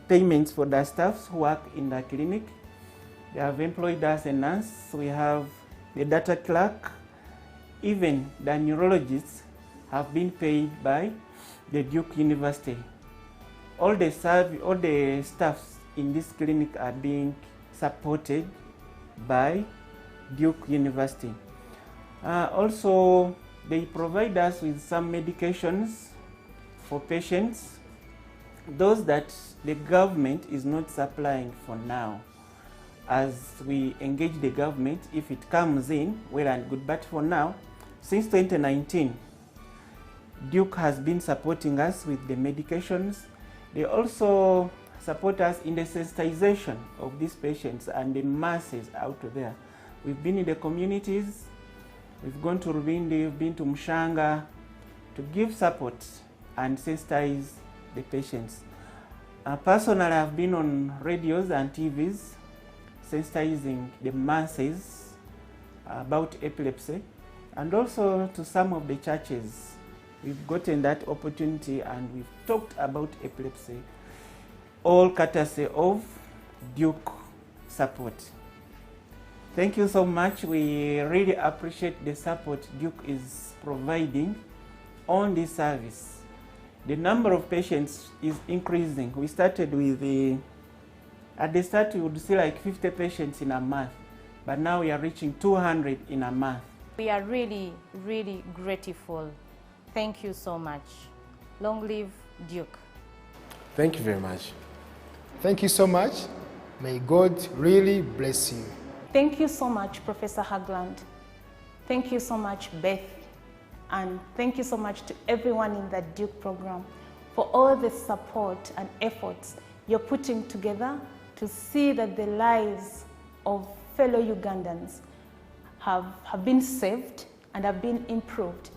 payments for the staffs who work in the clinic. They have employed us a nurse, we have the data clerk, even the neurologists have been paid by the Duke University. All the staffs in this clinic are being supported by Duke University. Also, they provide us with some medications for patients, those that the government is not supplying for now. As we engage the government, if it comes in, well and good, but for now, since 2019, Duke has been supporting us with the medications. They also support us in the sensitization of these patients and the masses out there. We've been in the communities, we've gone to Rubindi, we've been to Mshanga to give support and sensitize the patients. Personally, I've been on radios and TVs sensitizing the masses about epilepsy, and also to some of the churches. We've gotten that opportunity and we've talked about epilepsy, all courtesy of Duke support. Thank you so much. We really appreciate the support Duke is providing on this service. The number of patients is increasing. We started with at the start we would see like 50 patients in a month, but now we are reaching 200 in a month. We are really, really grateful. Thank you so much. Long live Duke. Thank you very much. Thank you so much. May God really bless you. Thank you so much, Professor Hagland. Thank you so much, Beth. And thank you so much to everyone in the Duke program for all the support and efforts you're putting together to see that the lives of fellow Ugandans have been saved and have been improved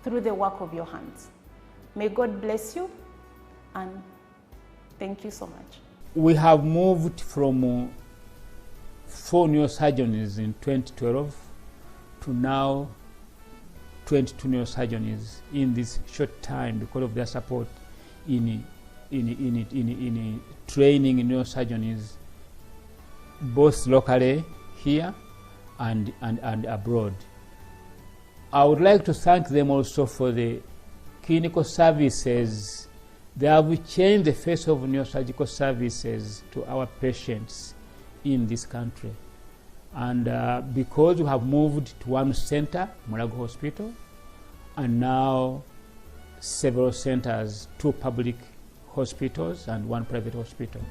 through the work of your hands. May God bless you, and thank you so much. We have moved from 4 neurosurgeons in 2012 to now 22 neurosurgeons in this short time because of their support in training neurosurgeons both locally here and abroad. I would like to thank them also for the clinical services. They have changed the face of neurosurgical services to our patients in this country. And because we have moved to one center, Mulago Hospital, and now several centers, 2 public hospitals and 1 private hospital.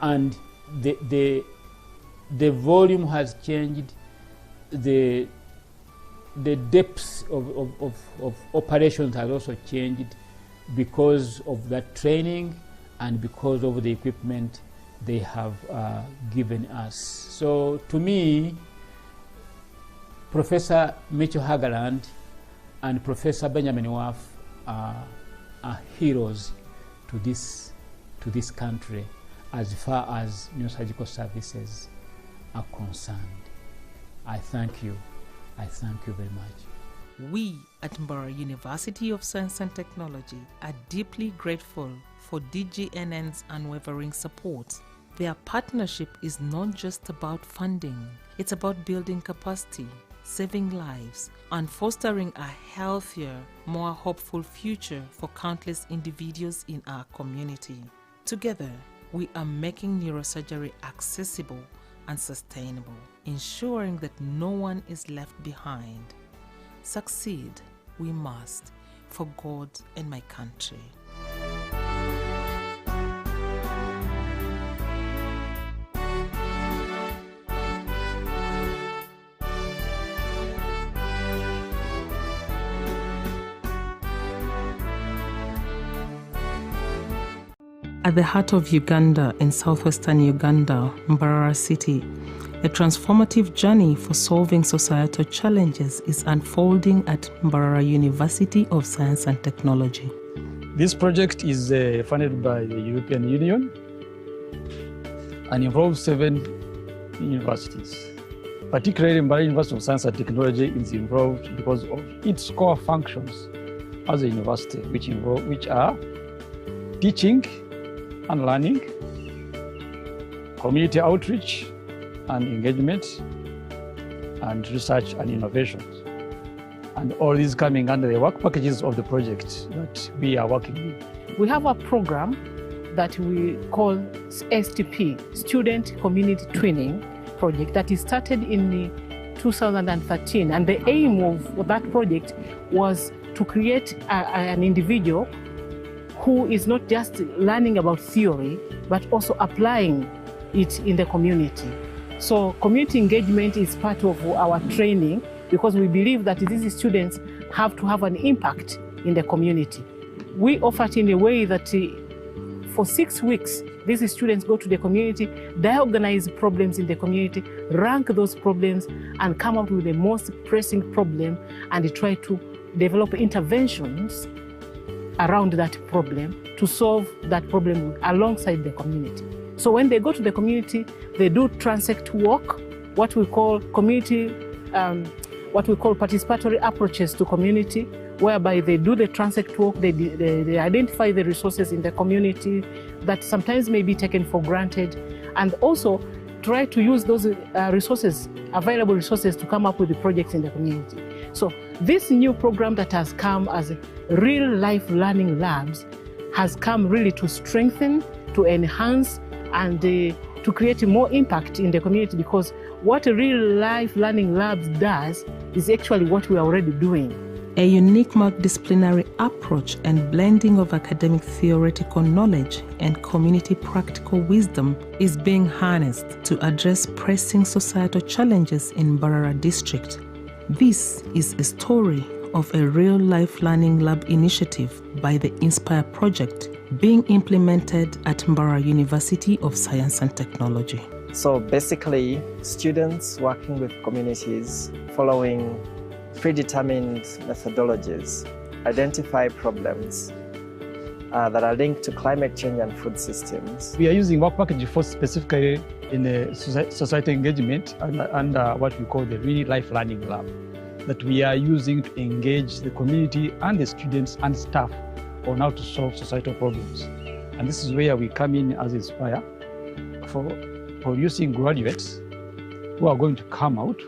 And the volume has changed, the depth of operations has also changed because of that training and because of the equipment they have given us. So to me, Professor Mitchell Hagaland and Professor Benjamin Waff are heroes to this country. as far as neurosurgical services are concerned. I thank you. I thank you very much. We at Mbara University of Science and Technology are deeply grateful for DGNN's unwavering support. Their partnership is not just about funding, it's about building capacity, saving lives, and fostering a healthier, more hopeful future for countless individuals in our community. Together, we are making neurosurgery accessible and sustainable, ensuring that no one is left behind. Succeed, we must, for God and my country. At the heart of Uganda, in southwestern Uganda, Mbarara City, a transformative journey for solving societal challenges is unfolding at Mbarara University of Science and Technology. This project is funded by the European Union and involves 7 universities. Particularly, Mbarara University of Science and Technology is involved because of its core functions as a university, which are teaching and learning, community outreach and engagement, and research and innovations. And all these coming under the work packages of the project that we are working with. We have a program that we call STP, Student Community Training Project, that is started in 2013. And the aim of that project was to create an individual who is not just learning about theory, but also applying it in the community. So community engagement is part of our training because we believe that these students have to have an impact in the community. We offer it in a way that for 6 weeks, these students go to the community, diagnose problems in the community, rank those problems, and come up with the most pressing problem and try to develop interventions around that problem to solve that problem alongside the community. So when they go to the community, they do transect work, what we call participatory approaches to community, whereby they do the transect work, they identify the resources in the community that sometimes may be taken for granted, and also try to use those resources, available resources, to come up with the projects in the community. So this new program that has come as real life learning labs has come really to strengthen, to enhance, and to create more impact in the community, because what a real life learning labs does is actually what we are already doing. A unique multidisciplinary approach and blending of academic theoretical knowledge and community practical wisdom is being harnessed to address pressing societal challenges in Mbarara district. This is a story of a real-life learning lab initiative by the Inspire project being implemented at Mbarara University of Science and Technology. So basically, students working with communities following predetermined methodologies identify problems that are linked to climate change and food systems. We are using work package for specifically in society engagement under what we call the real life learning lab, that we are using to engage the community and the students and staff on how to solve societal problems. And this is where we come in as Inspire for producing graduates who are going to come out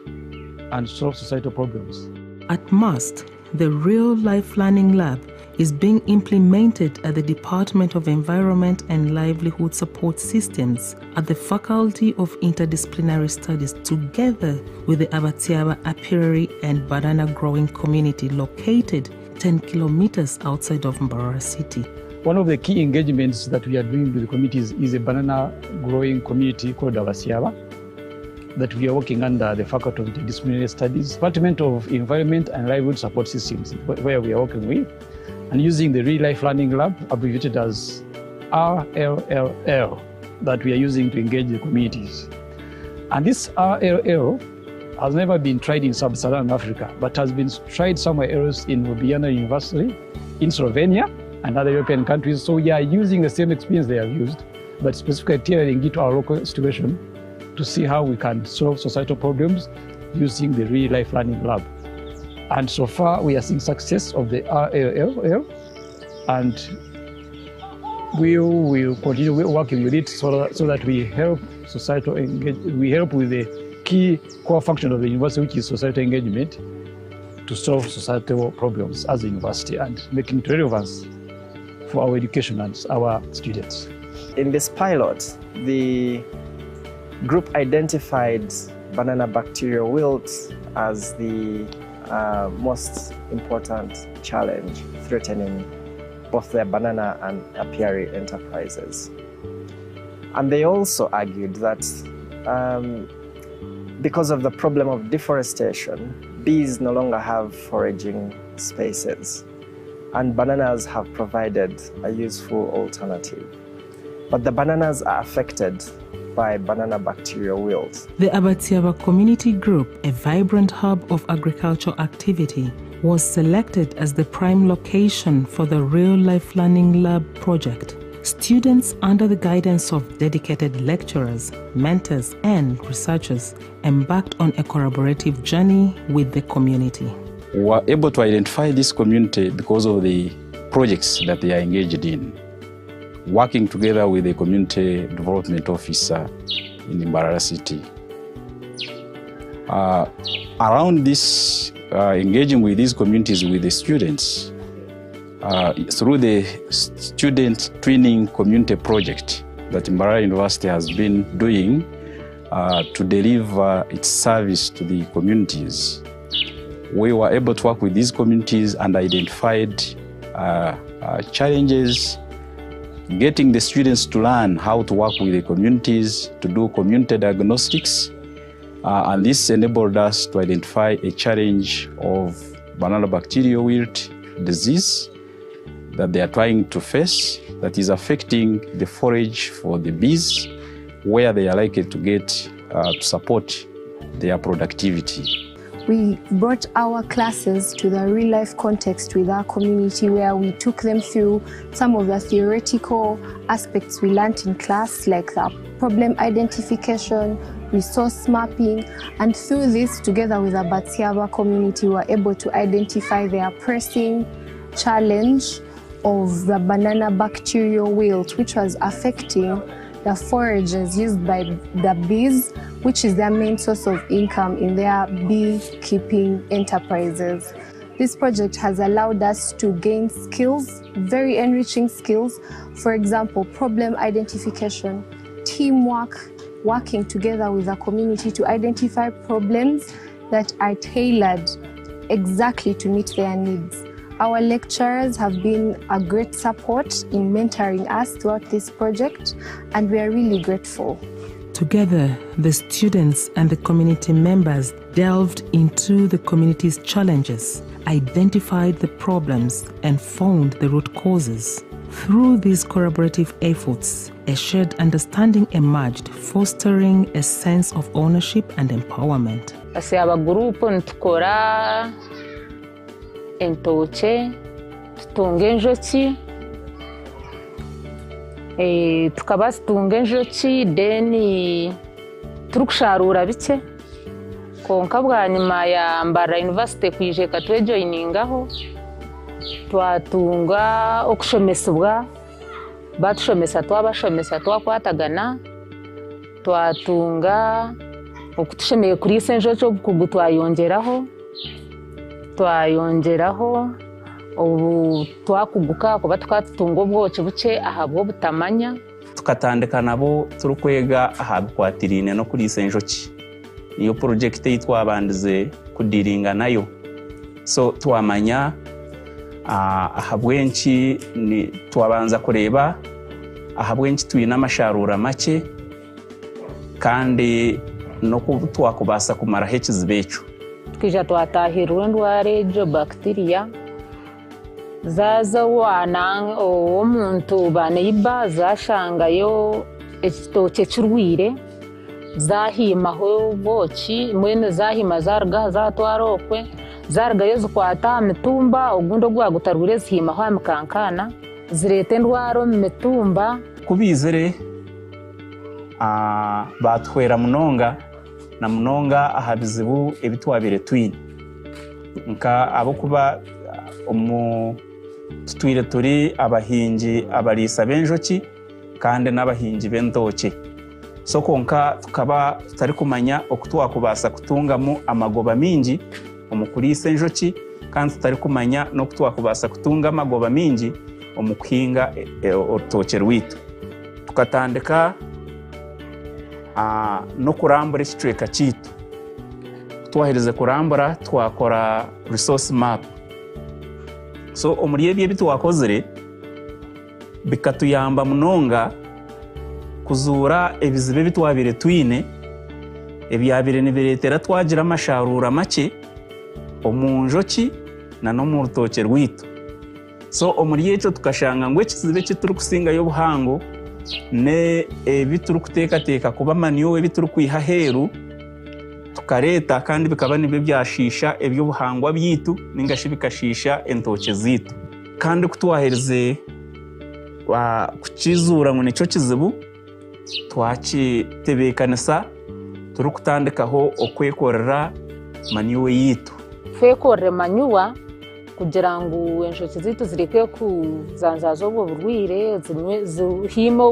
and solve societal problems. At MUST, the Real Life Learning Lab is being implemented at the Department of Environment and Livelihood Support Systems at the Faculty of Interdisciplinary Studies, together with the Abatiaba apiary and banana growing community located 10 kilometers outside of Mbarara City. One of the key engagements that we are doing with the communities is a banana growing community called Abatiaba, that we are working under the Faculty of Interdisciplinary Studies, Department of Environment and Livelihood Support Systems, where we are working with, and using the Real Life Learning Lab, abbreviated as RLLL, that we are using to engage the communities. And this RLL has never been tried in sub-Saharan Africa, but has been tried somewhere else in Ljubljana University, in Slovenia, and other European countries. So we are using the same experience they have used but specifically tailoring it to our local situation to see how we can solve societal problems using the real life learning lab. And so far, we are seeing success of the RLL, and we will continue working with it so that we help societal engagement. We help with the key core function of the university, which is societal engagement, to solve societal problems as a university and making it relevant for our education and our students. In this pilot, the group identified banana bacterial wilt as the most important challenge threatening both their banana and apiary enterprises. And they also argued that because of the problem of deforestation, bees no longer have foraging spaces, and bananas have provided a useful alternative. But the bananas are affected by banana bacterial wilt. The Abatiaba Community Group, a vibrant hub of agricultural activity, was selected as the prime location for the Real Life Learning Lab project. Students, under the guidance of dedicated lecturers, mentors, and researchers, embarked on a collaborative journey with the community. We were able to identify this community because of the projects that they are engaged in, working together with the community development officer in Mbarara City. Around this, engaging with these communities, with the students, through the student training community project that Mbarara University has been doing to deliver its service to the communities, we were able to work with these communities and identified challenges, getting the students to learn how to work with the communities, to do community diagnostics, and this enabled us to identify a challenge of banana bacterial wilt disease that they are trying to face, that is affecting the forage for the bees, where they are likely to get to support their productivity. We brought our classes to the real-life context with our community, where we took them through some of the theoretical aspects we learned in class, like the problem identification, resource mapping, and through this, together with the Abatiaba community, we were able to identify their pressing challenge of the banana bacterial wilt, which was affecting the forages used by the bees, which is their main source of income in their beekeeping enterprises. This project has allowed us to gain skills, very enriching skills. For example, problem identification, teamwork, working together with the community to identify problems that are tailored exactly to meet their needs. Our lecturers have been a great support in mentoring us throughout this project, and we are really grateful. Together, the students and the community members delved into the community's challenges, identified the problems, and found the root causes. Through these collaborative efforts, a shared understanding emerged, fostering a sense of ownership and empowerment. Entoche, tutunga enjoki, tukaba tutunga enjoki, then turukusharura bike konka bwa nyuma ya Mbarara University kwije katwejoyiningaho twatunga okushomesebwa batushomesa twabashomesa twakwatagana twatunga okutushemeye kuri enjoki obukugu twayongeraho ubu twakuguka kuba twatutunga obwoki buke ahabwo butamanya tukatandika nabo turukwega ahabukwatirine no kuri enjoki niyo project yitwabandize kudiringa nayo so twamanya ahabwenki ni twabanza kureba ahabwenki twina amasharura make kandi no twakubasa kumara hekizibecho tukija twatahirwe ndware jo bacteria zaza wana omuntu baneiba zashangayo ekitoke kirwire zahimaho boki mwene zahima zarga zatwarokwe zargayo zikwata mitumba ogundo gwagutarwire zihimaho amkankana zirete ndwaro mitumba kubizere batwera munonga na munonga aha bizibu ebitwabire twine nka abo kuba tutwire turi abahingi abarisa b'enjoki kandi n'abahingi b'entoki so konka tukaba tutari kumanya okutwakubasa kutungamu amagoba mingi omukulisa enjoki kandi tutari kumanya n'okutwakubasa kutunga amagoba mingi omukuhinga orutoke rwitu tukatandika no kurambura ekicweka kitu twahereze kurambura twakora resource map so omuri ebyo ebitwakozire bikatuyamba munonga kuzuura ebizibu ebitwabire twine ebyabire nibireetera twagira amasharura make omu njoki na n'omu rutoke rwitu so omuri ekyo tukashanga ngu ekizibu ekituri kusingayo obuhango ne ebituri kuteekateeka kuba manure ebituri kwiha heeru tukareeta kandi bikaba nibyo byashiisha eby'obuhangwa byaitu ningashi bikashiisha entoke ziitu kandi kutwahereze kukizuura ngu nikyo kizibu twakitebeekanisa turi kutandikaho okwekorera manure yiitu twekorere manure kugira ngu enjoki ziitu zireke kuzanzaza obwo burwire zihime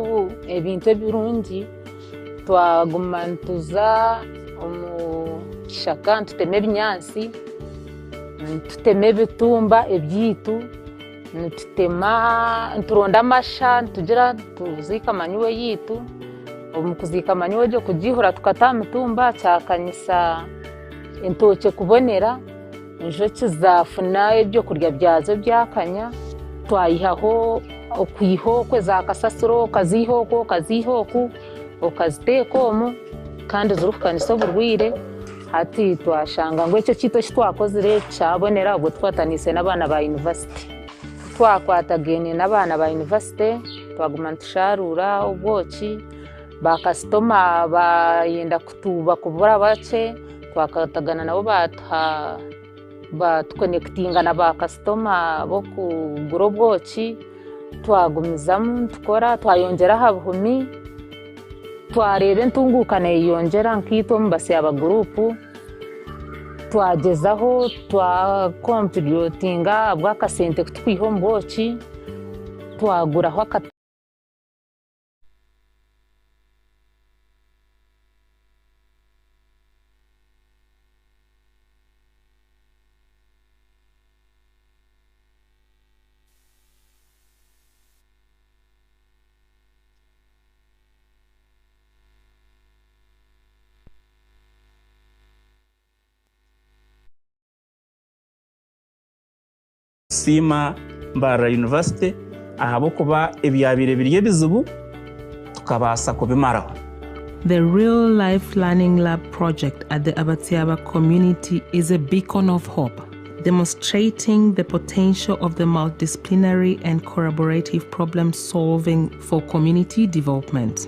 ebintu ebirungi twaguma nituza omu kishaka ntuteme ebinyansi ntuteme ebitumba ebyaitu nituronda amasha nitugira tuziika manure yiitu omu kuziika manure egyo kugihura tukata aha mitumba kyakanyisa entoke kubonera enjoki zafuna ebyokurya byazo byakanya twayihaho okwiha okwe za kasasiro okaziiha okwo okaziiha oku okaziteeka omu kandi ziri kukanisa oburwire hati twashanga ngu ekyo kiito ekitwakozire kyabonera obwo tukwataniise n'abaana ba university twakwatagaine n'abaana ba university twaguma nitusharuura obwoki bakasitoma bayenda kutuuba kubura bakye twakwatagana nabo batukonekitinga na bakasitoma b'okugura obwoki twagumizamu tukora twayongyera aha buhumi twareeba entunguuka neyeyongyera nkaitu omu basi abagurupu twagezaho twakontributinga abw'akasente kutukwiha omu bwoki twaguraho siima Mbarara University ahabwokuba ebyabire biri ebizibu tukabaasa kubimaraho. The Real Life Learning Lab project at the Abatiaba community is a beacon of hope, demonstrating the potential of the multidisciplinary and collaborative problem solving for community development.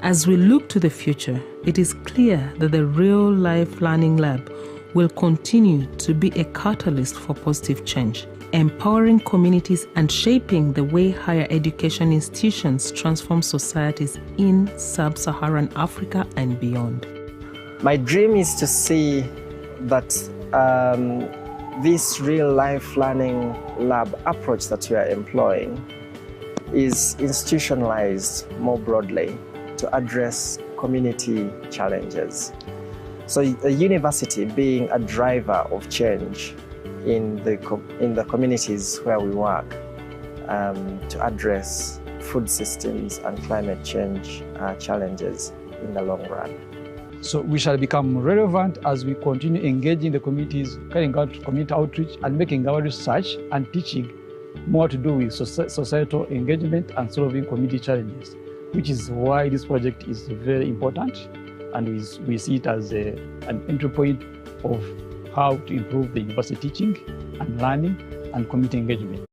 As we look to the future, it is clear that the Real Life Learning Lab will continue to be a catalyst for positive change, empowering communities and shaping the way higher education institutions transform societies in sub-Saharan Africa and beyond. My dream is to see that this real-life learning lab approach that we are employing is institutionalized more broadly to address community challenges. So a university being a driver of change in the communities where we work to address food systems and climate change challenges in the long run. So we shall become relevant as we continue engaging the communities, carrying out community outreach and making our research and teaching more to do with societal engagement and solving community challenges, which is why this project is very important, and we see it as an entry point of how to improve the university teaching and learning and community engagement.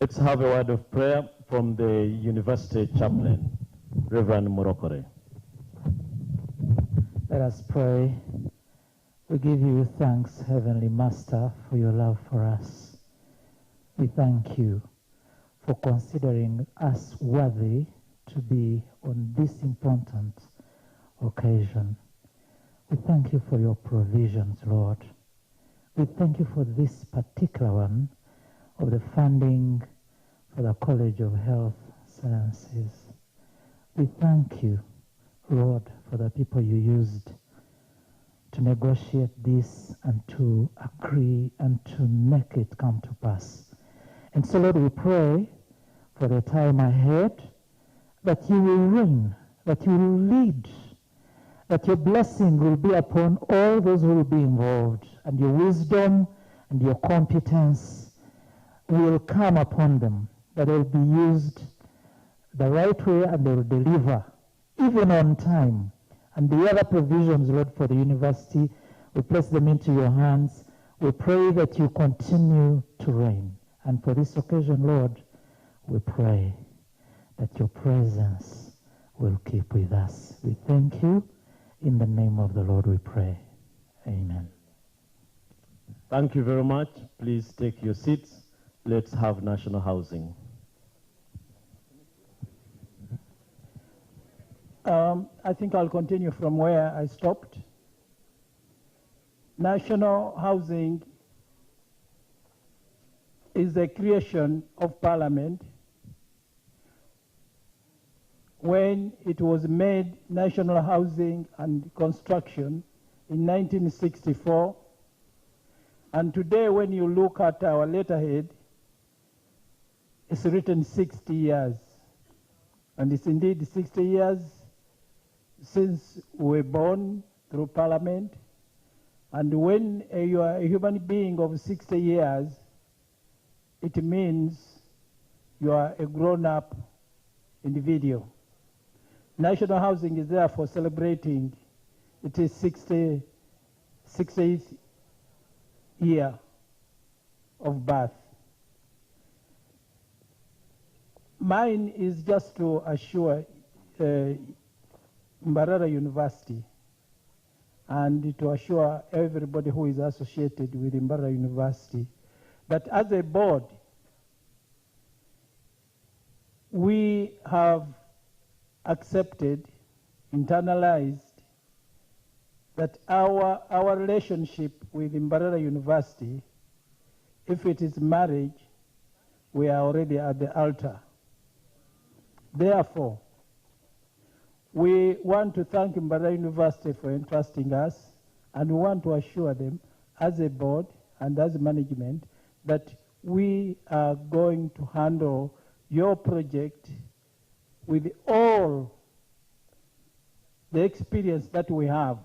Let's have a word of prayer from the university chaplain, Reverend Morokore. Let us pray. We give you thanks, Heavenly Master, for your love for us. We thank you for considering us worthy to be on this important occasion. We thank you for your provisions, Lord. We thank you for this particular one of the funding for the College of Health Sciences. We thank you, Lord, for the people you used to negotiate this and to agree and to make it come to pass. And so, Lord, we pray for the time ahead that you will reign, that you will lead, that your blessing will be upon all those who will be involved, and your wisdom and your competence will come upon them, that they will be used the right way and they will deliver, even on time. And the other provisions, Lord, for the university, we place them into your hands. We pray that you continue to reign. And for this occasion, Lord, we pray that your presence will keep with us. We thank you. In the name of the Lord we pray. Amen. Thank you very much. Please take your seats. Let's have national housing. I think I'll continue from where I stopped. National housing is the creation of Parliament when it was made National Housing and Construction in 1964. And today, when you look at our letterhead, it's written 60 years. And it's indeed 60 years since we were born through Parliament. And when you are a human being of 60 years, it means you are a grown-up individual. National housing is therefore celebrating its 60th year of birth. Mine is just to assure Mbarara University and to assure everybody who is associated with Mbarara University that as a board, we have accepted, internalized, that our relationship with Mbarara University, if it is marriage, we are already at the altar. Therefore, we want to thank Mbarara University for entrusting us, and we want to assure them as a board and as management that we are going to handle your project with all the experience that we have.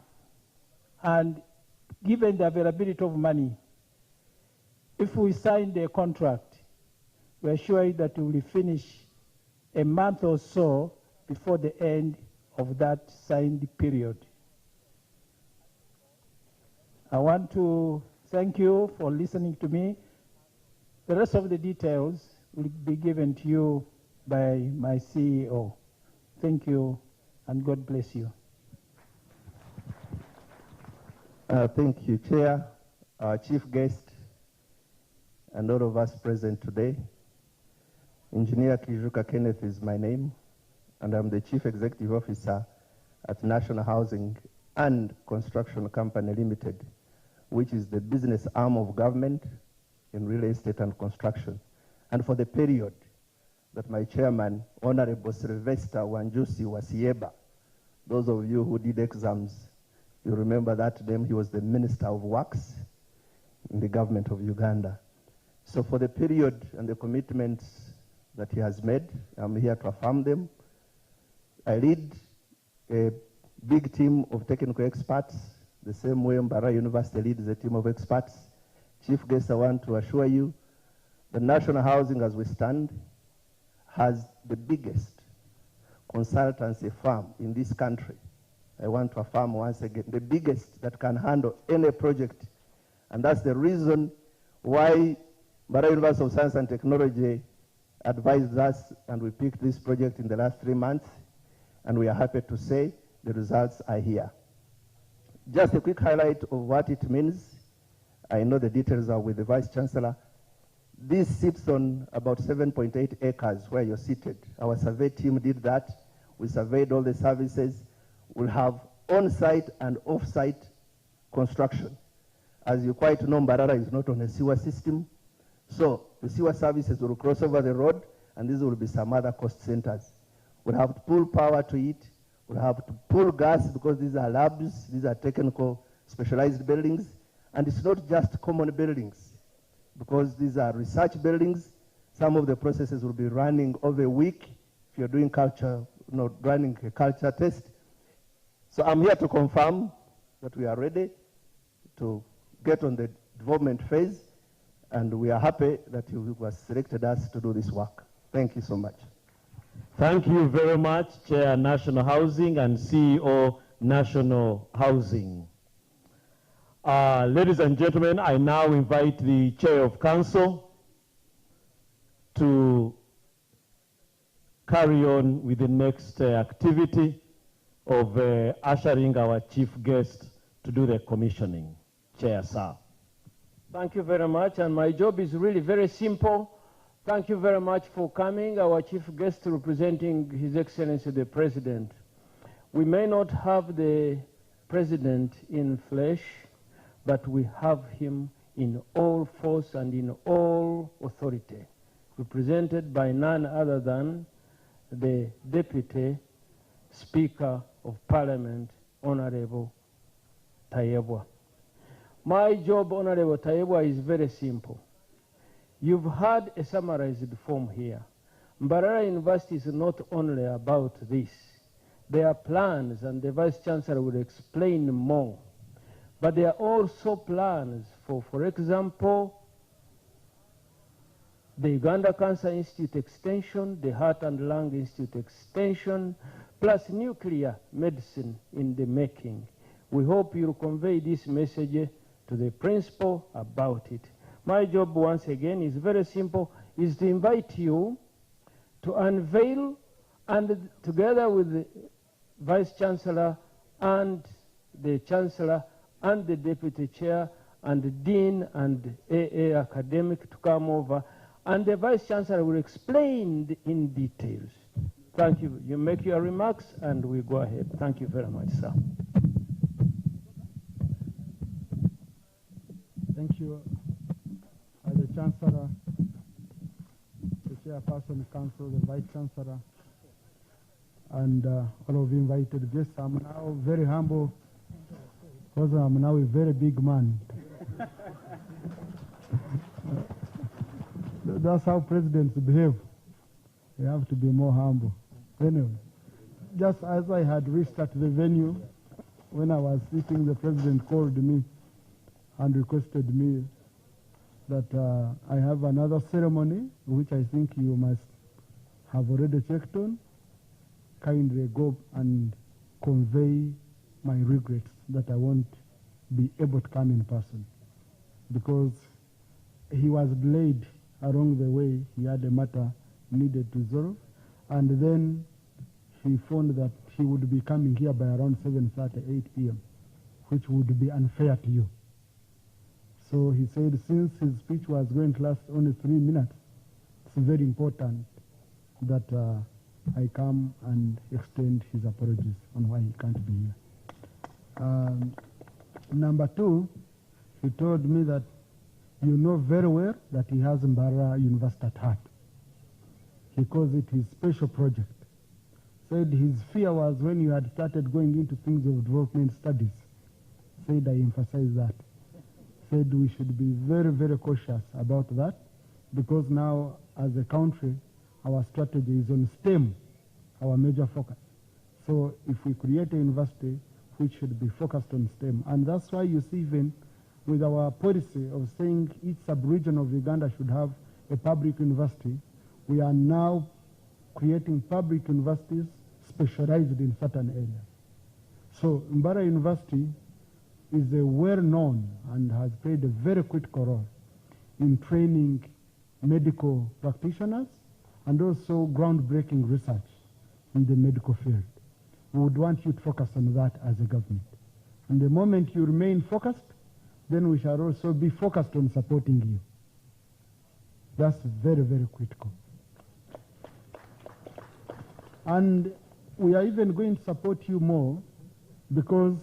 And given the availability of money, if we signed a contract, we are sure that we will finish a month or so before the end of that signed period. I want to thank you for listening to me. The rest of the details will be given to you by my CEO. Thank you, and God bless you. Thank you, Chair, our chief guest, and all of us present today. Engineer Kijuka Kenneth is my name, and I'm the Chief Executive Officer at National Housing and Construction Company Limited, which is the business arm of government in real estate and construction. And for the period that my chairman, Honorable Sylvester Wanjusi Wasieba, those of you who did exams, you remember that name. He was the Minister of Works in the government of Uganda. So for the period and the commitments that he has made, I'm here to affirm them. I lead a big team of technical experts, the same way Mbarara University leads a team of experts. Chief guest, I want to assure you the National Housing, as we stand, has the biggest consultancy firm in this country. I want to affirm once again, the biggest that can handle any project. And that's the reason why Mbarara University of Science and Technology advised us, and we picked this project in the last 3 months, and we are happy to say the results are here. Just a quick highlight of what it means. I know the details are with the Vice Chancellor. This sits on about 7.8 acres where you're seated. Our survey team did that. We surveyed all the services. We'll have on-site and off-site construction. As you quite know, Mbarara is not on a sewer system. So the sewer services will cross over the road, and these will be some other cost centers. We'll have to pull power to it. We'll have to pull gas because these are labs, these are technical specialized buildings. And it's not just common buildings because these are research buildings. Some of the processes will be running over a week if you're doing culture, running a culture test. So I'm here to confirm that we are ready to get on the development phase, and we are happy that you have selected us to do this work. Thank you so much. Thank you very much, Chair National Housing and CEO National Housing. Ladies and gentlemen, I now invite the Chair of Council to carry on with the next activity of ushering our chief guest to do the commissioning. Chair, sir. Thank you very much, and my job is really very simple. Thank you very much for coming, our chief guest representing His Excellency the President. We may not have the President in flesh, but we have him in all force and in all authority, represented by none other than the Deputy Speaker of Parliament, Honorable Tayebwa. My job, Honorable Tayebwa, is very simple. You've had a summarized form here. Mbarara University is not only about this. There are plans, and the Vice Chancellor will explain more. But there are also plans for example, the Uganda Cancer Institute extension, the Heart and Lung Institute extension, plus nuclear medicine in the making. We hope you'll convey this message to the principal about it. My job, once again, is very simple, is to invite you to unveil, and together with the Vice Chancellor and the Chancellor and the Deputy Chair and the Dean and AA Academic to come over, and the Vice Chancellor will explain in details. Thank you. You make your remarks and we go ahead. Thank you very much, sir. Thank you, the Chancellor, the Chairperson Council, the Vice Chancellor, and all of the invited guests. I'm now very humble because I'm now a very big man. That's how presidents behave. They have to be more humble. Anyway, just as I had reached at the venue, when I was sitting, the president called me and requested me that I have another ceremony, which I think you must have already checked on. Kindly go and convey my regrets that I won't be able to come in person, because he was delayed along the way. He had a matter needed to resolve, and then he found that he would be coming here by around 7:30, 8 p.m., which would be unfair to you. So he said, since his speech was going to last only 3 minutes, it's very important that I come and extend his apologies on why he can't be here. Number two, he told me that you know very well that he has Mbarara University at heart. He calls it his special project. Said his fear was when you had started going into things of development studies. Said I emphasize that. Said we should be very, very cautious about that, because now as a country, our strategy is on STEM, our major focus. So if we create a university which should be focused on STEM, and that's why you see even with our policy of saying each sub-region of Uganda should have a public university, we are now creating public universities specialized in certain areas. So Mbarara University is a well-known and has played a very critical role in training medical practitioners and also groundbreaking research in the medical field. We would want you to focus on that as a government. And the moment you remain focused, then we shall also be focused on supporting you. That's very, very critical. And we are even going to support you more because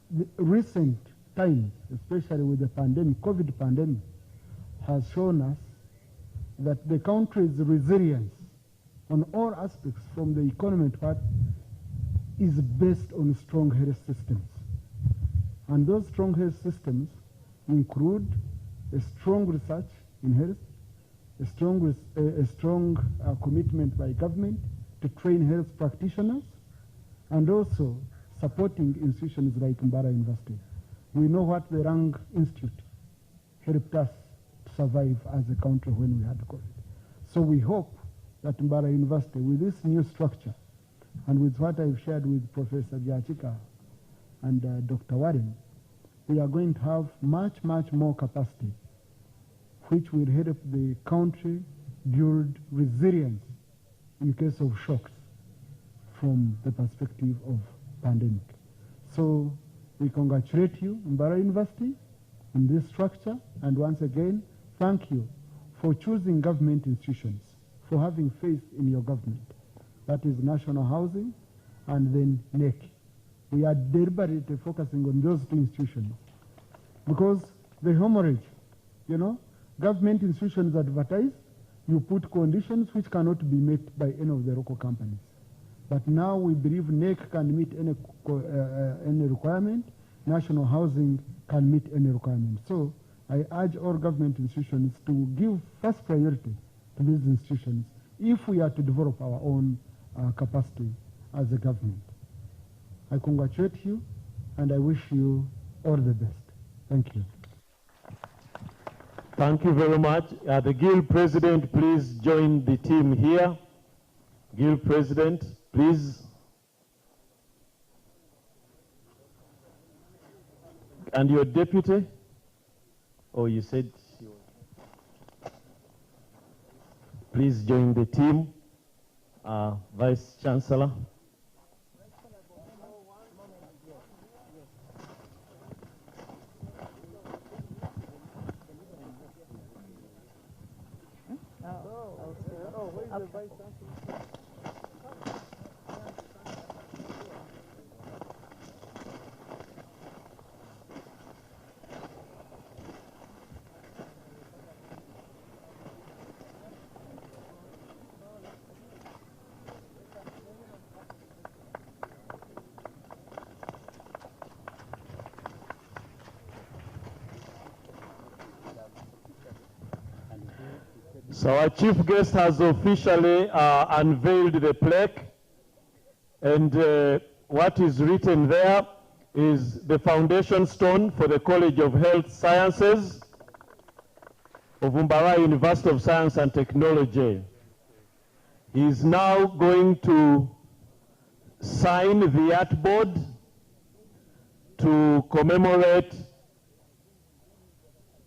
the recent times, especially with the pandemic, COVID pandemic, has shown us that the country's resilience on all aspects from the economic part is based on strong health systems. And those strong health systems include a strong research in health, a strong commitment by government to train health practitioners, and also supporting institutions like Mbara University. We know what the Rang Institute helped us to survive as a country when we had COVID. So we hope that Mbara University, with this new structure, and with what I've shared with Professor Byachika and Dr. Warren, we are going to have much, much more capacity, which will help the country build resilience in case of shocks from the perspective of pandemic. So we congratulate you, Mbara University, in this structure, and once again, thank you for choosing government institutions, for having faith in your government. That is National Housing and then NEC. We are deliberately focusing on those two institutions because the hemorrhage, you know, government institutions advertise, you put conditions which cannot be met by any of the local companies. But now we believe NEC can meet any requirement, National Housing can meet any requirement. So I urge all government institutions to give first priority to these institutions if we are to develop our own capacity as a government. I congratulate you and I wish you all the best. Thank you. Thank you very much. The Guild President, please join the team here. Guild President, please. And your deputy? Oh, you said? Please join the team. Vice Chancellor. So our chief guest has officially unveiled the plaque, and what is written there is the foundation stone for the College of Health Sciences of Mbara University of Science and Technology. He is now going to sign the artboard to commemorate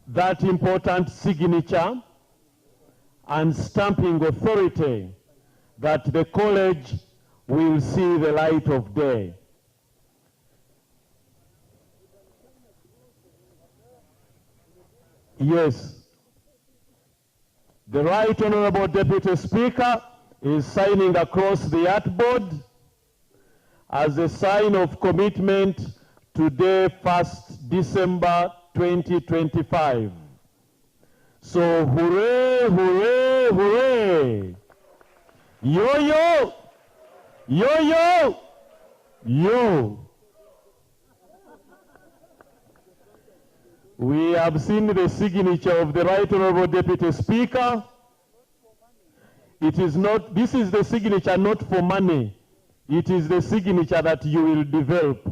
that important signature and stamping authority that the college will see the light of day. Yes. The Right Honorable Deputy Speaker is signing across the artboard as a sign of commitment today, 1st December 2025. So hooray, hooray, hooray. Yo, yo, yo, yo, yo. We have seen the signature of the Right Honorable Deputy Speaker. It is not, this is the signature not for money. It is the signature that you will develop.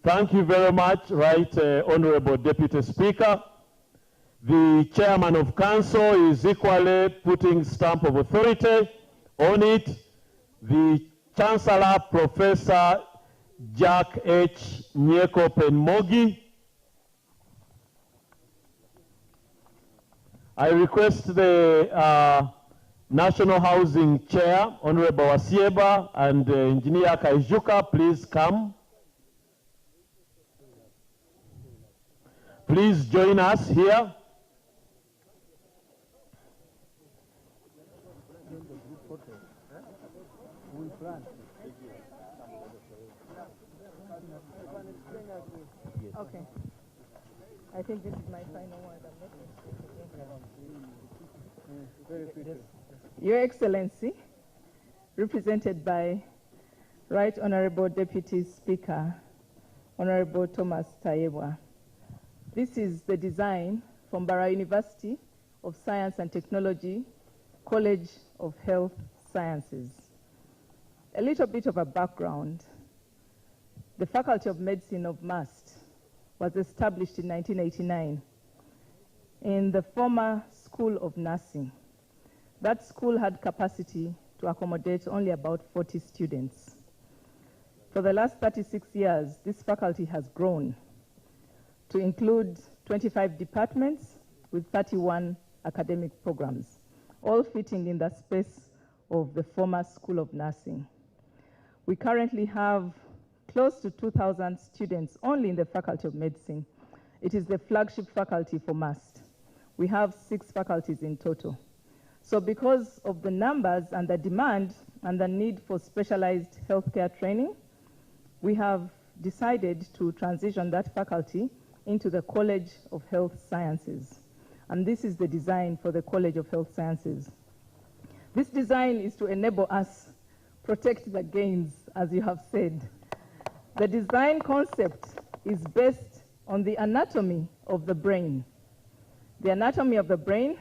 Thank you very much, Right Honorable Deputy Speaker. The Chairman of Council is equally putting stamp of authority on it. The Chancellor, Professor Jack H. Nyeko Penmogi. I request the National Housing Chair, Honorable Wasieba, and Engineer Kajuka, please come. Please join us here. Okay. I think this is my final word. Your Excellency, represented by Right Honorable Deputy Speaker, Honorable Thomas Tayebwa. This is the design from Bara University of Science and Technology, College of Health Sciences. A little bit of a background. The Faculty of Medicine of MUST was established in 1989 in the former School of Nursing. That school had capacity to accommodate only about 40 students. For the last 36 years, this faculty has grown to include 25 departments with 31 academic programs, all fitting in the space of the former School of Nursing. We currently have close to 2,000 students only in the Faculty of Medicine. It is the flagship faculty for MUST. We have 6 faculties in total. So because of the numbers and the demand and the need for specialized healthcare training, we have decided to transition that faculty into the College of Health Sciences. And this is the design for the College of Health Sciences. This design is to enable us protect the gains, as you have said. The design concept is based on the anatomy of the brain. The anatomy of the brain,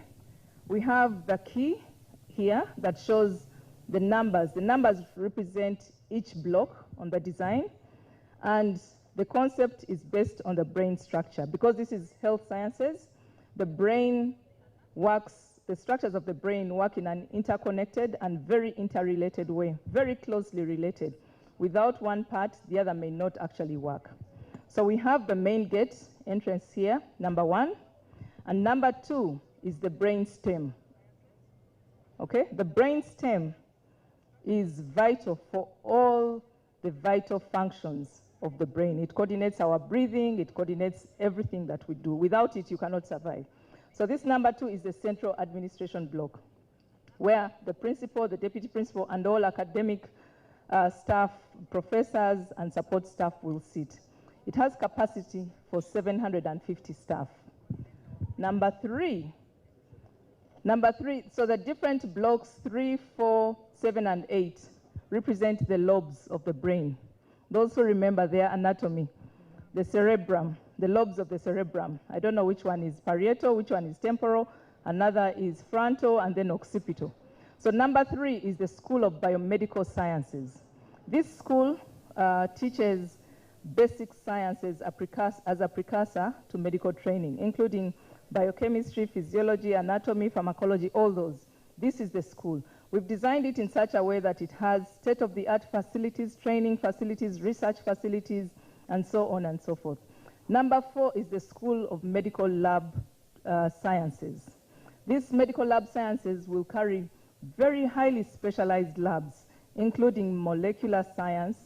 we have the key here that shows the numbers. The numbers represent each block on the design, and the concept is based on the brain structure. Because this is health sciences, the brain works, the structures of the brain work in an interconnected and very interrelated way, very closely related. Without one part, the other may not actually work. So we have the main gate entrance here, number 1, and number 2 is the brain stem. Okay, the brain stem is vital for all the vital functions of the brain. It coordinates our breathing, it coordinates everything that we do. Without it, you cannot survive. So this number 2 is the central administration block, where the principal, the deputy principal, and all academic staff, professors, and support staff will sit. It has capacity for 750 staff. Number 3, so the different blocks 3, 4, 7, and 8 represent the lobes of the brain. Those who remember their anatomy, the cerebrum, the lobes of the cerebrum. I don't know which one is parietal, which one is temporal, another is frontal, and then occipital. So number 3 is the School of Biomedical Sciences. This school teaches basic sciences as a precursor to medical training, including biochemistry, physiology, anatomy, pharmacology, all those. This is the school. We've designed it in such a way that it has state-of-the-art facilities, training facilities, research facilities, and so on and so forth. Number 4 is the School of Medical Lab Sciences. These medical lab sciences will carry very highly specialized labs, including molecular science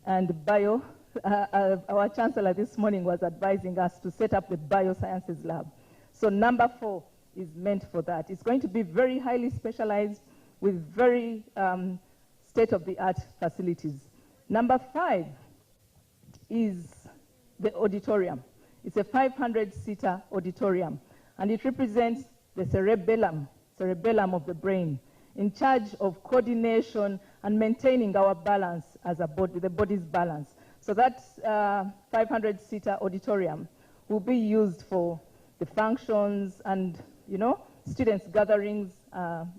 and bio. Our chancellor this morning was advising us to set up the biosciences lab. So number 4 is meant for that. It's going to be very highly specialized with very state-of-the-art facilities. Number 5 is the auditorium. It's a 500-seater auditorium, and it represents the cerebellum of the brain, in charge of coordination and maintaining our balance as a body, the body's balance. So that 500-seater auditorium will be used for the functions and, students' gatherings,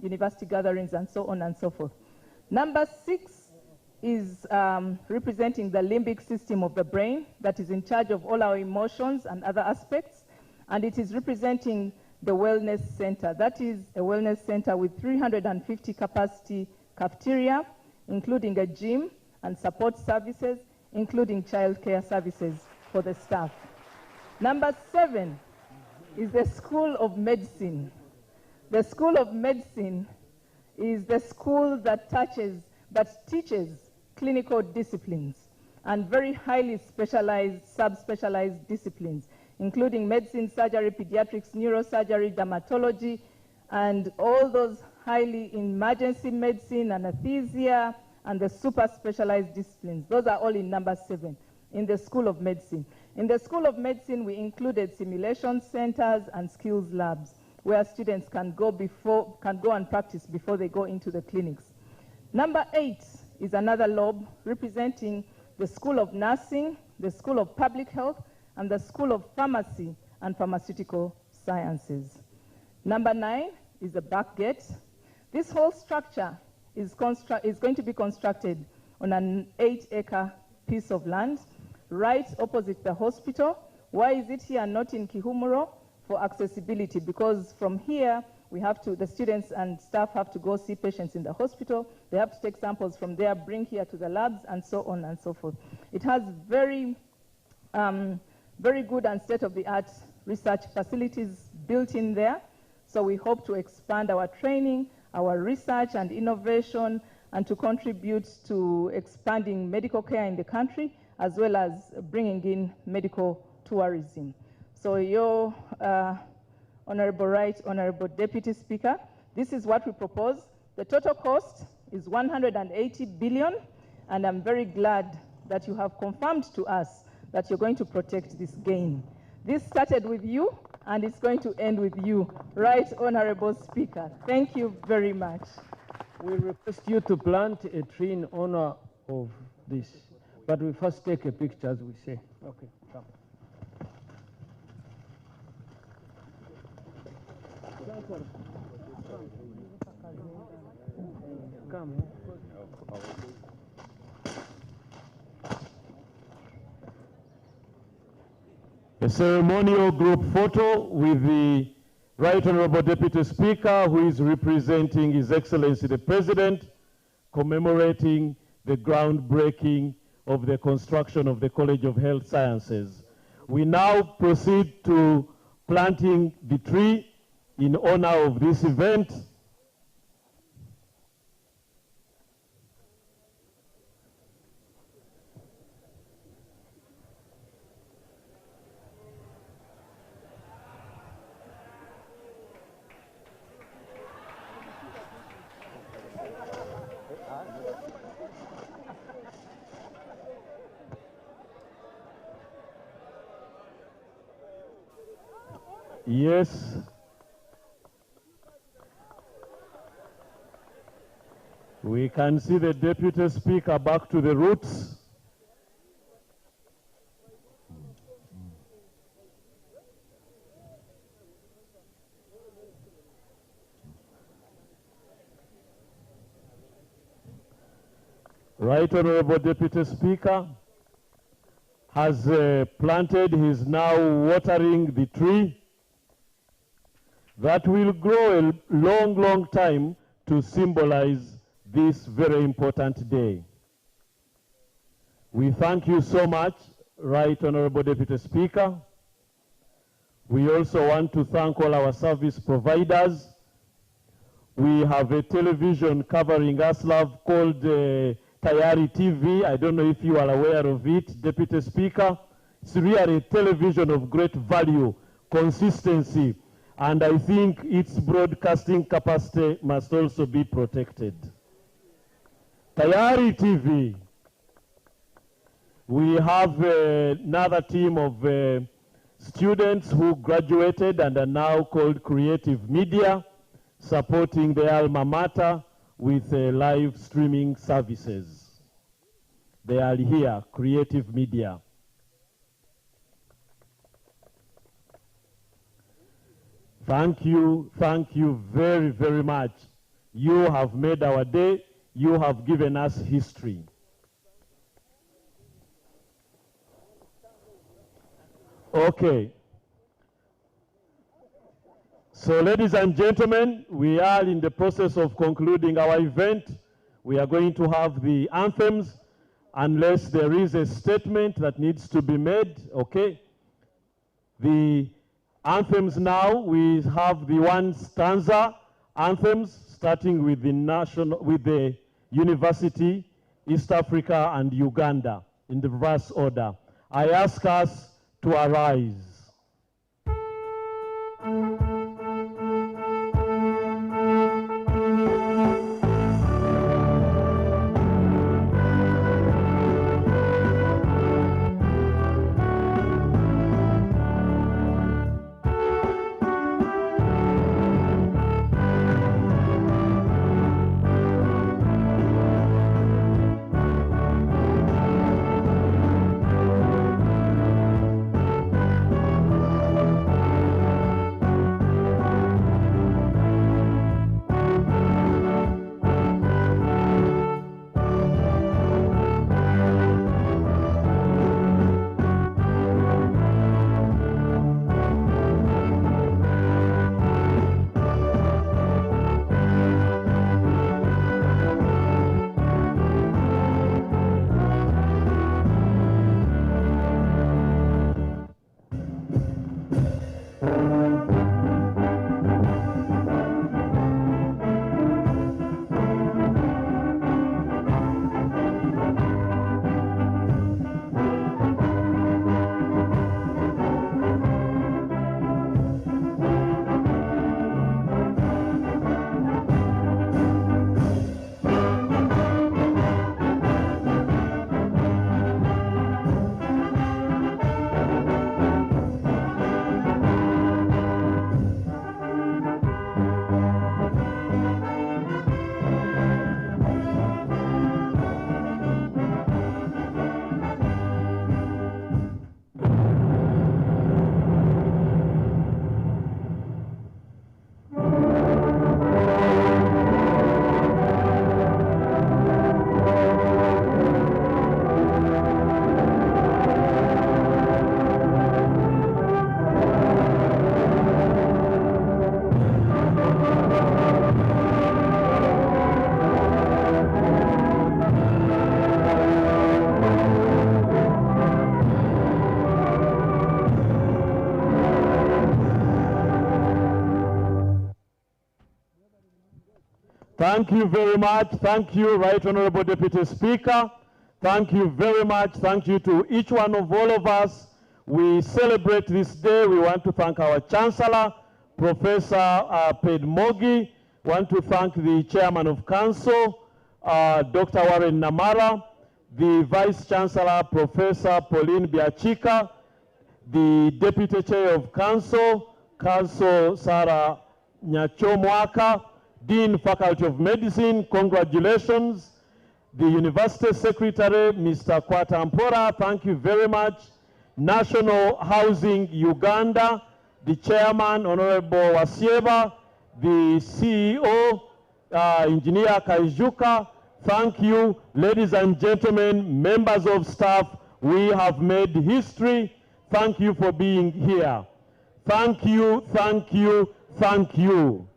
university gatherings, and so on and so forth. Number 6 is representing the limbic system of the brain that is in charge of all our emotions and other aspects, and it is representing the wellness center. That is a wellness center with 350 capacity cafeteria, including a gym and support services, including childcare services for the staff. Number 7 is the School of Medicine. The School of Medicine is the school that teaches clinical disciplines and very highly specialized, subspecialized disciplines, including medicine, surgery, pediatrics, neurosurgery, dermatology, and all those highly emergency medicine, anesthesia, and the super specialized disciplines. Those are all in number 7 in the School of Medicine. In the School of Medicine, we included simulation centers and skills labs where students can go and practice before they go into the clinics. Number 8 is another lobe representing the School of Nursing, the School of Public Health, and the School of Pharmacy and Pharmaceutical Sciences. Number 9 is the back gate. This whole structure is going to be constructed on an 8-acre piece of land right opposite the hospital. Why is it here and not in Kihumuro? For accessibility, because from here the students and staff have to go see patients in the hospital. They have to take samples from there, bring here to the labs, and so on and so forth. It has very good and state-of-the-art research facilities built in there. So we hope to expand our training, our research and innovation, and to contribute to expanding medical care in the country, as well as bringing in medical tourism. So your Honorable Right, Honorable Deputy Speaker, this is what we propose. The total cost is 180 billion, and I'm very glad that you have confirmed to us that you're going to protect this gain. This started with you, and it's going to end with you, Right Honorable Speaker. Thank you very much. We request you to plant a tree in honor of this, but we first take a picture, as we say. Okay, come. Come. A ceremonial group photo with the Right Honorable Deputy Speaker, who is representing His Excellency the President, commemorating the groundbreaking of the construction of the College of Health Sciences. We now proceed to planting the tree in honor of this event. Yes. We can see the Deputy Speaker back to the roots. Right Honorable Deputy Speaker has planted, he is now watering the tree that will grow a long, long time to symbolize this very important day. We thank you so much, Right Honorable Deputy Speaker. We also want to thank all our service providers. We have a television covering Aslav called Tayari TV. I don't know if you are aware of it, Deputy Speaker. It's really a television of great value, consistency, and I think its broadcasting capacity must also be protected. Tayari TV. We have another team of students who graduated and are now called Creative Media, supporting the alma mater with live streaming services. They are here, Creative Media. Thank you very, very much. You have made our day. You have given us history. Okay. So, ladies and gentlemen, we are in the process of concluding our event. We are going to have the anthems, unless there is a statement that needs to be made, okay? The Anthems now, we have the one stanza anthems starting with the university, East Africa and Uganda in the reverse order. I ask us to arise. Thank you very much. Thank you, Right Honorable Deputy Speaker. Thank you very much. Thank you to each one of all of us. We celebrate this day. We want to thank our Chancellor, Professor Pedmogi. We want to thank the Chairman of Council, Dr. Warren Namara, the Vice Chancellor, Professor Pauline Biachika, the Deputy Chair of Council, Council Sarah Nyachomwaka, Dean, Faculty of Medicine, congratulations. The University Secretary, Mr. Kwatampora, thank you very much. National Housing Uganda, the Chairman, Honorable Wasieba, the CEO, Engineer Kaijuka, thank you. Ladies and gentlemen, members of staff, we have made history. Thank you for being here. Thank you, thank you, thank you.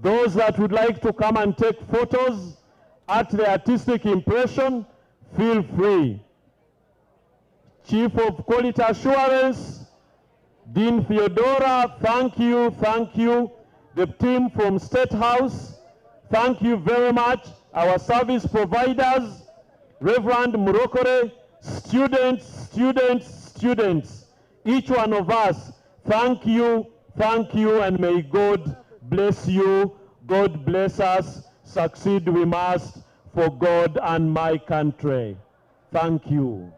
Those that would like to come and take photos at the artistic impression, feel free. Chief of Quality Assurance, Dean Theodora, thank you, thank you. The team from State House, thank you very much. Our service providers, Reverend Murokore, students, students, students. Each one of us, thank you, and may God bless you. God bless us. Succeed we must for God and my country. Thank you.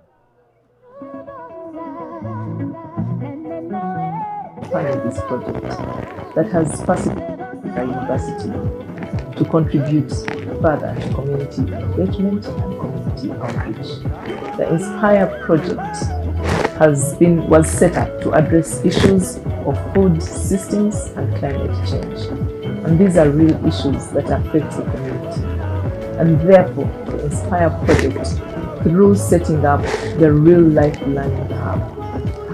Funded this project that has facilitated our university to contribute further to community engagement and community outreach. The Inspire project was set up to address issues of food systems and climate change. And these are real issues that affect the community. And therefore, the Inspire project, through setting up the Real Life Learning Hub,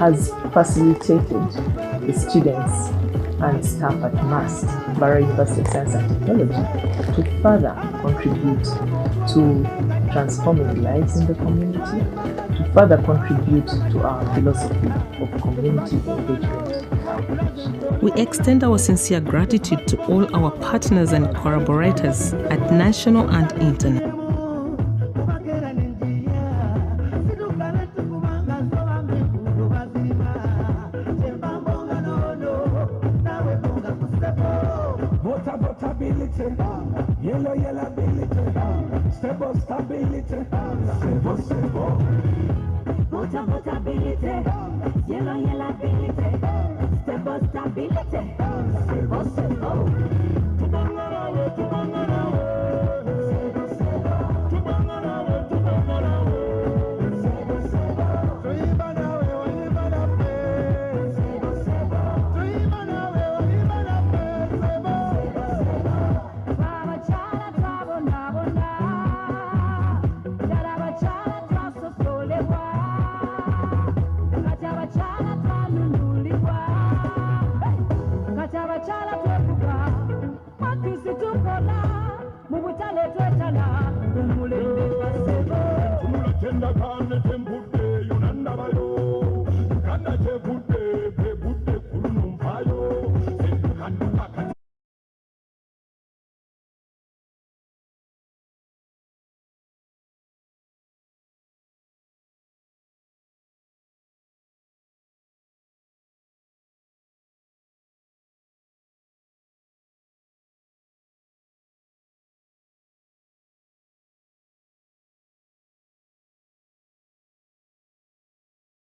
has facilitated the students and staff at MAST, Barra University of Science and Technology, to further contribute to transforming lives in the community, to further contribute to our philosophy of community engagement We extend our sincere gratitude to all our partners and collaborators at national and international. Yellow ability, stable stability, Votability, yellow ability, stable stability,